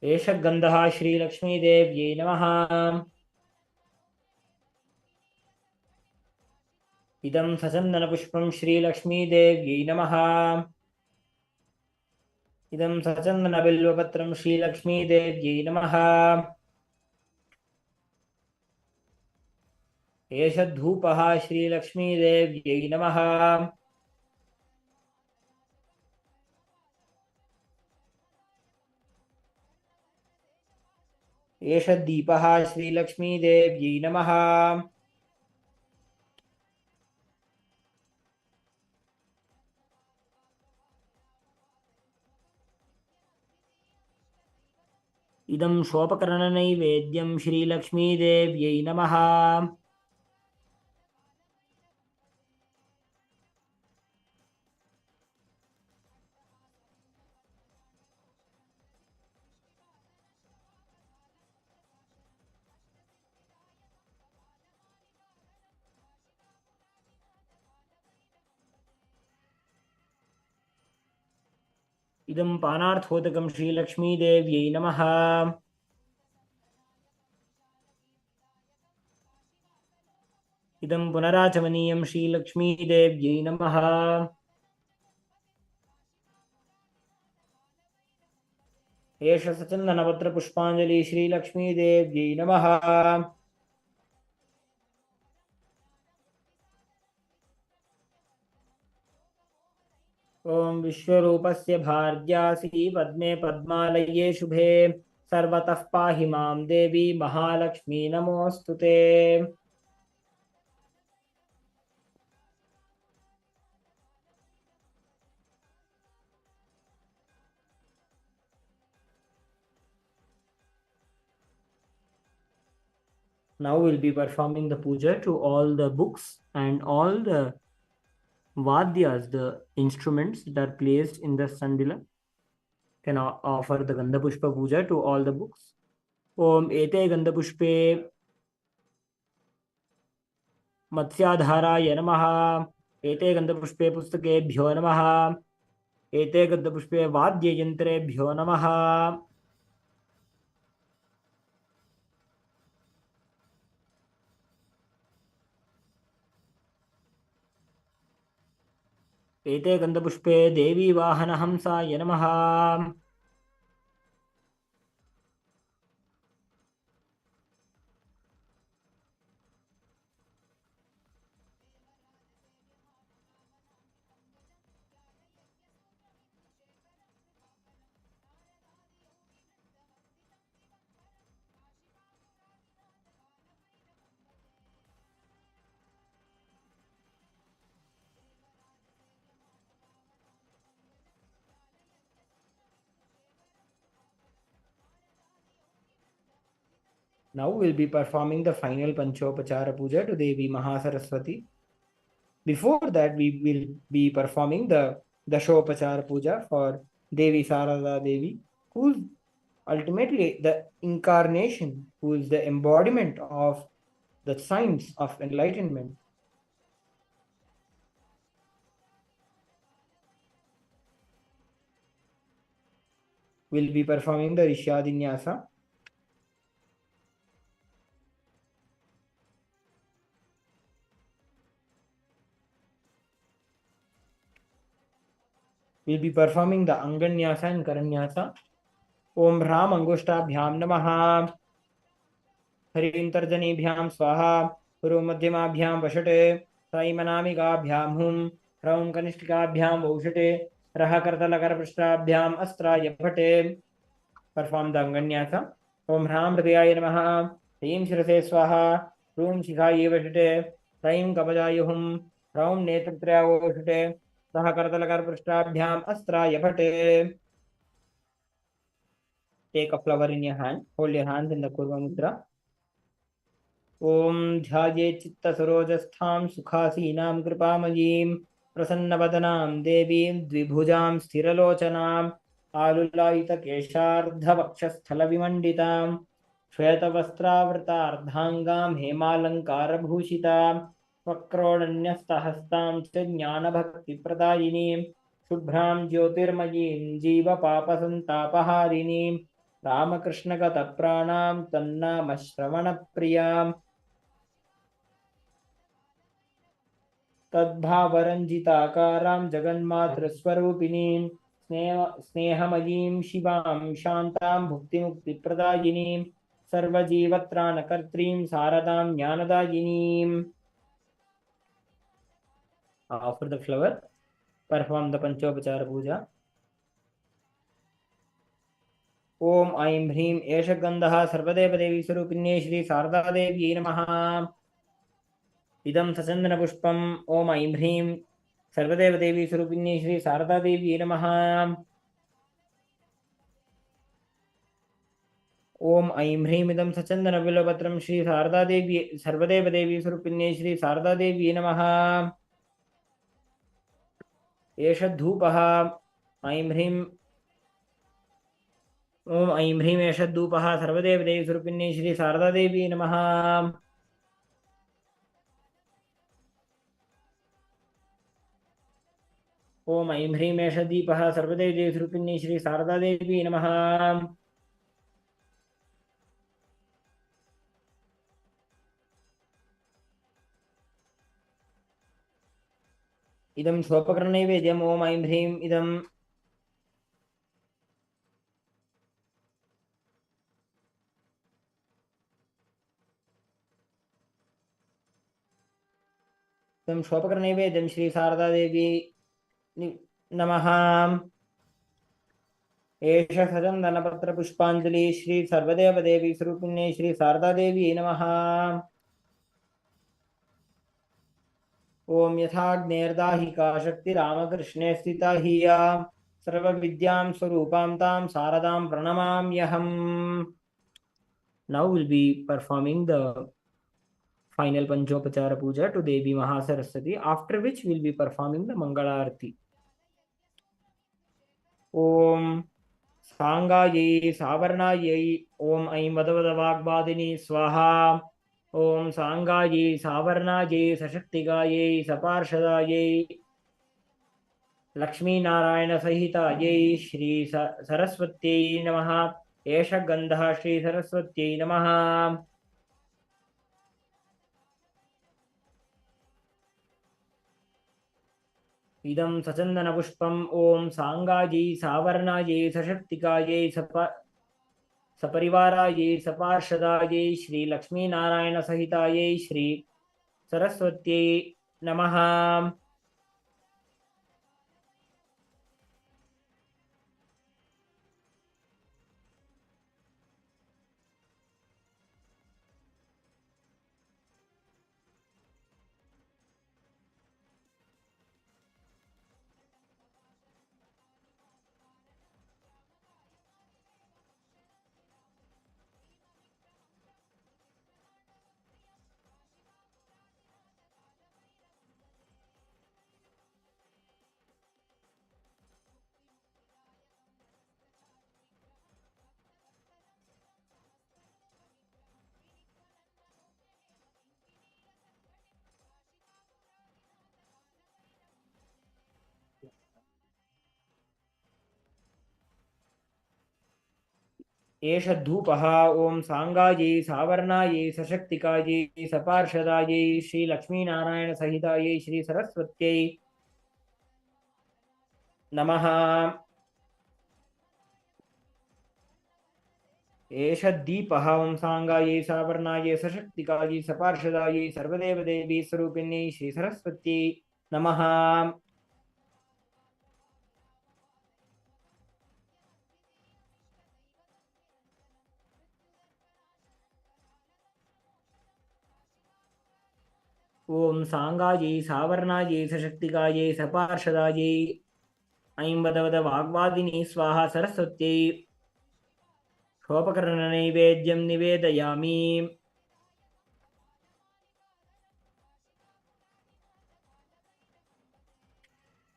एष गन्धः श्रीलक्ष्मीदेव्यै नमः। इदं सचन्दनपुष्पं श्रीलक्ष्मीदेव्यै नमः। इदं सचन्दनबिल्वपत्रं श्रीलक्ष्मीदेव्यै नमः। एष धूपः श्रीलक्ष्मीदेव्यै नमः। एष दीपः श्रीलक्ष्मीदेव्यै नमः। इदं शोपकरणनैवेद्यं श्रीलक्ष्मीदेव्यै नमः। इदं पानार्थोदकं श्रीलक्ष्मीदेव्यै नमः। इदं पुनराचमनीयं श्रीलक्ष्मीदेव्यै नमः। एष सचन्दनपत्रपुष्पाञ्जलि श्रीलक्ष्मीदेव्यै नमः। ॐ विश्वरूपस्य भार्यासी पद्मे पद्मालये शुभे सर्वतः पाहि मां देवी महालक्ष्मी नमोऽस्तु ते। Now we'll be performing the puja to all the books and all the vadyas, the instruments that are placed in the sandila. Can offer the Gandhapushpa puja to all the books. Om ete Gandhapushpe Matsyadharaya Namaha. Ete Gandhapushpe Pustakebhyo Namaha. Ete Gandhapushpe Vadyayantrebhyo Namaha. एते गन्धपुष्पे देवी वाहनहंसाय नमः। Now we'll be performing the final Panchopachara Puja to Devi Maha Saraswati. Before that, we will be performing the Dashopachara Puja for Devi Sarada Devi, who's ultimately the incarnation, who is the embodiment of the science of enlightenment. We'll be performing the Rishyadinyasa. We'll be performing the Anganyasa and Karanyasa. Om Ram Angushtabhyam Namaha. Harim Tarjanibhyam Swaha. Guru Madhyamabhyam Vashate. Saimanamikabhyam Hum. Raum Kanishtikabhyam Vaushate. Raha Kartalakar Prashtabhyam Astra Yapate. Perform the Anganyasa. Om Ram Hridayaya Namaha. Harim Shirase Swaha. Rum Shikhaye Vashate. Raim Kabajayuhum. Raum Netraya Vaushate. Raha Kartalakar Prashtabhyam Astra Yapate. Take a flower in your hand. Hold your hands in the Kurva Mudra. Om Dhyaye Chitta Sarojastham Sukhasinam Kripamajim Prasannavadhanam Devim Dvibhujam Sthiralochanam Alulayita Keshardha Vakshasthala Vimanditam Shvetavastravritardhangam Hemalankara Bhushitam Vakrodanyastahastam Jnana Bhakti Pradayinim Shubhram Jyotirmayim Jiva Papa Santapaharini रामकृष्णगतप्राणां तन्नामश्रवणप्रियां तद्भावरञ्जिताकारां जगन्मातृस्वरूपिणीं स्नेहमयीं शिवां शान्तां भुक्तिमुक्तिप्रदायिनीं सर्वजीवत्राणकर्त्रीं Sharada ज्ञानदायिनीम्. Offer the flower, perform the Panchopachara Puja. ओम ऐं ह्रीं एष गन्धः सर्वदेवदेवी स्वरूपिण्ये श्री शारदादेव्यै नमः. इदं सचन्दनपुष्पम्. ओम ऐं ह्रीं सर्वदेवदेवी स्वरूपिण्ये श्री शारदादेव्यै नमः. ओम ऐं ह्रीं इदं सचन्दनबिल्वपत्रं श्री शारदादेवी सर्वदेवदेवी स्वरूपिण्ये श्री शारदादेव्यै नमः. एष धूपः. ऐं ह्रीं ओम ऐं ह्रीं एष धूपः सर्वदेवदेवी स्वरूपिण्ये श्री शारदादेव्यै नमः. ओम ऐं ह्रीं एष दीपः सर्वदेवदेवी स्वरूपिण्ये श्री शारदादेव्यै नमः. इदं स्वोपकरणनैवेद्यम्. ओम ऐं ह्रीं इदं स्वोपकरणनैवेद्यं श्री शारदादेवी नमः. एष सचन्दनपत्रपुष्पाञ्जलि श्री सर्वदेवदेवी स्वरूपिण्ये श्री शारदादेवी नमः. ओम यथाग्नेर्दाहिका शक्तिरामकृष्णे स्थिता हिया सर्वविद्यां स्वरूपां तां शारदां प्रणमाम्यहम्. Now we'll be performing the final Panchopachara Puja to Devi Maha Saraswati, after which we'll be performing the Mangala Arati. Om Sangaye Savarnaye Om Aim Vadavadavagbadini Swaha. Om Sangaye Savarnaye Sashaktigaye Saparshadaye Lakshmi Narayana Sahitaye Shri Saraswati Namaha. Esha Gandha Shri Saraswati Namaha. इदं सचन्दनपुष्पम्. ओम सांगायै सावर्णायै सशक्तिकायै सपरिवारायै सपार्षदायै श्री लक्ष्मीनारायण सहितायै श्री सरस्वत्यै नमः. एष धूपः. ओम सांगायै सावर्णायै सशक्तिकायै सपार्षदायै श्री लक्ष्मीनारायण सहितायै श्री सरस्वत्यै नमः. एष दीपः. ओम सांगायै सावर्णायै सशक्तिकायै सपार्षदायै सर्वदेवदेवी स्वरूपिण्यै श्री सरस्वत्यै नमः. ओम सांगायै सावर्णायै सशक्तिकायै सपार्षदायै ऐं वाग्वादिनी स्वाहा सरस्वत्यै क्षोपकरणनैवेद्यं निवेदयामि.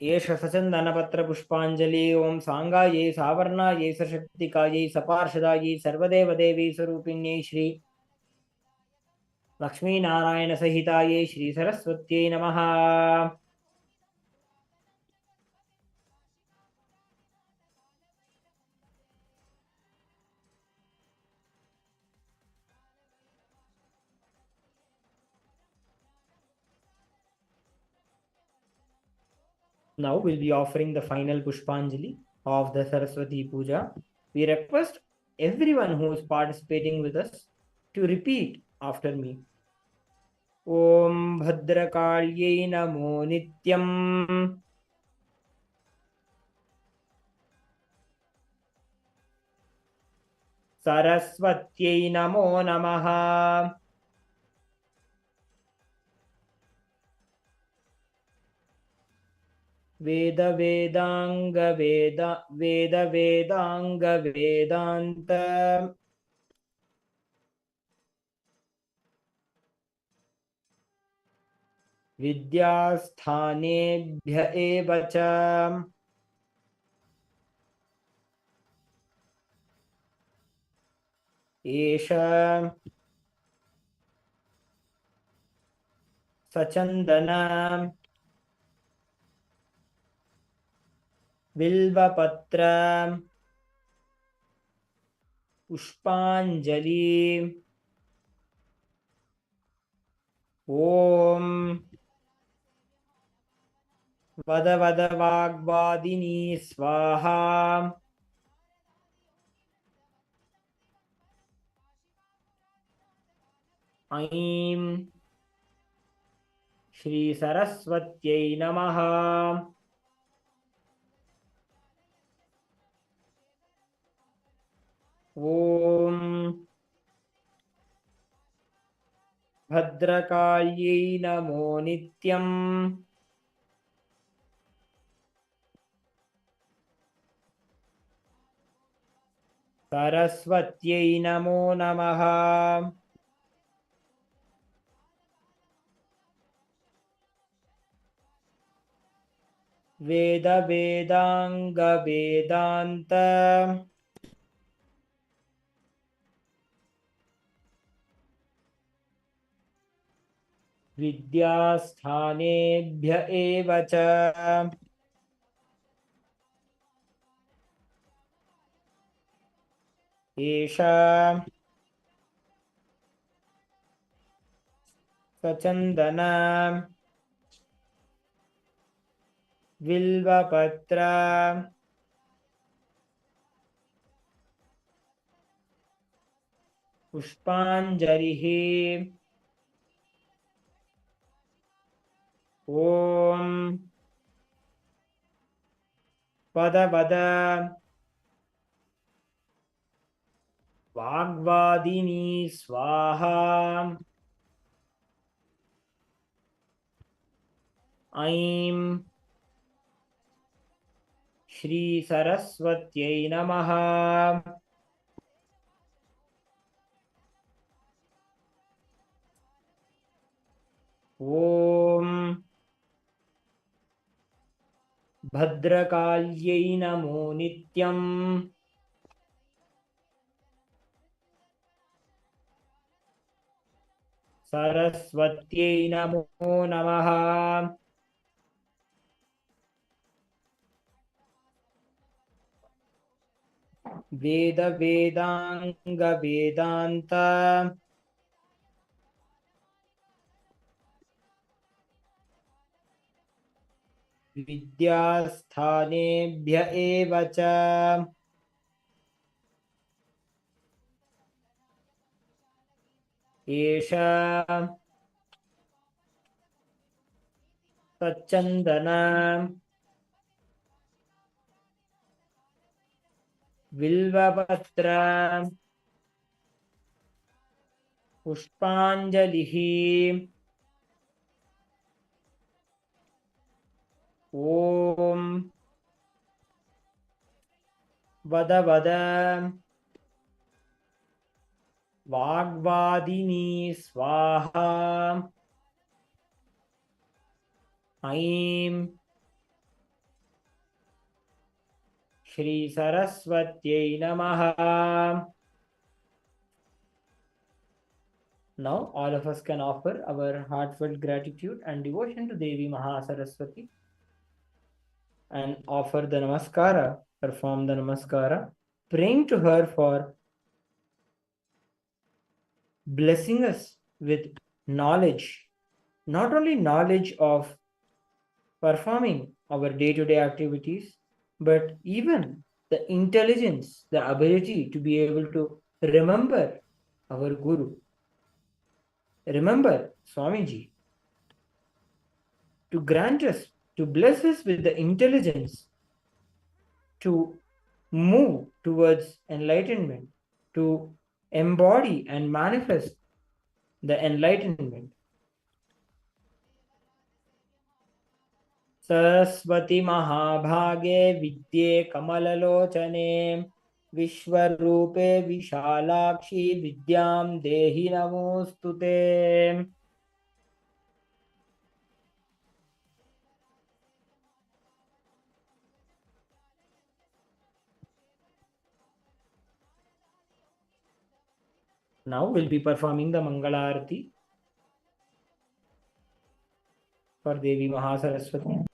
एष सचन्दनपत्रपुष्पाञ्जलि. ओम सांगायै सावर्णायै सशक्तिकायै सपार्षदायै सर्वदेवदेवी स्वरूपिण्यै श्री लक्ष्मीनारायण सहितायै श्री सरस्वत्यै नमः. Now we'll be offering the final Pushpanjali of the Saraswati Puja. We request everyone who is participating with us to repeat after me. Om Bhadrakalyai Namo Nityam. Saraswatyai Namo Namaha. Veda Vedanga Vedanta Vidyasthanebhya eva cha Esha Sachandana Vilvapatra Pushpanjali Om Vada Vada Vagvadini Swaha Aim Shri Saraswatyai Namaha. Om Bhadrakalyai Namo Nityam. Saraswatyai Namo Namaha. Veda Vedanga Vedanta Vidyasthanebhya eva cha Esha Sachandana Vilvapatra Pushpanjalihi Om Pada Vada Vagvadini Swaha Aim Shri Saraswatyai Namaha. Om Bhadrakalyai Namo Nityam. Saraswatyai Namo Namaha. Veda Vedanga Vedanta Vidyasthanebhya eva cha Esha Sachandana Vilvapatra Pushpanjalihi Om Vada Vada Vagvadini Swaha Aim Shri Saraswatyai Namaha. Now all of us can offer our heartfelt gratitude and devotion to Devi Maha Saraswati and offer the namaskara, perform the namaskara, praying to her for blessing us with knowledge, not only knowledge of performing our day-to-day activities, but even the intelligence, the ability to be able to remember our Guru, remember Swamiji, to grant us, to bless us with the intelligence to move towards enlightenment, to embody and manifest the enlightenment. Saraswati महाभागे विद्ये कमललोचने विश्वरूपे विशालाक्षी विद्यां देहि नमोस्तुते. Now we'll be performing the Mangala Arati for Devi Maha Saraswati.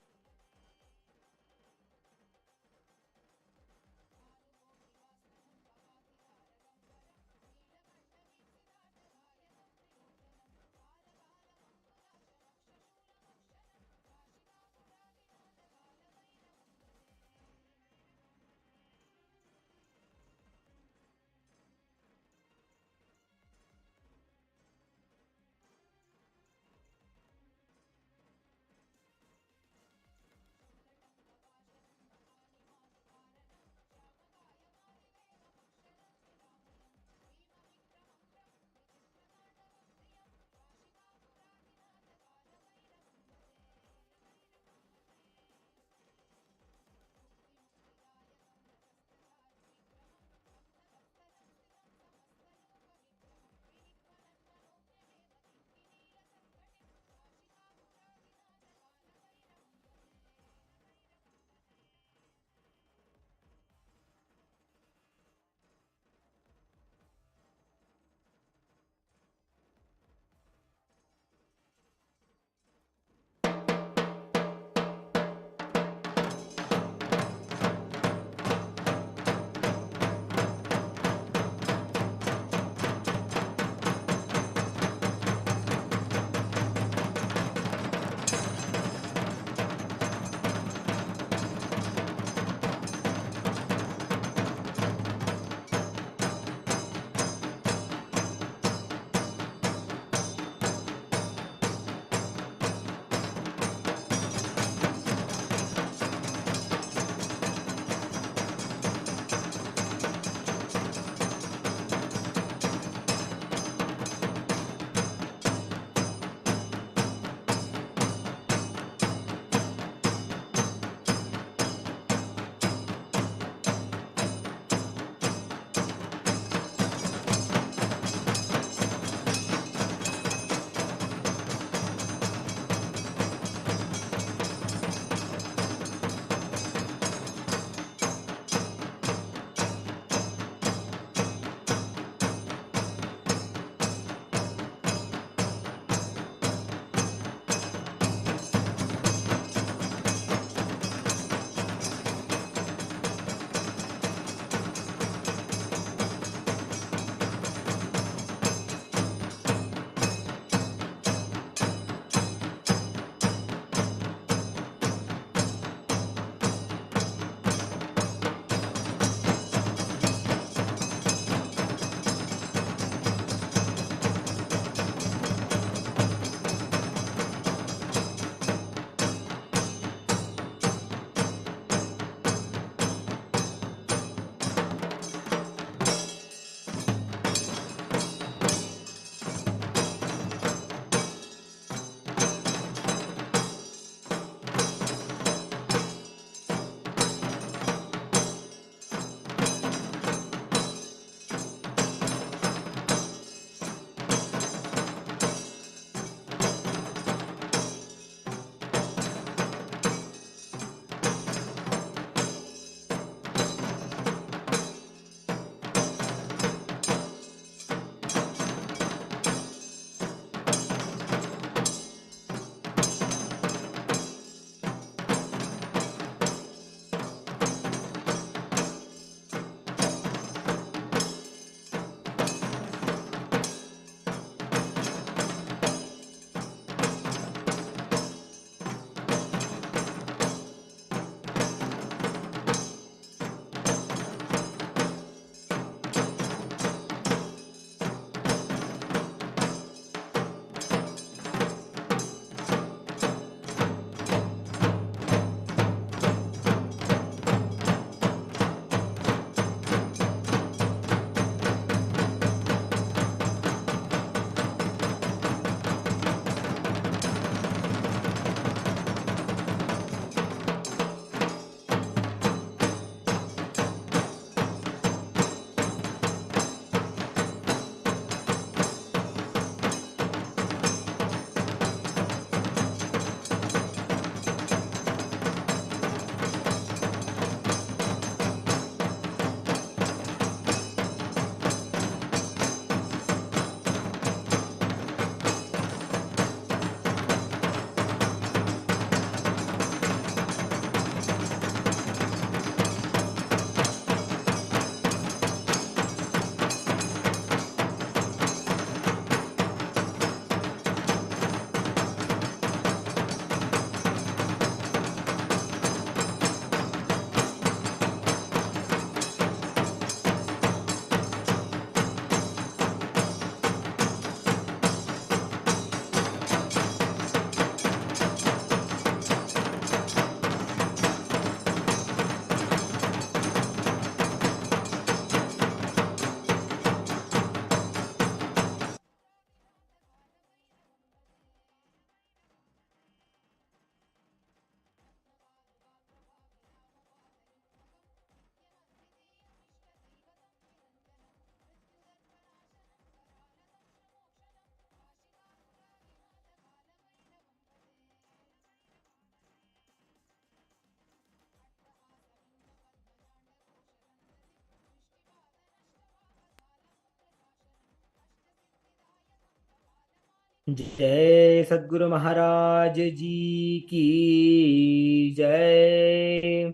जय सद्गुरु महाराज जी की जय।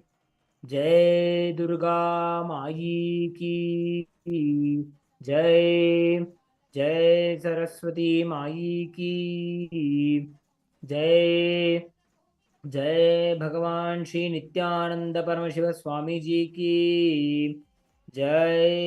जय दुर्गा माई की जय। जय सरस्वती माई की जय। जय भगवान श्री नित्यानंद परमशिव स्वामी जी की जय।